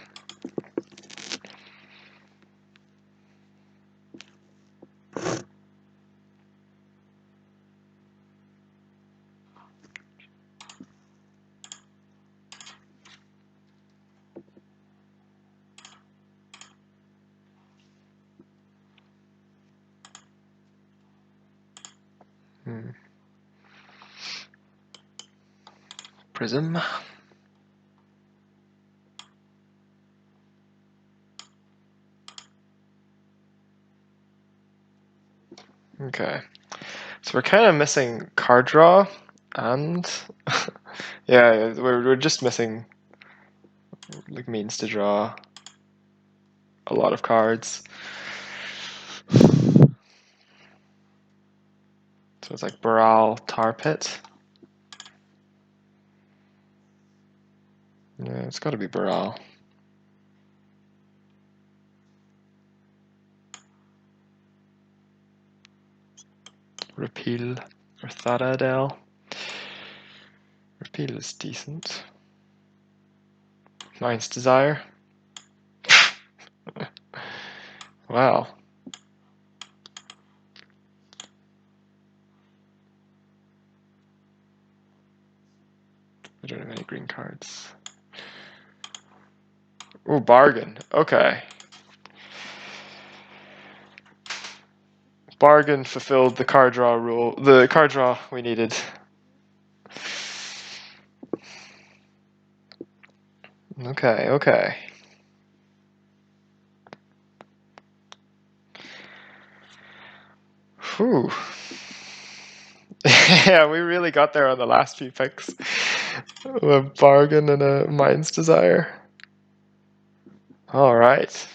Prism. Okay. So we're kind of missing card draw, and yeah, we're just missing like means to draw a lot of cards. So it's like Baral, Tar Pit. Yeah, it's got to be Baral. Repeal or Thadadel. Repeal is decent. Mind's Desire. Wow. I don't have any green cards. Oh, Bargain. Okay. Bargain fulfilled the card draw rule. The card draw we needed. Okay. Whew. Yeah, we really got there on the last few picks. A Bargain and a Mind's Desire. All right.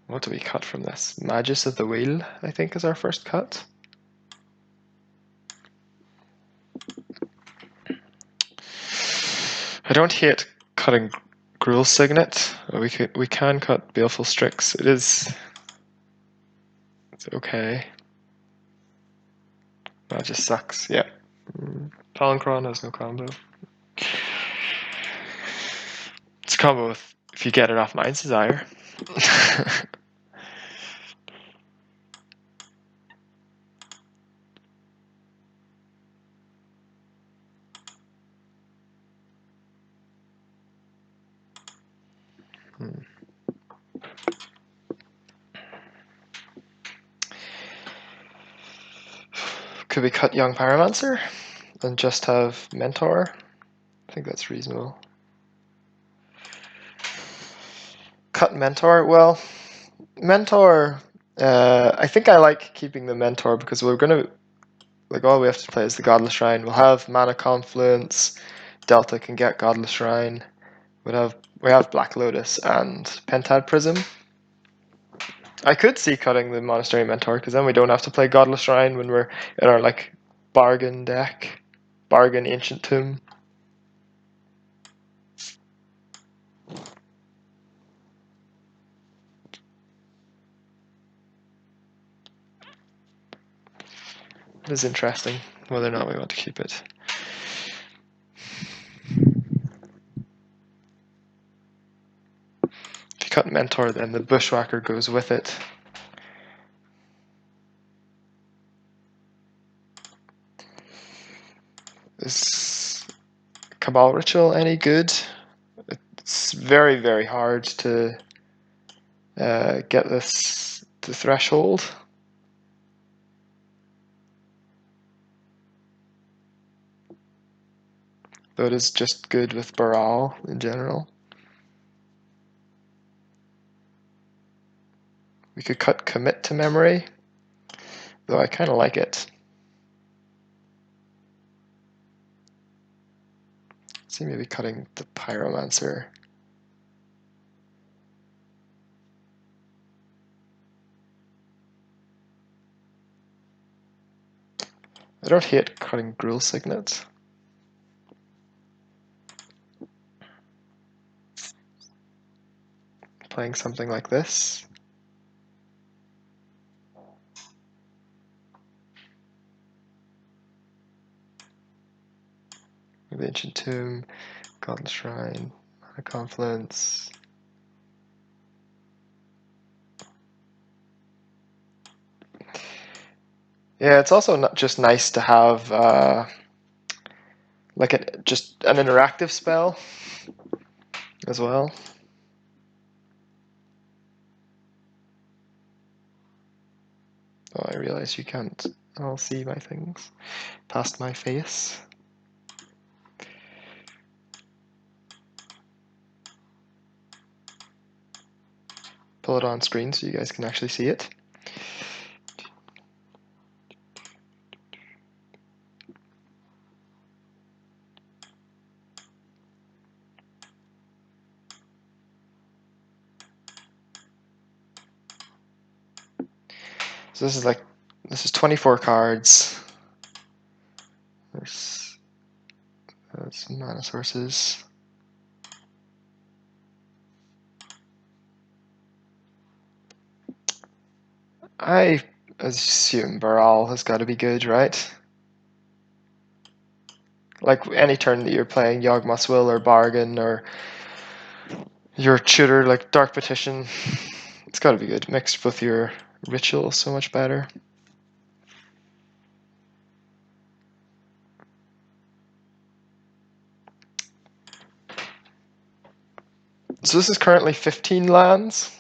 What do we cut from this? Magus of the Wheel, I think, is our first cut. I don't hate cutting Gruul Signet. We can cut Baleful Strix. It's okay. That just sucks. Yeah. Palinchron has no combo. It's a combo if you get it off Mind's Desire. Could we cut Young Pyromancer and just have Mentor? I think that's reasonable. Cut Mentor? Well, Mentor, I think I like keeping the Mentor because we're going to, like, all we have to play is the Godless Shrine. We'll have Mana Confluence, Delta can get Godless Shrine. We have Black Lotus and Pentad Prism. I could see cutting the Monastery Mentor because then we don't have to play Godless Shrine when we're in our like bargain deck, bargain Ancient Tomb. It is interesting whether or not we want to keep it. If you cut Mentor, then the Bushwhacker goes with it. Is Cabal Ritual any good? It's very, very hard to get this to threshold. Though it is just good with Baral in general. We could cut Commit to Memory, though I kind of like it. See, maybe cutting the Pyromancer. I don't hate cutting Gruul Signet. Playing something like this. Maybe Ancient Tomb, Godless Shrine, Mana Confluence. Yeah, it's also not just nice to have like just an interactive spell as well. Oh, I realize you can't all see my things past my face. Pull it on screen so you guys can actually see it. So this is 24 cards. There's some mana sources. I assume Baral has got to be good, right? Like any turn that you're playing Yawgmoth's Will or Bargain or your tutor like Dark Petition, it's got to be good. Mixed with your ritual so much better. So this is currently 15 lands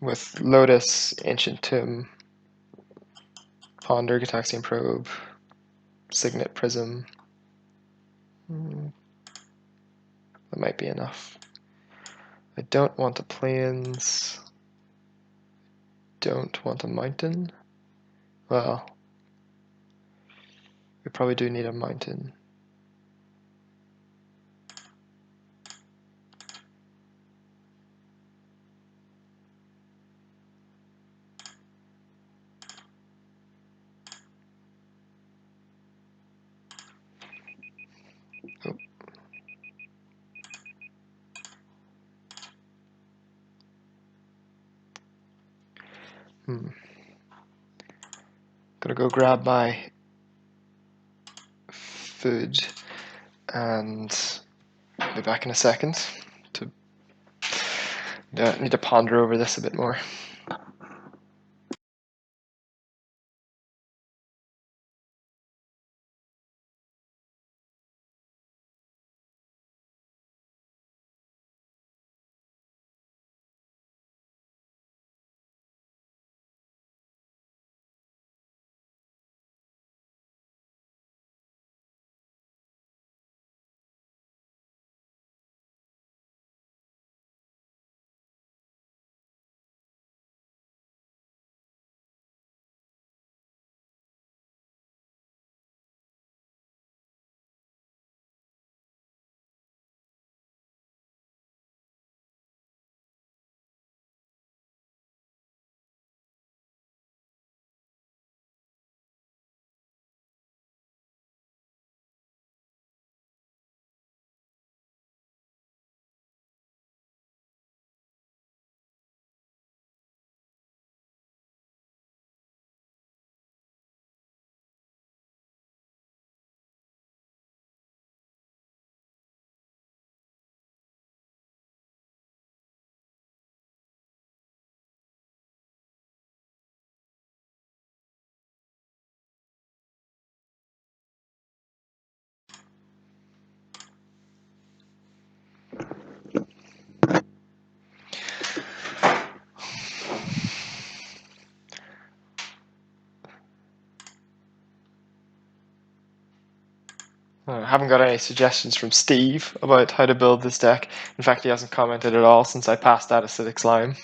with Lotus, Ancient Tomb, Ponder, Gitaxian Probe, Signet Prism. That might be enough. I don't want the plains. Don't want a mountain. Well, we probably do need a mountain. Gonna go grab my food and be back in a second. Need to ponder over this a bit more. I haven't got any suggestions from Steve about how to build this deck. In fact, he hasn't commented at all since I passed that acidic slime.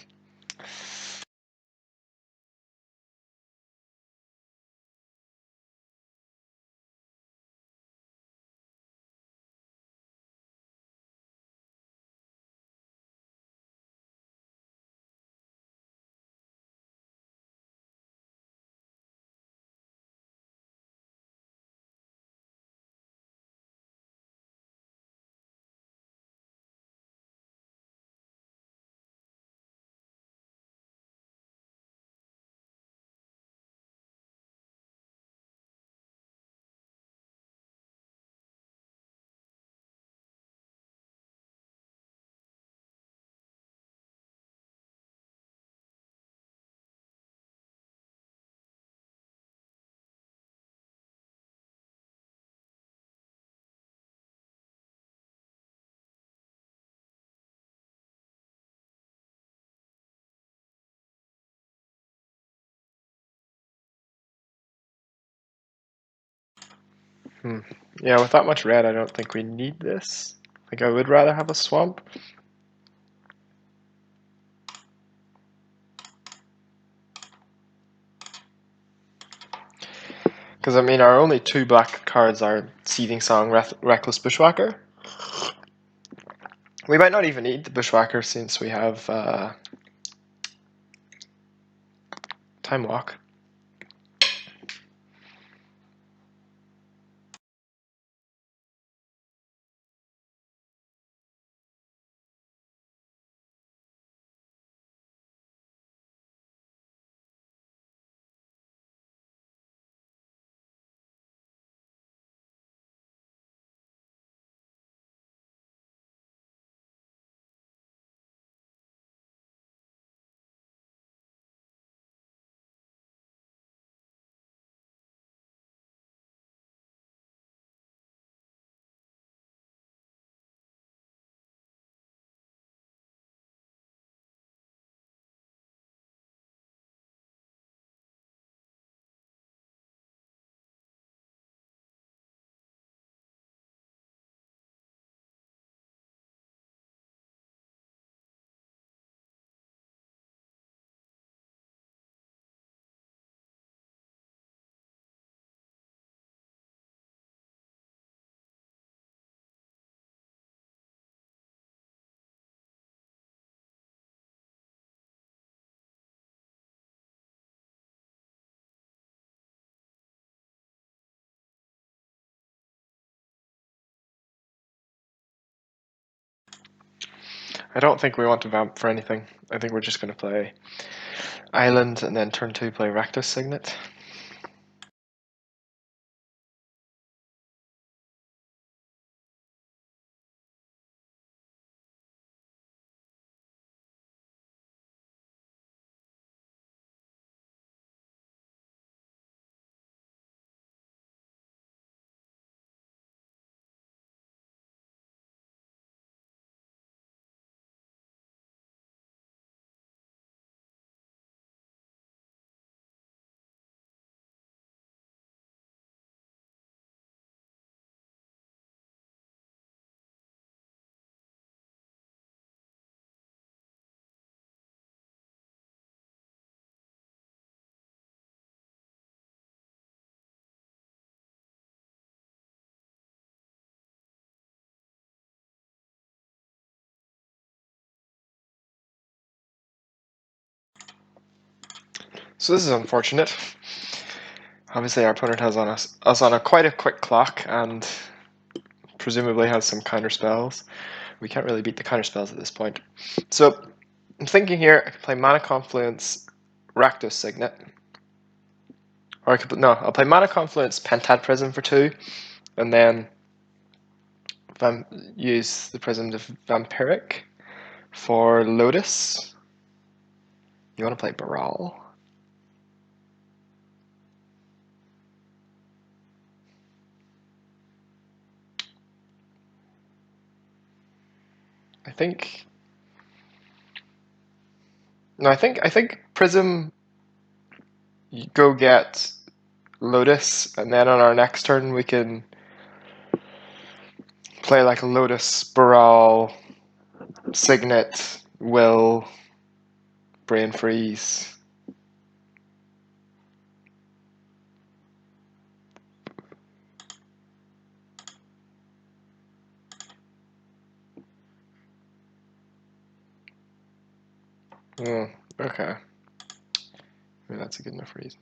Yeah, with that much red, I don't think we need this. I think I would rather have a swamp. Because, I mean, our only two black cards are Seething Song, Reckless Bushwhacker. We might not even need the Bushwhacker since we have Time Walk. I don't think we want to vamp for anything. I think we're just going to play Island and then turn 2 play Rectus Signet. So this is unfortunate. Obviously our opponent has us on a quite a quick clock and presumably has some counter spells. We can't really beat the counter spells at this point. So I'm thinking here I could play Mana Confluence, Rakdos Signet. Or I could I'll play Mana Confluence, Pentad Prism for 2, and then use the Prism of Vampiric for Lotus. You want to play Baral? I think. No, I think Prism. You go get Lotus, and then on our next turn we can play like Lotus, Baral, Signet, Will, Brain Freeze. Oh, okay. Maybe that's a good enough reason.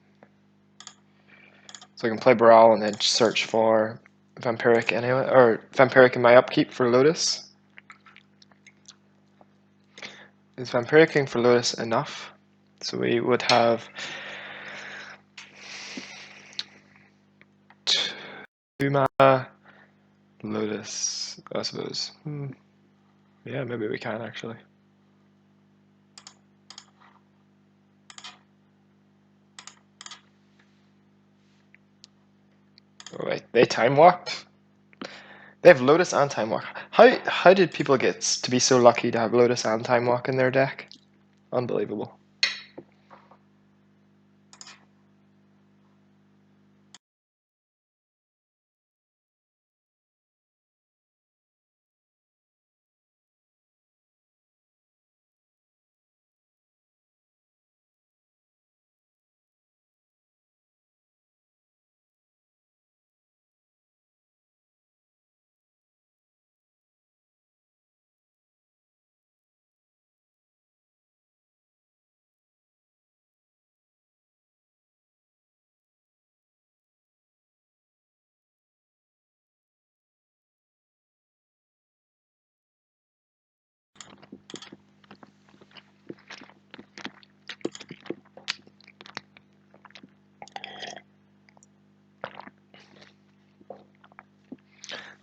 So I can play Baral and then search for Vampiric anyway, or Vampiric in my upkeep for Lotus. Is Vampiricing for Lotus enough? So we would have 2 mana Lotus, I suppose. Yeah, maybe we can actually. Oh wait, they time walked? They have Lotus and Time Walk. How did people get to be so lucky to have Lotus and Time Walk in their deck? Unbelievable.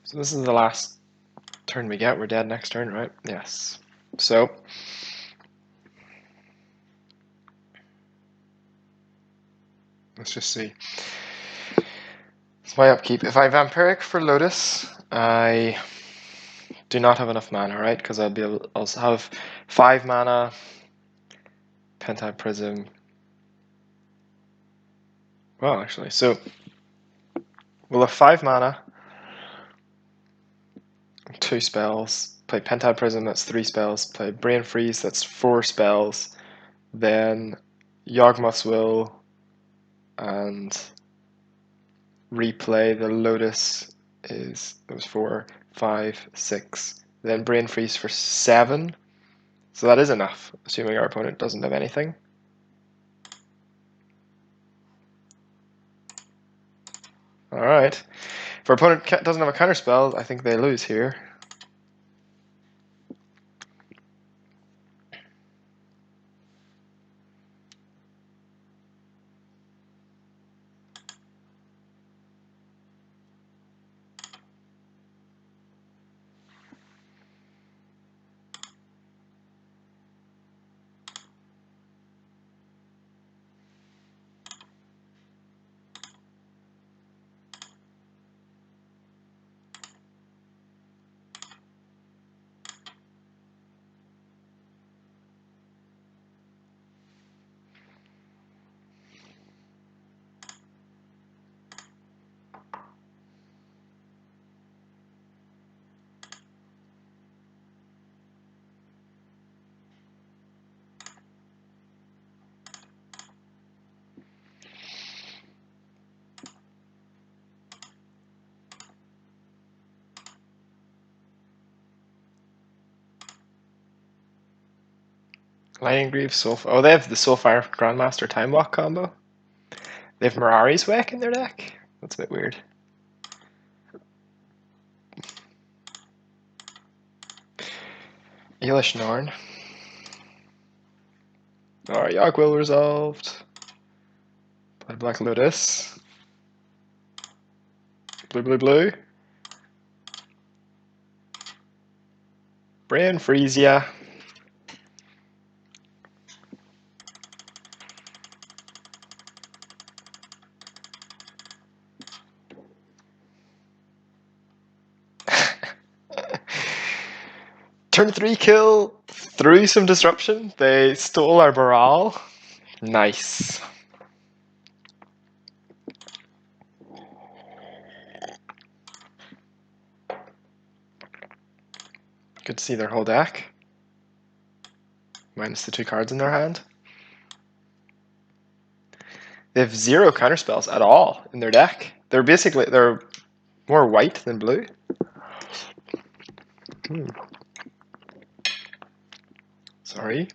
So this is the last turn we get. We're dead next turn, right? Yes. So let's just see. It's my upkeep. If I Vampiric for Lotus, I do not have enough mana, right? Because I'll have 5 mana, Pentide Prism. Well, actually, so we'll have 5 mana, 2 spells. Play Pentide Prism, that's 3 spells. Play Brain Freeze, that's 4 spells. Then Yawgmoth's Will and replay the Lotus is it was 4, 5, 6. Then Brain Freeze for 7. So that is enough, assuming our opponent doesn't have anything. Alright. If our opponent doesn't have a counterspell, I think they lose here. Lightning Greaves, oh, they have the Soulfire Grandmaster Time Walk combo. They have Mirari's Wake in their deck? That's a bit weird. Eilish Norn. Alright, Yogg Will resolved. Play Black Lotus. Blue, blue, blue. Brain Freeze ya. Turn 3 kill through some disruption. They stole our Baral. Nice. Good to see their whole deck. Minus the 2 cards in their hand. They have 0 counterspells at all in their deck. They're more white than blue. Sorry.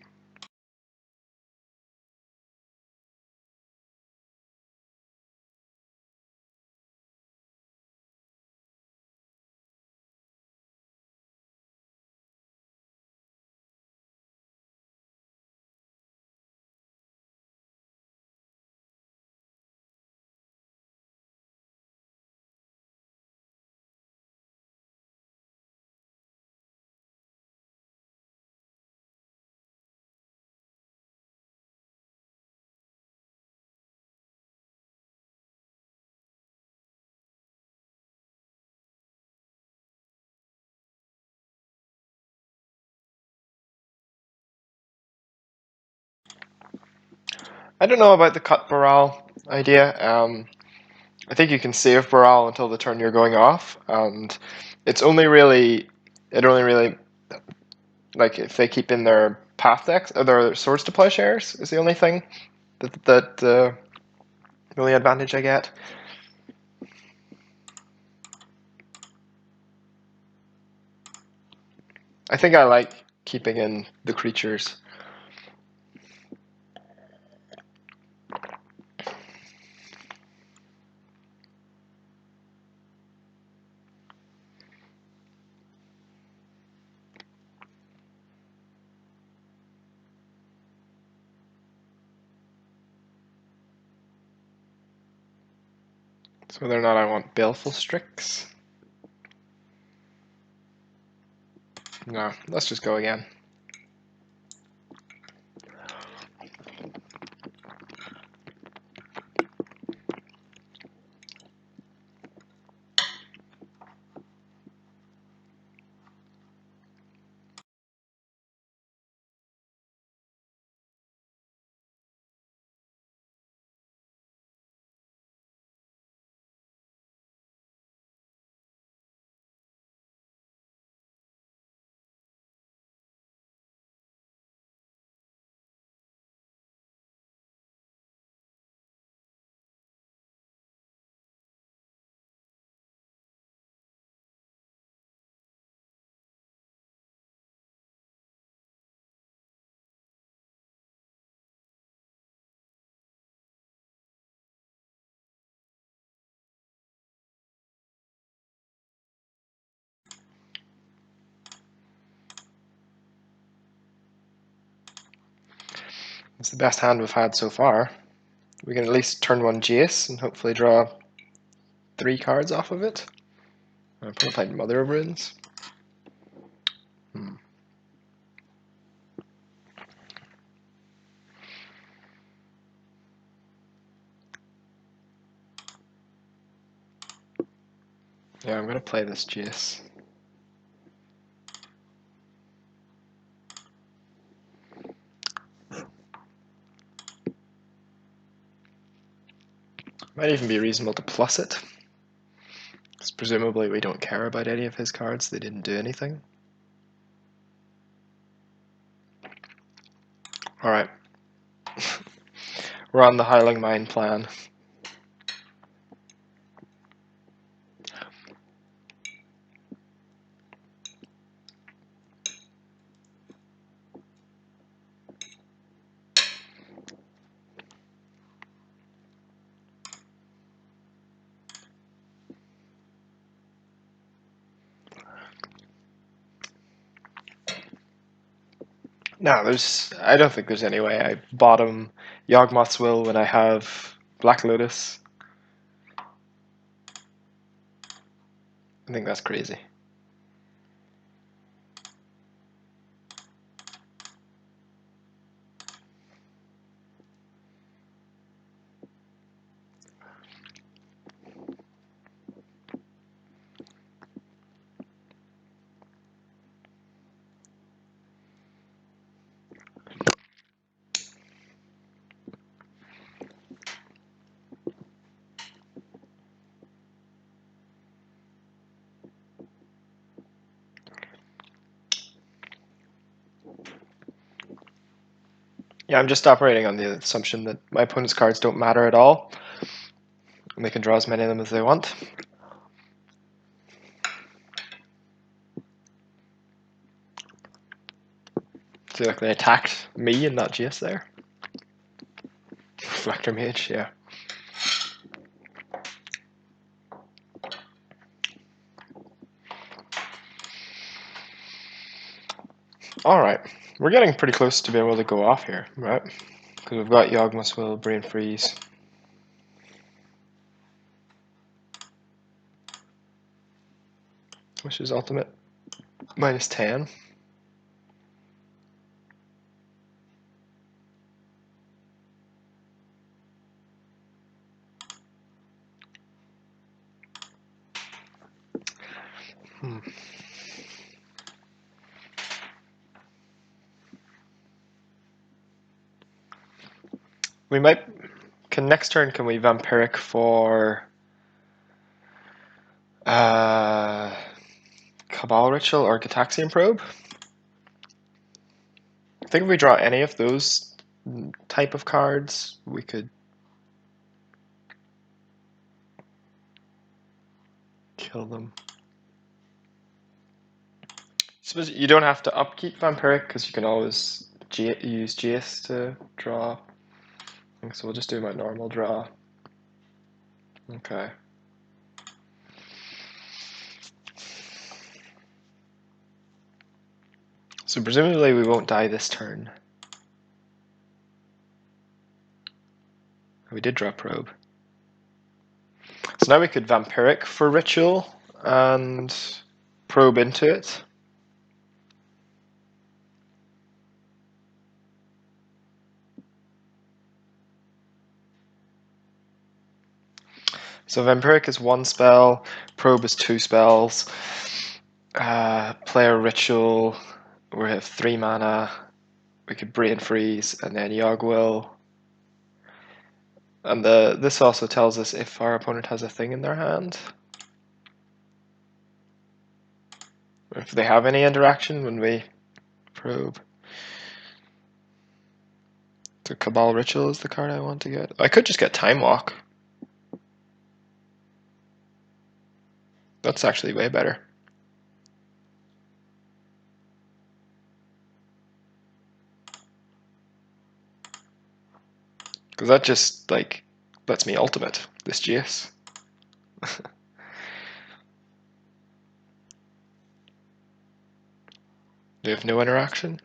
I don't know about the cut Baral idea. I think you can save Baral until the turn you're going off, and it only really, like if they keep in their path decks or their swords to plowshares is the only thing that the only advantage I get. I think I like keeping in the creatures. So whether or not I want Baleful Strix. No, let's just go again. It's the best hand we've had so far. We can at least turn 1 Jace and hopefully draw 3 cards off of it. I'll probably play Mother of Runes. Yeah, I'm gonna play this Jace. Might even be reasonable to plus it. Because presumably we don't care about any of his cards, they didn't do anything. Alright. We're on the Hiling Mine plan. No, I don't think there's any way I bottom Yawgmoth's Will when I have Black Lotus. I think that's crazy. Yeah, I'm just operating on the assumption that my opponent's cards don't matter at all. And they can draw as many of them as they want. See, like they attacked me and not GS there. Reflector Mage, yeah. Alright, we're getting pretty close to being able to go off here, right? Because we've got Yawgmoth's Will, Brain Freeze. Which is ultimate. Minus 10. We might... next turn, can we Vampiric for... Cabal Ritual or Gataxian Probe? I think if we draw any of those type of cards, we could kill them. Suppose you don't have to upkeep Vampiric because you can always use Jace to draw. So we'll just do my normal draw. Okay. So presumably we won't die this turn. We did draw Probe. So now we could Vampiric for Ritual and Probe into it. So Vampiric is 1 spell, Probe is 2 spells. Play a Ritual, we have 3 mana. We could Brain Freeze and then Yogg Will. And this also tells us if our opponent has a thing in their hand. Or if they have any interaction when we probe. So Cabal Ritual is the card I want to get. I could just get Time Walk. That's actually way better. Because that just, like, lets me ultimate this GS. Do you have no interaction?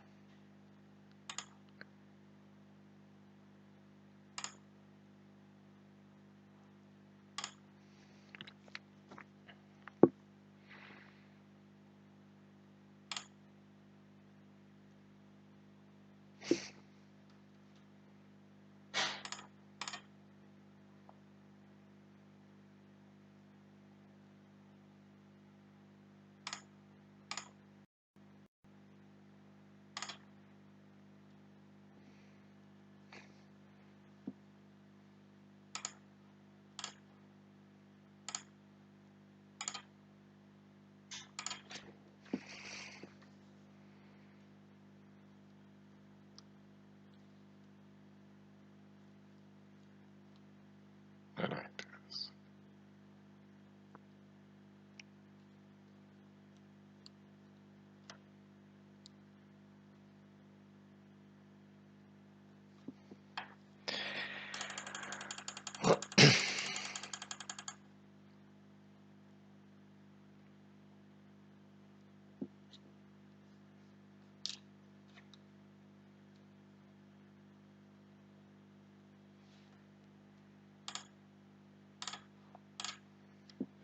Alright.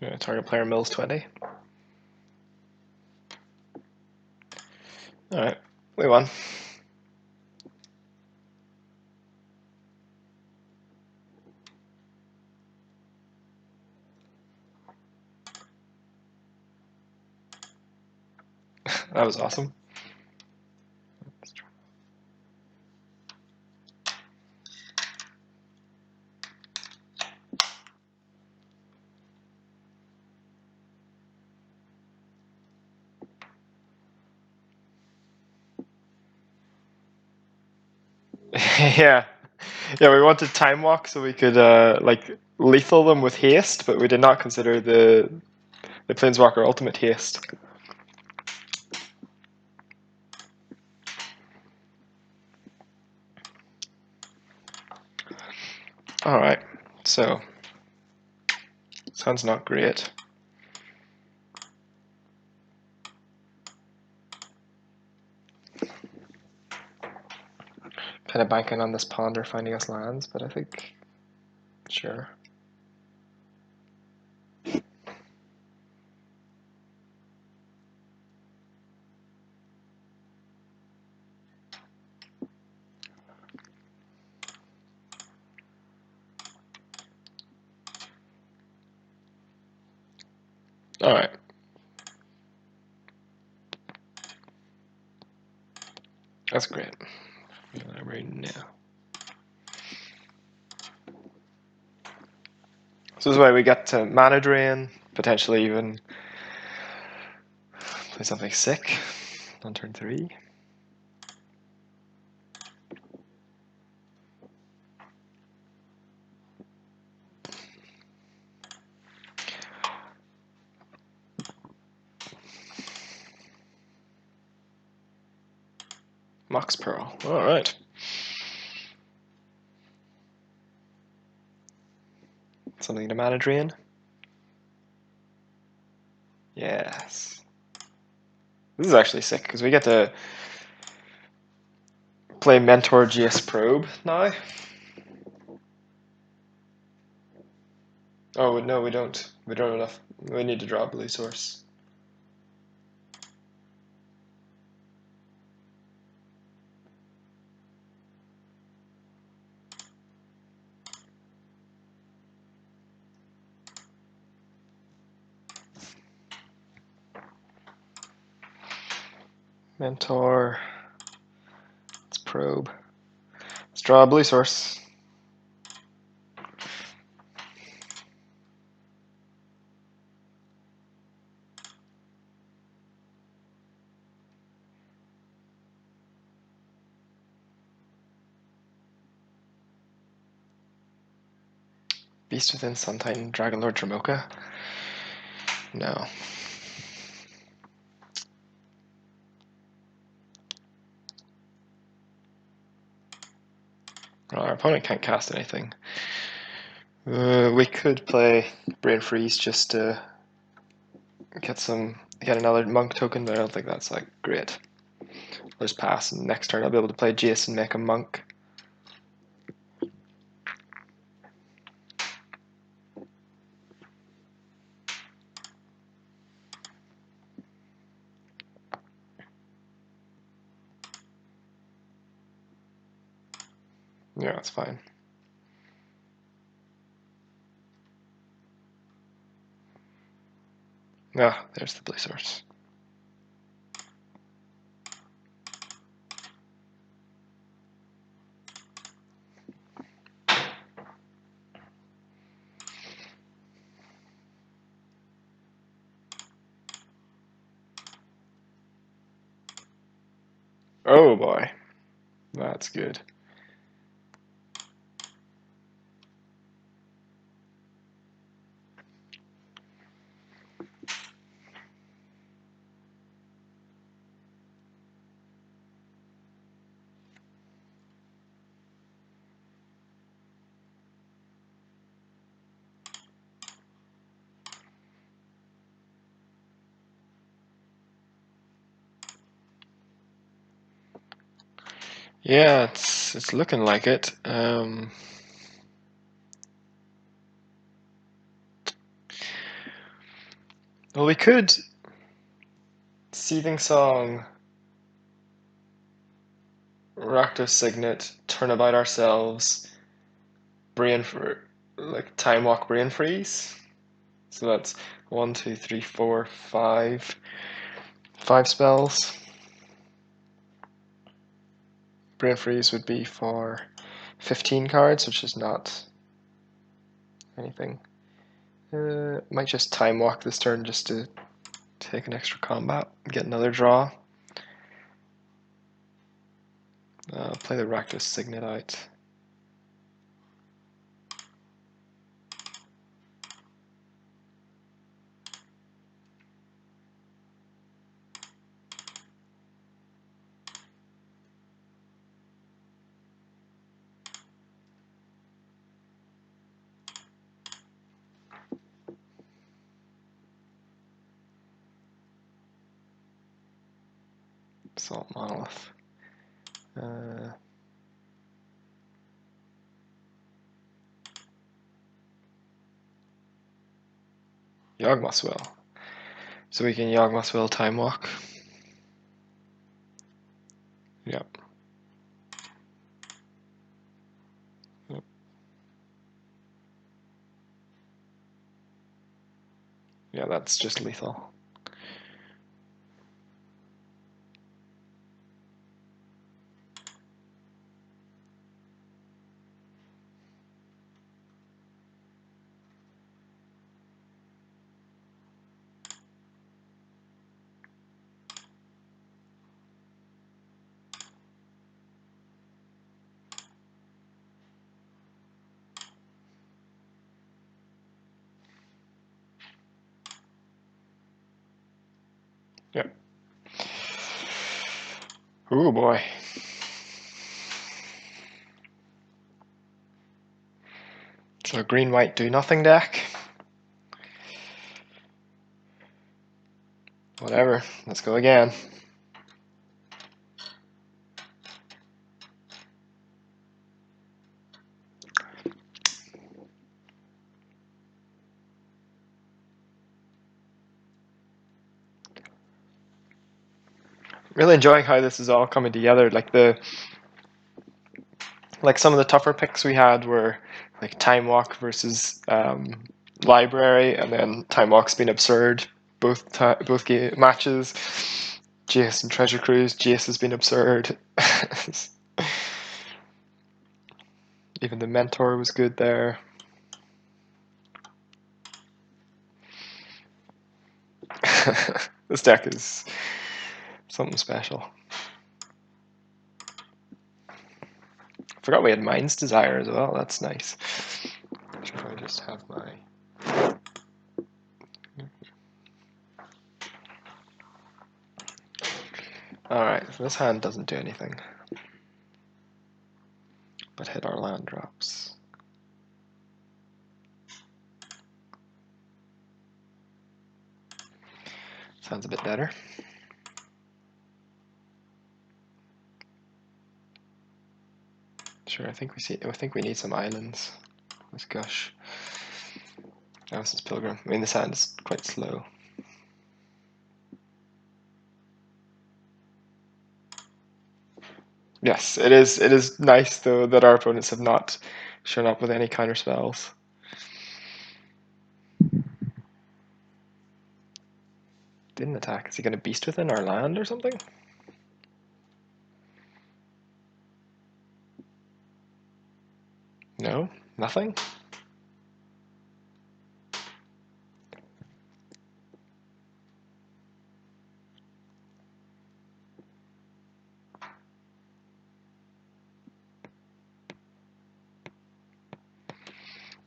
Yeah, target player mills 20. Alright, we won. That was awesome. Yeah. Yeah, we wanted time walk so we could like lethal them with haste, but we did not consider the Planeswalker ultimate haste. Alright, so sounds not great. Kind of banking on this ponder finding us lands, but I think sure. Alright. That's great. Right now. So this is why we get to mana drain, potentially even play something sick on turn 3. Mox Pearl. Alright. Something to mana drain. Yes. This is actually sick because we get to play Mentor GS Probe now. Oh no, we don't. We don't have enough. We need to draw a blue source. Mentor. Let's probe. Let's draw a blue source. Beast Within, Sun Titan, Dragon Lord Dramoka. No. Well, our opponent can't cast anything. We could play Brain Freeze just to get another monk token, but I don't think that's like great. I'll just pass, and next turn I'll be able to play Jace and make a monk. Yeah, that's fine. Ah, there's the blue source. Oh boy, that's good. Yeah, it's looking like it. Well, we could Seething Song, Rakdos Signet, Turnabout Ourselves, Brain for like Time Walk Brain Freeze. So that's 1, 2, 3, 4, 5. 5 spells. Brain Freeze would be for 15 cards, which is not anything. Might just Time Walk this turn just to take an extra combat and get another draw. Play the Rakdos Signet out. Salt Monolith. Yawgmoth's Will. So we can Yawgmoth's Will Time Walk. Yep. Yep. Yeah, that's just lethal. Yep. Ooh boy. So green-white do nothing deck. Whatever. Let's go again. Really enjoying how this is all coming together. Like some of the tougher picks we had were like Time Walk versus Library, and then Time Walk's been absurd both matches. Jace and Treasure Cruise. Jace has been absurd. Even the Mentor was good there. This deck is something special. Forgot we had Mind's Desire as well. That's nice. Should I just have my... Alright, so this hand doesn't do anything. But hit our land drops. Sounds a bit better. Sure, I think we need some islands. Let's gush. Oh, this is Pilgrim. I mean, this hand is quite slow. Yes, it is. It is nice though that our opponents have not shown up with any counter spells. Didn't attack. Is he going to beast within our land or something? No, nothing.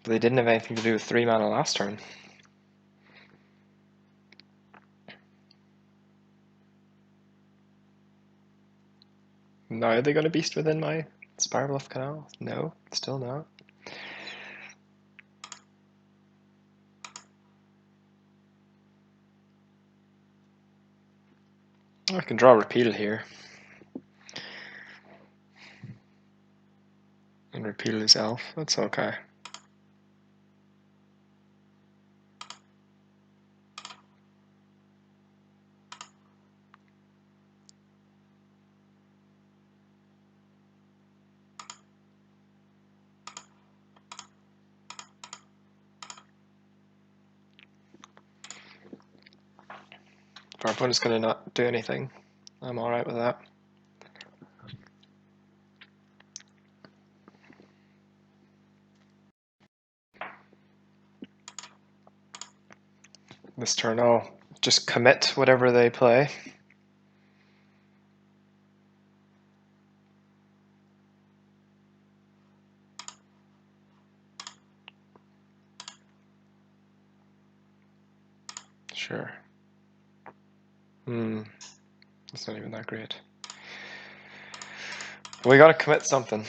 But they didn't have anything to do with 3 mana last turn. Now are they going to beast within my Spiral of Canal? No, still not. Oh, I can draw Repeal here. And Repeal his elf. That's okay. If our opponent's going to not do anything, I'm alright with that. This turn I'll just commit whatever they play. Sure. It's not even that great. We gotta commit something.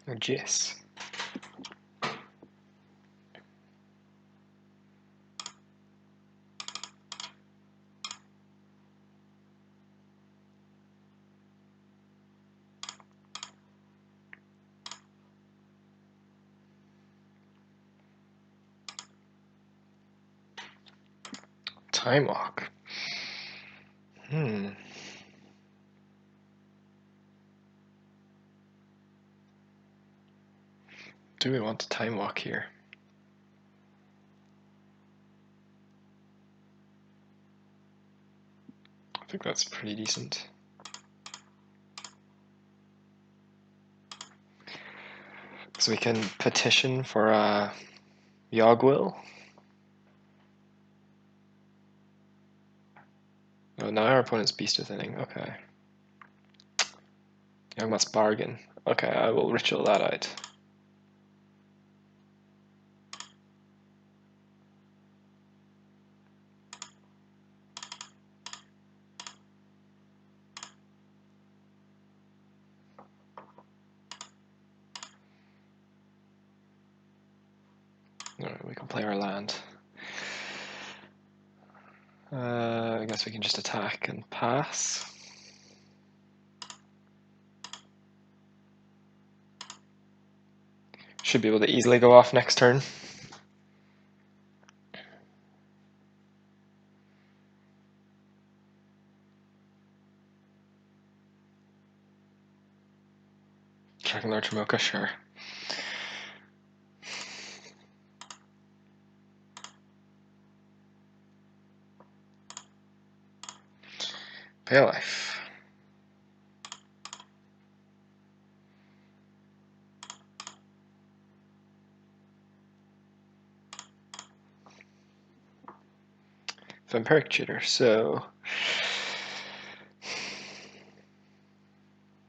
Oh, jeez. Time walk. Do we want to time walk here? I think that's pretty decent. So we can petition for a Yogwill. Oh, now our opponent's Beast Withinning. Okay. Young must bargain. Okay, I will ritual that out. Alright, we can play our land. I guess we can just attack and pass. Should be able to easily go off next turn. Dragon Lord Tramoka, sure. Pale Life. Vampiric Tutor, so...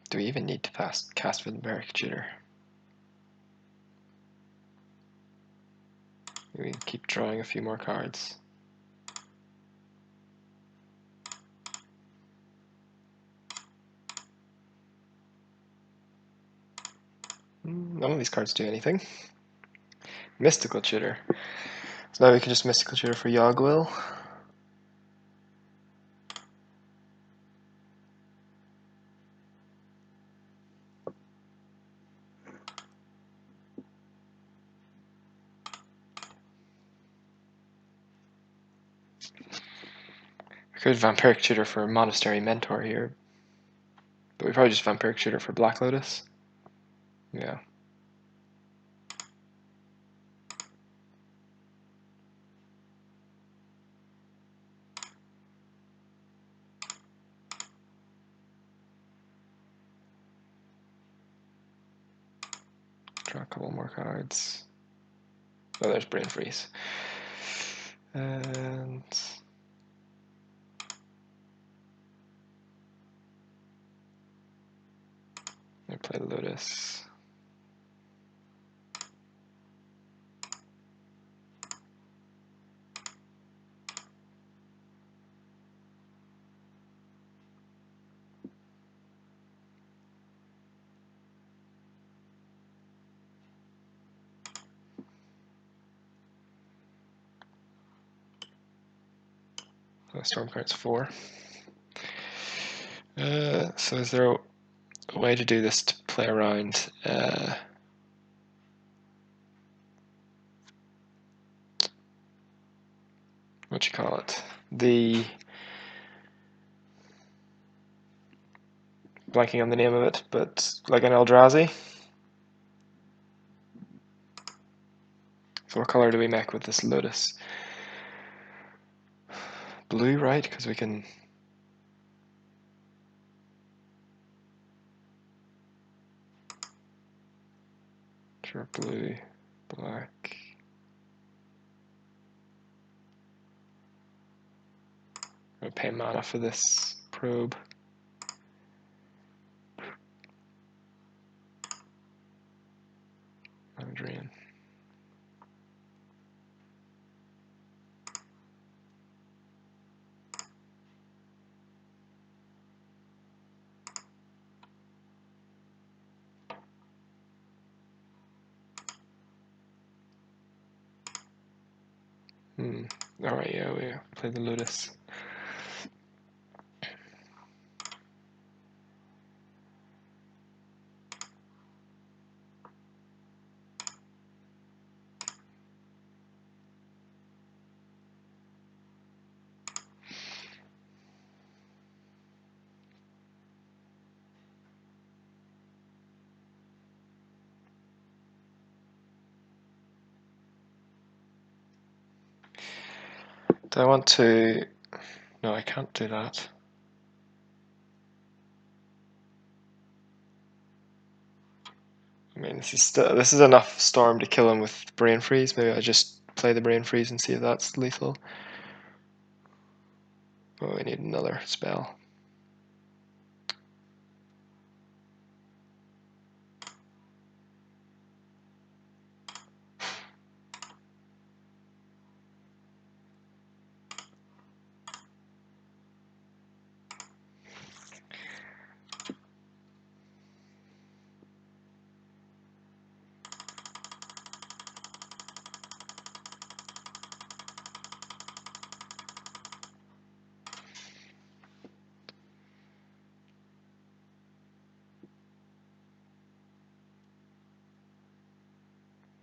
Do we even need to cast Vampiric Tutor? We keep drawing a few more cards. None of these cards do anything. Mystical Tutor. So now we can just Mystical Tutor for Yogwill. We could Vampiric Tutor for Monastery Mentor here. But we probably just Vampiric Tutor for Black Lotus. Yeah. Draw a couple more cards. Oh, there's Brain Freeze. And... I play Lotus. Storm card's 4. So is there a way to do this to play around what you call it? The blanking on the name of it, but like an Eldrazi. So what color do we make with this Lotus? Blue, right? Because we can... Sure, blue, black... I'm going to pay mana for this probe. Drain. Alright, yeah, we play the Lotus. Do I want to... No, I can't do that. I mean, this is enough Storm to kill him with Brain Freeze. Maybe I just play the Brain Freeze and see if that's lethal. Oh, we need another spell.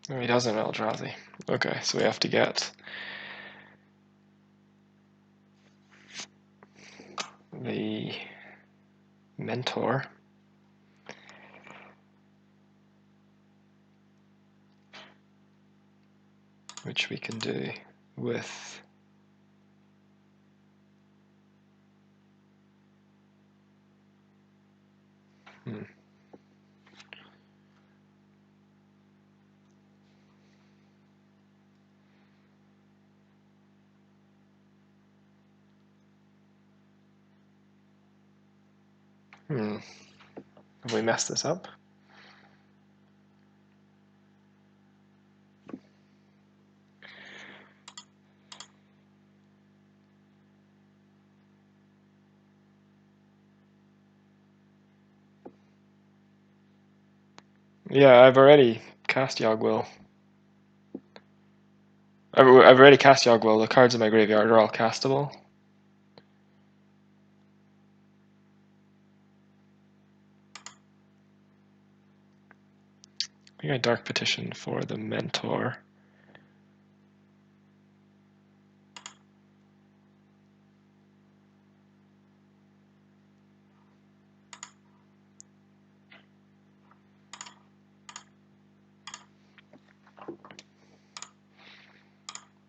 No, he doesn't Eldrazi. Okay, so we have to get the Mentor. Which we can do with Have we messed this up? Yeah, I've already cast Yogwill. I've already cast Yogwill. The cards in my graveyard are all castable. I think I Dark Petition for the Mentor.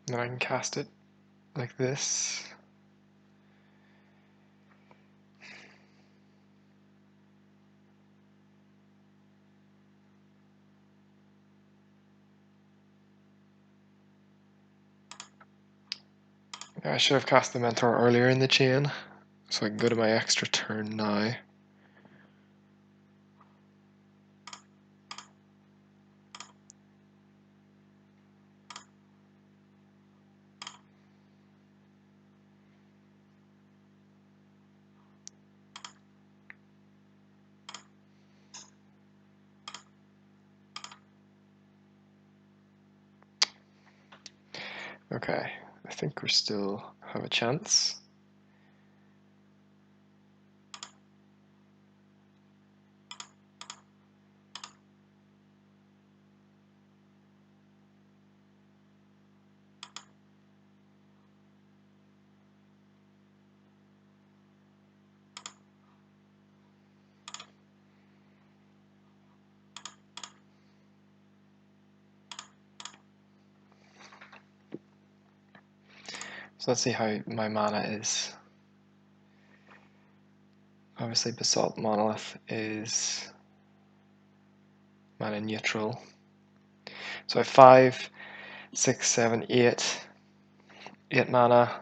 Then I can cast it like this. I should have cast the Mentor earlier in the chain, so I can go to my extra turn now. Okay, I think we still have a chance. So let's see how my mana is. Obviously Basalt Monolith is mana neutral. So I have 5, 6, 7, 8 mana,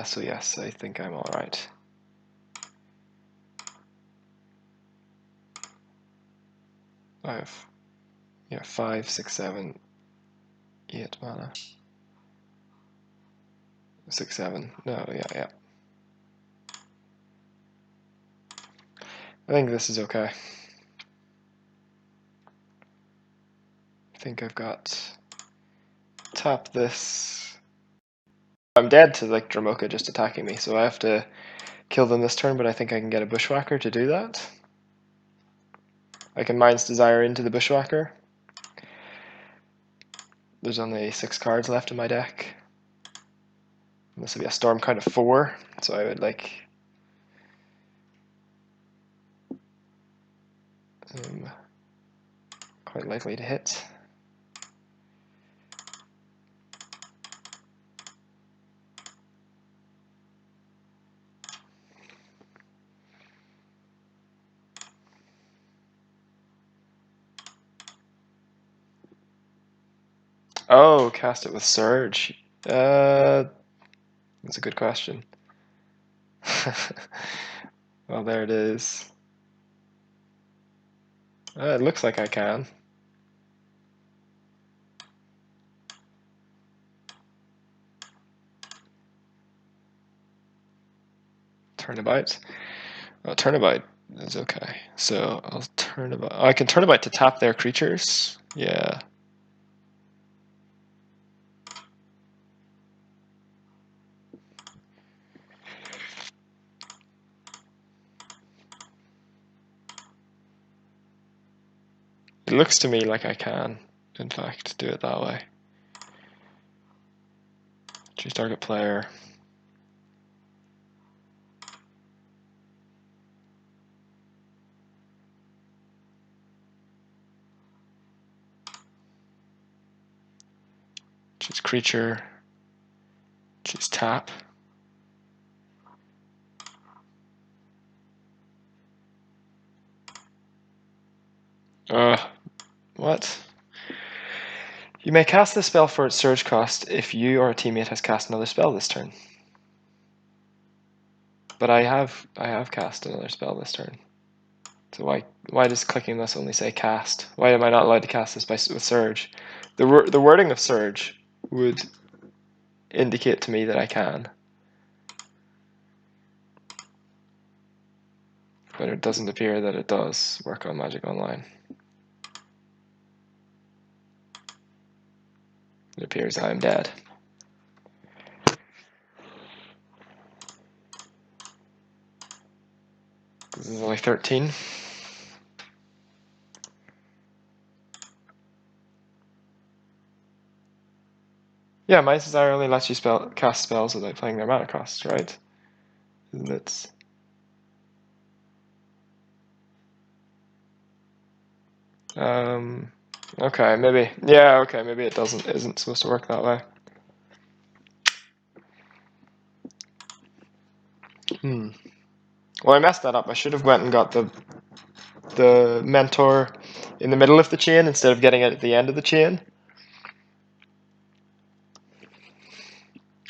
So yes, I think I'm all right. I have, yeah, 5, 6, 7, 8 mana. 6, 7. No, yeah. I think this is okay. I think I've got tap this. I'm dead to like Dramoka just attacking me, so I have to kill them this turn, but I think I can get a Bushwhacker to do that. I can Mind's Desire into the Bushwhacker. There's only 6 cards left in my deck. And this will be a storm count of 4, so I would like quite likely to hit. Oh, cast it with Surge. That's a good question. Well, there it is. It looks like I can. Turnabout. Oh, Turnabout is okay. So I'll Turnabout. Oh, I can Turnabout to tap their creatures. Yeah. It looks to me like I can, in fact, do it that way. Choose target player. Choose creature. Choose tap. What? You may cast this spell for its surge cost if you or a teammate has cast another spell this turn. But I have cast another spell this turn. So why does clicking this only say cast? Why am I not allowed to cast this with surge? The wording of surge would indicate to me that I can. But it doesn't appear that it does work on Magic Online. It appears I am dead. This is only 13. Yeah, Mind's Desire only lets you cast spells without playing their mana costs, right? Isn't it? Okay, maybe. Yeah, okay, maybe it isn't supposed to work that way. Well, I messed that up. I should have went and got the mentor in the middle of the chain instead of getting it at the end of the chain.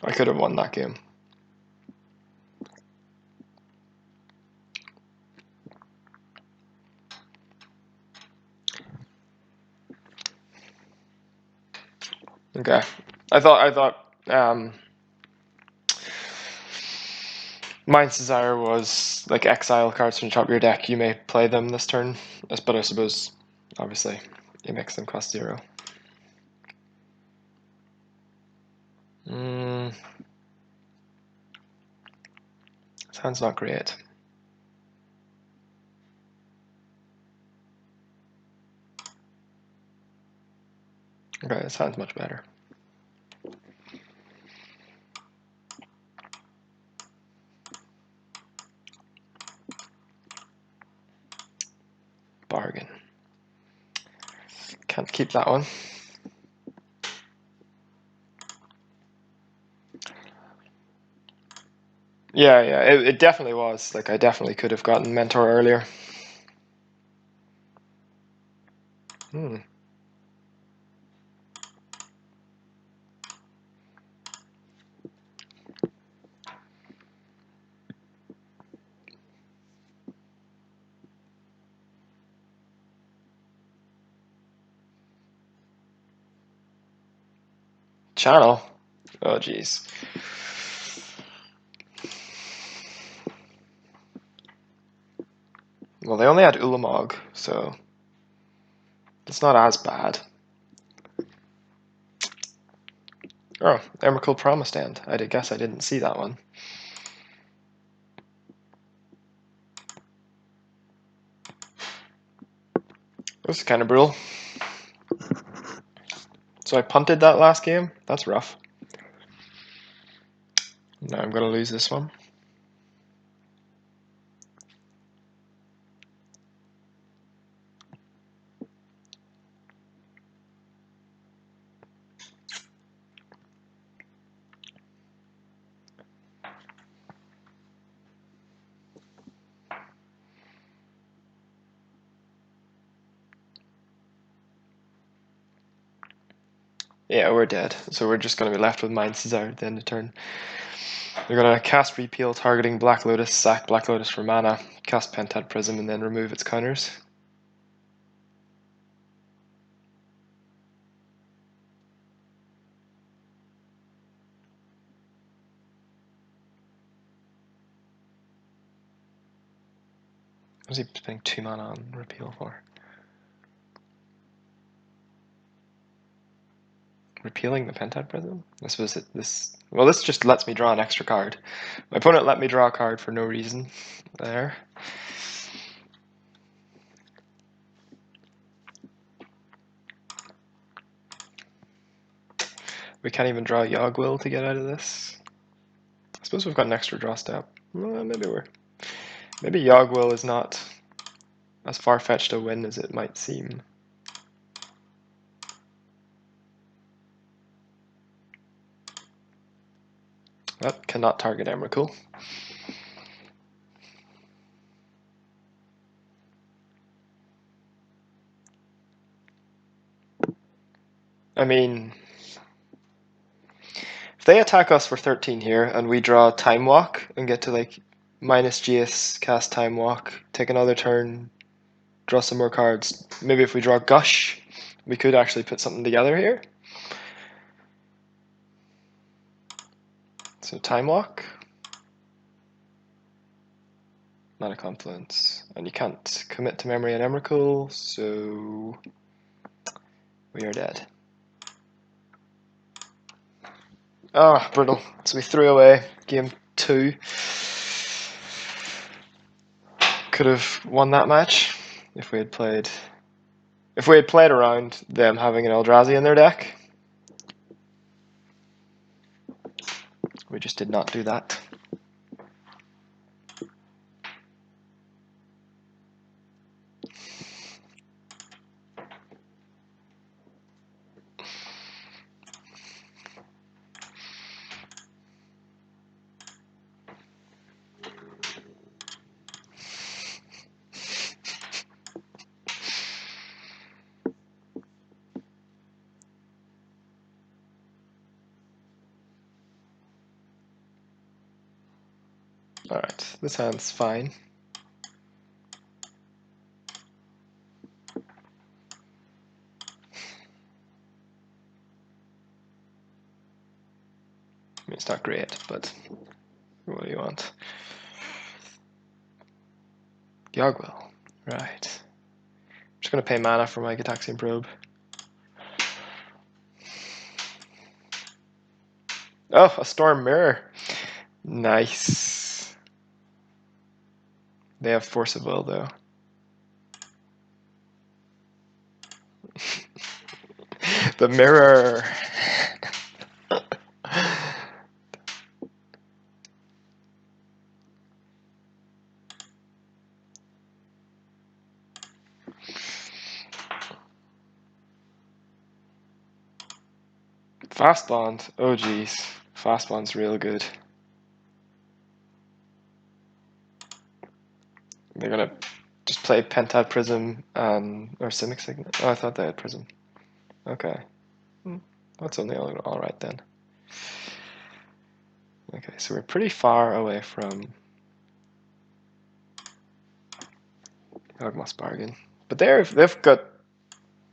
I could have won that game. Okay. I thought Mind's Desire was like exile cards from the top of your deck. You may play them this turn, but I suppose, obviously, it makes them cost 0. Sounds not great. Okay, it sounds much better. Bargain. Can't keep that one. Yeah, it definitely was. Like, I definitely could have gotten Mentor earlier. Channel? Oh, jeez. Well, they only had Ulamog, so it's not as bad. Oh, Emrakul Promised End. I guess I didn't see that one. This is kind of brutal. So I punted that last game. That's rough. Now I'm going to lose this one. Yeah, we're dead. So we're just going to be left with Mind Caesar at the end of turn. They're going to cast Repeal, targeting Black Lotus, sack Black Lotus for mana, cast Pentad Prism, and then remove its counters. What is he spending 2 mana on Repeal for? Repealing the Pentad Prism? I suppose this... Well, this just lets me draw an extra card. My opponent let me draw a card for no reason. There. We can't even draw Yogwill to get out of this. I suppose we've got an extra draw step. Well, maybe Yogwill is not as far-fetched a win as it might seem. That cannot target Emrakul. I mean, if they attack us for 13 here and we draw Time Walk and get to like minus Jace, cast Time Walk, take another turn, draw some more cards. Maybe if we draw Gush, we could actually put something together here. So Time Walk. Mana Confluence. And you can't commit to Memory and Emrakul, so we are dead. Ah, brutal. So we threw away game 2. Could have won that match if we had played around them having an Eldrazi in their deck. We just did not do that. Alright, this hand's fine. I mean, it's not great, but what do you want? Yogwill. Right. I'm just going to pay mana for my Gitaxian Probe. Oh, a Storm Mirror. Nice. They have Force of Will, though. The mirror. Fast Bond. Oh geez. Fast Bond's real good. They're gonna just play Pentad Prism or Simic Signet. Oh, I thought they had Prism. Okay. That's only alright then. Okay, so we're pretty far away from Yawgmoth's Bargain. But they've got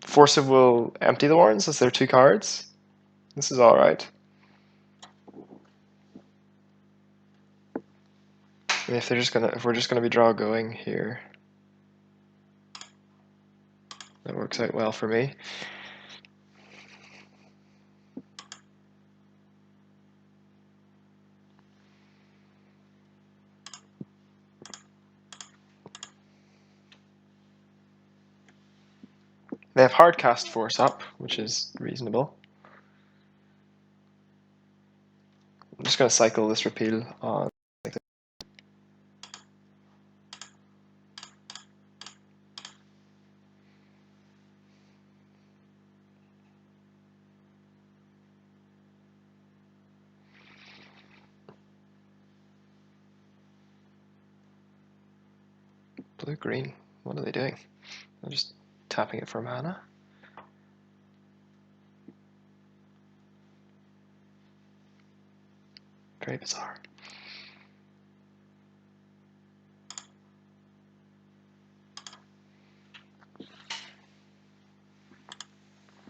Force of Will, Empty the Warrens as their 2 cards. This is all right. I mean, if we're just gonna be draw going here, that works out well for me. They have hard cast force up, which is reasonable. I'm just going to cycle this repeal on. Blue green. What are they doing? They're just tapping it for mana. Very bizarre.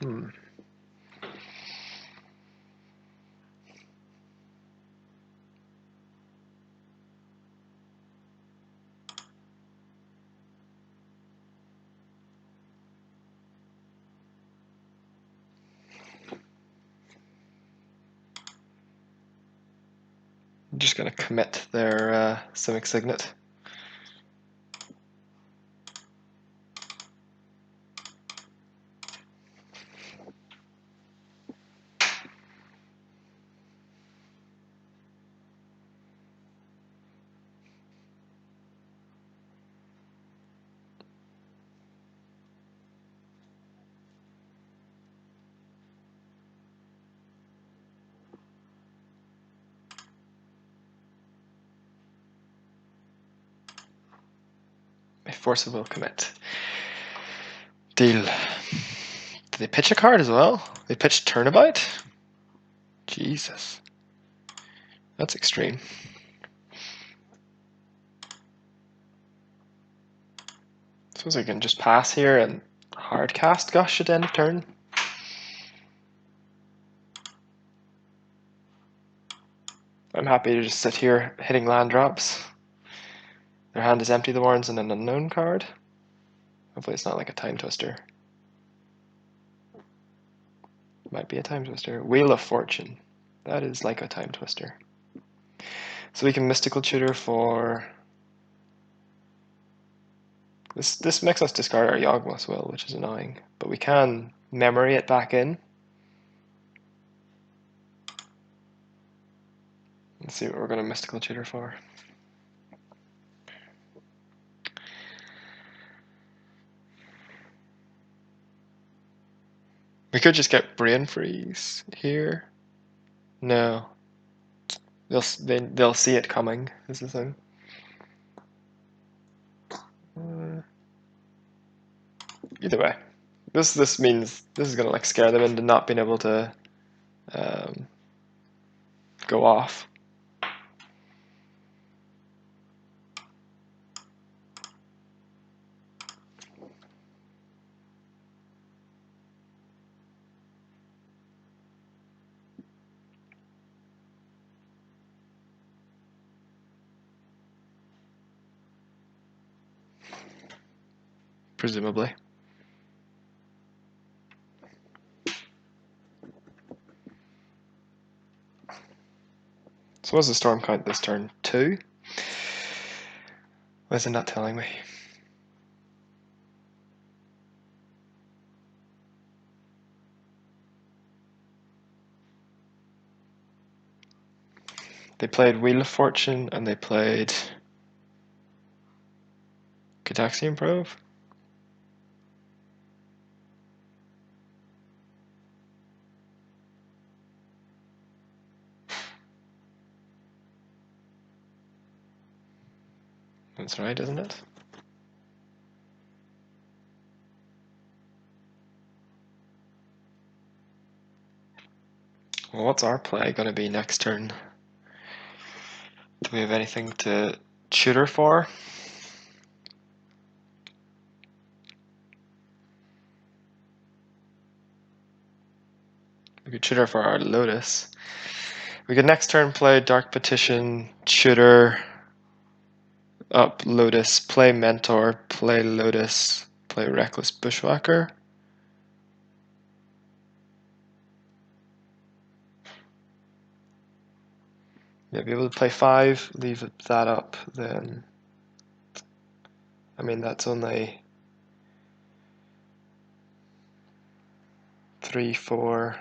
Hmm. I'm just going to commit their Simic Signet. A forcible commit. Deal. Did they pitch a card as well? They pitched Turnabout? Jesus. That's extreme. Suppose we can just pass here and hard cast Gush at the end of turn. I'm happy to just sit here hitting land drops. Their hand is empty, the warren's an unknown card. Hopefully it's not like a Time Twister. Might be a Time Twister. Wheel of Fortune. That is like a Time Twister. So we can Mystical Tutor for... This makes us discard our Yawgmoth's Will, which is annoying. But we can memory it back in. Let's see what we're going to Mystical Tutor for. We could just get Brain Freeze here. No. They'll see it coming, is the thing. Either way. This means this is going to like scare them into not being able to go off. Presumably. So what's the storm count this turn? 2? Why is it not telling me? They played Wheel of Fortune and they played Cataxian Probe. That's right, isn't it? Well, what's our play going to be next turn? Do we have anything to tutor for? We could tutor for our Lotus. We could next turn play Dark Petition, tutor, up Lotus, play Mentor, play Lotus, play Reckless Bushwhacker. Yeah, be able to play 5, leave that up, then. I mean, that's only 3, 4,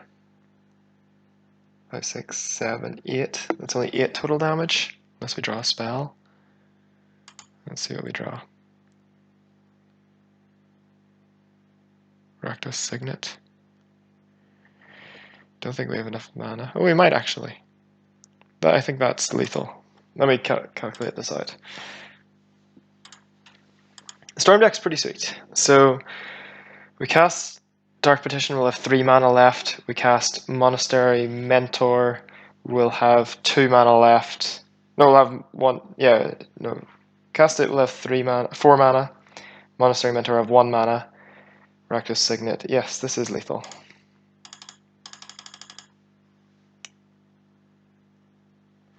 5, 6, 7, 8. That's only 8 total damage, unless we draw a spell. Let's see what we draw. Rakdos Signet. Don't think we have enough mana. Oh, we might actually. I think that's lethal. Let me calculate this out. Storm deck's pretty sweet. So we cast Dark Petition, we'll have 3 mana left. We cast Monastery Mentor, we'll have 2 mana left. No, we'll have 1. Yeah, no. Cast it, we'll have 4 mana. Monastery Mentor, have 1 mana. Rakdos Signet. Yes, this is lethal.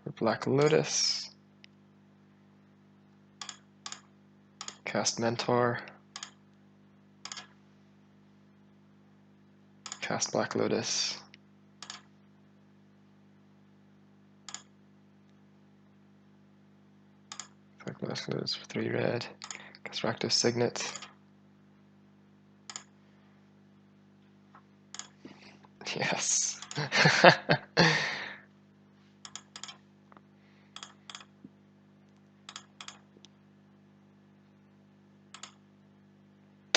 For Black Lotus. Cast Mentor. Cast Black Lotus. Black Lotus for 3 red. Cast Rakdos Signet. Yes.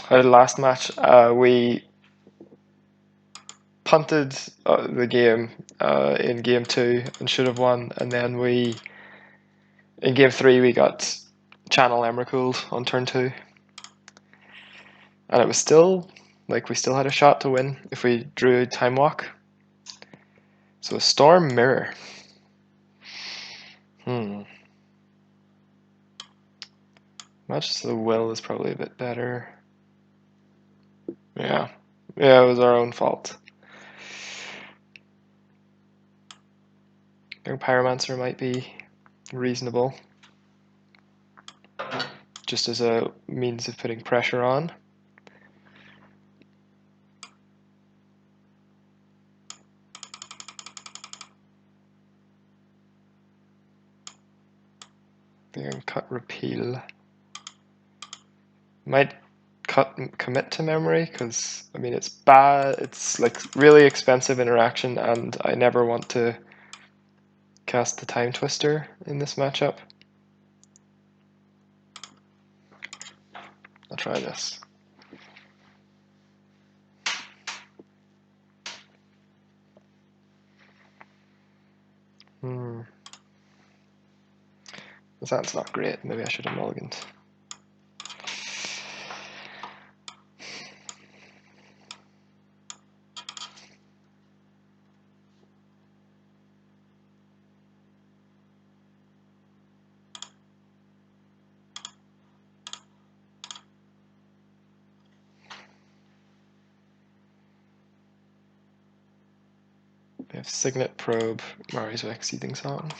Our last match, we punted the game in game 2 and should have won, and then in game 3 we got Channel Emrakul on turn 2, and it was still we still had a shot to win if we drew Time Walk. So a Storm Mirror. Match the Will is probably a bit better. Yeah, it was our own fault. I think Pyromancer might be reasonable, just as a means of putting pressure on. I think I can cut Repeal. Might commit to Memory, because I mean it's bad, it's really expensive interaction, and I never want to cast the Time Twister in this matchup. I'll try this. That's not great, maybe I should have mulliganed. We have Signet, Probe, Mari's Exceeding Song.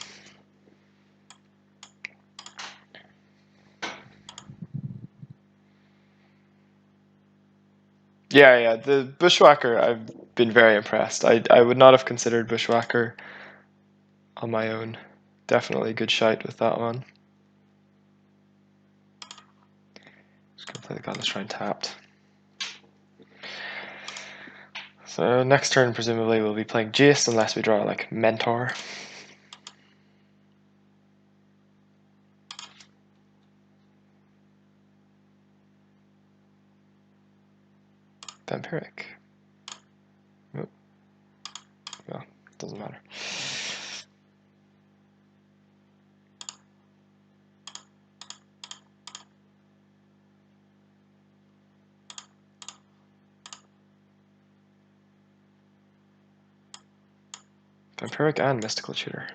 Yeah, the Bushwhacker, I've been very impressed. I would not have considered Bushwhacker on my own. Definitely a good shout with that one. Just gonna play the Godless Shrine tapped. So next turn, presumably, we'll be playing Jace unless we draw Mentor. Vampiric. Nope. No, doesn't matter. Vampiric and Mystical Tutor.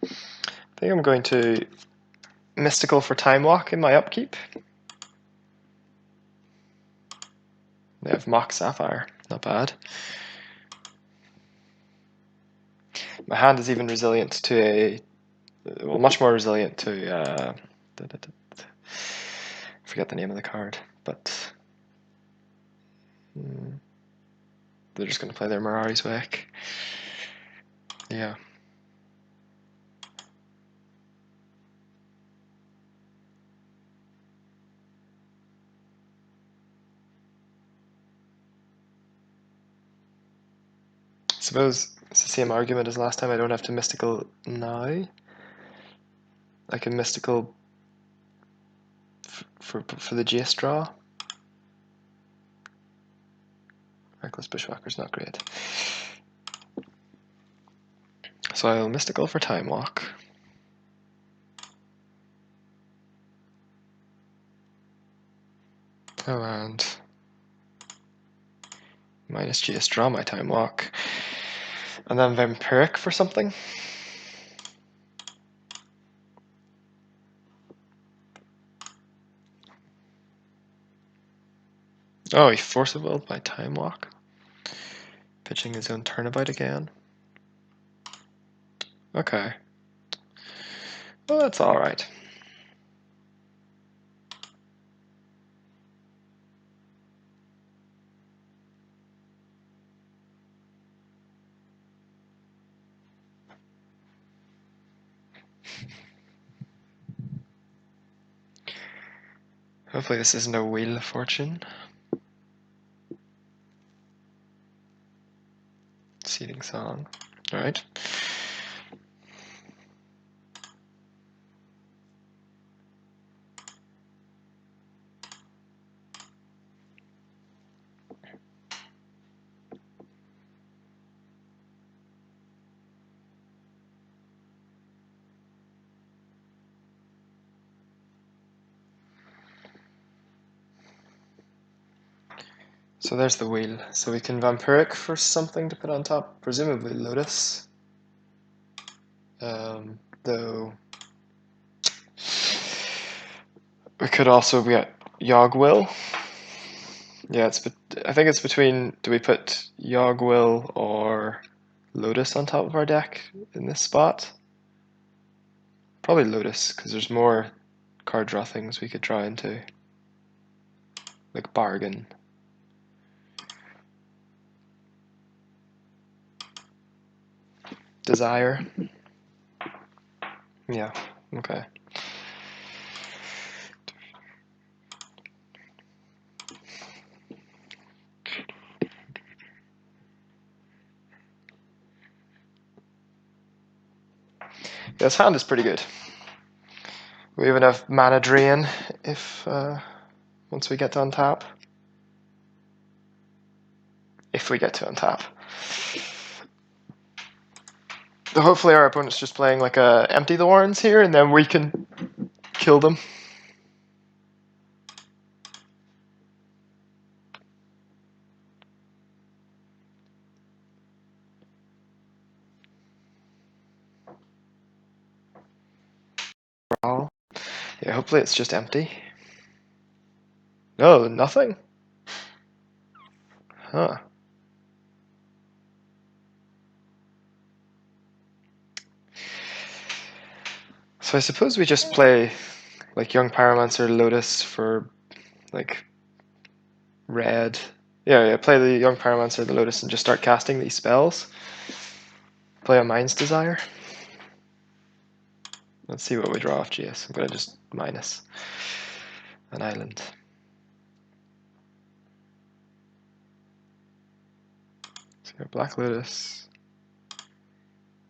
I think I'm going to Mystical for Time Walk in my upkeep. They have Mock Sapphire, not bad. My hand is even resilient to a, well, much more resilient to, I forget the name of the card, but they're just going to play their Mirari's Wake. Yeah. I suppose it's the same argument as last time. I don't have to mystical now. I can mystical for the Jace draw. Reckless Bushwhacker's not great. So I'll mystical for Time Walk. Oh, and minus Jace, draw my Time Walk. And then Vampiric for something. Oh, he Force of Willed my Time Walk. Pitching his own turnabout again. Okay. Well, that's alright. Hopefully this isn't a Wheel of Fortune. Seeding Song. Alright. So there's the wheel. So we can Vampiric for something to put on top, presumably Lotus. Though we could also get Yogwill. Yeah, I think it's between, do we put Yogwill or Lotus on top of our deck in this spot? Probably Lotus, because there's more card draw things we could draw into. Like Bargain. Desire. Yeah, okay. Yeah, this hand is pretty good. We have enough mana drain if once we get to untap. If we get to untap. Hopefully our opponent's just playing like a empty the warrens here, and then we can kill them. Yeah, hopefully it's just empty. No, nothing? Huh. So I suppose we just play like Young Pyromancer Lotus for like red. Yeah, play the Young Pyromancer the Lotus and just start casting these spells. Play a Mind's Desire. Let's see what we draw off GS. I'm gonna just minus an island. So we have Black Lotus.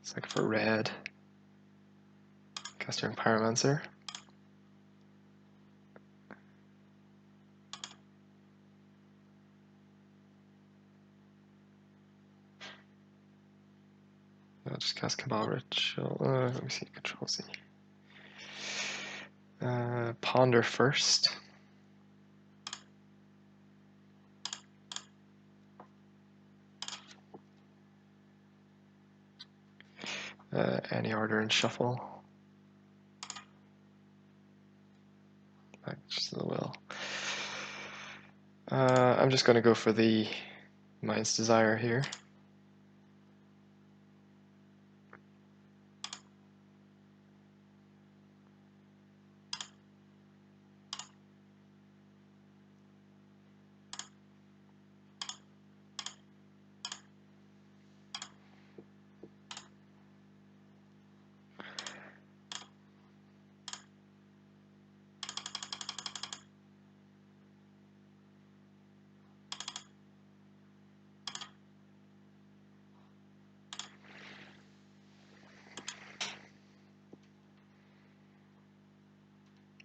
It's like for red. Cast Young Pyromancer. I'll just cast Cabal Ritual. Let me see, Control Z. Ponder first. Any order and shuffle. Back just to the will. I'm just going to go for the Mind's Desire here.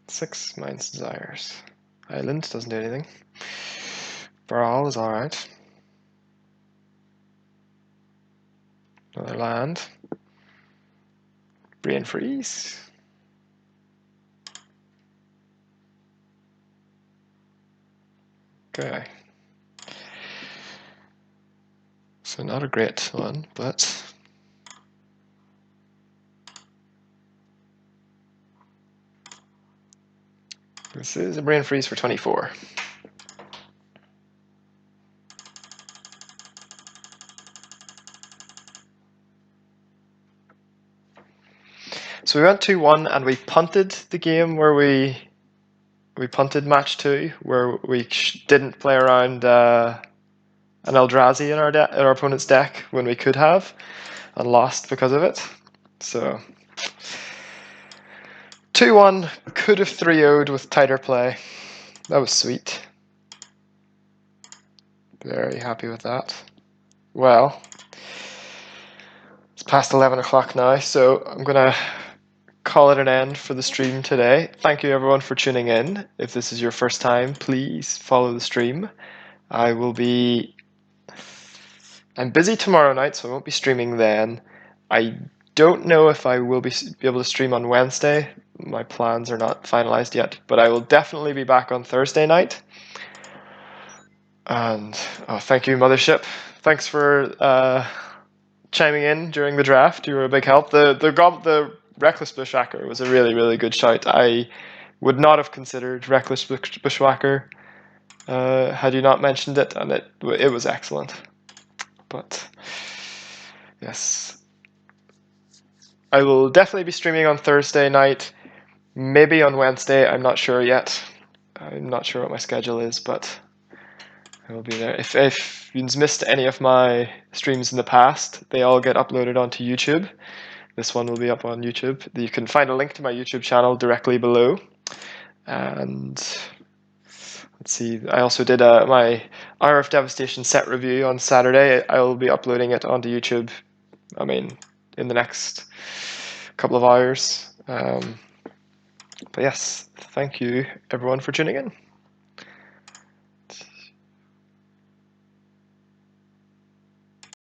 Six Mind's Desires. Island doesn't do anything. Brawl is alright. Another land. Brain Freeze. Okay. So not a great one, but this is a Brain Freeze for 24. So we went 2-1 and we punted the game where we punted match 2, where we didn't play around an Eldrazi in our opponent's deck when we could have, and lost because of it. So 2-1, could have 3-0'd with tighter play. That was sweet. Very happy with that. Well, it's past 11 o'clock now, so I'm gonna call it an end for the stream today. Thank you everyone for tuning in. If this is your first time, please follow the stream. I'm busy tomorrow night, so I won't be streaming then. I don't know if I will be able to stream on Wednesday. My plans are not finalized yet, but I will definitely be back on Thursday night. And thank you, Mothership. Thanks for chiming in during the draft. You were a big help. The Reckless Bushwhacker was a really, really good shout. I would not have considered Reckless Bushwhacker had you not mentioned it, and it was excellent. But yes, I will definitely be streaming on Thursday night, maybe on Wednesday. I'm not sure yet. I'm not sure what my schedule is, but I will be there. If you've missed any of my streams in the past, they all get uploaded onto YouTube. This one will be up on YouTube. You can find a link to my YouTube channel directly below. And let's see, I also did my Hour of Devastation set review on Saturday. I will be uploading it onto YouTube, in the next couple of hours. But yes, thank you everyone for tuning in.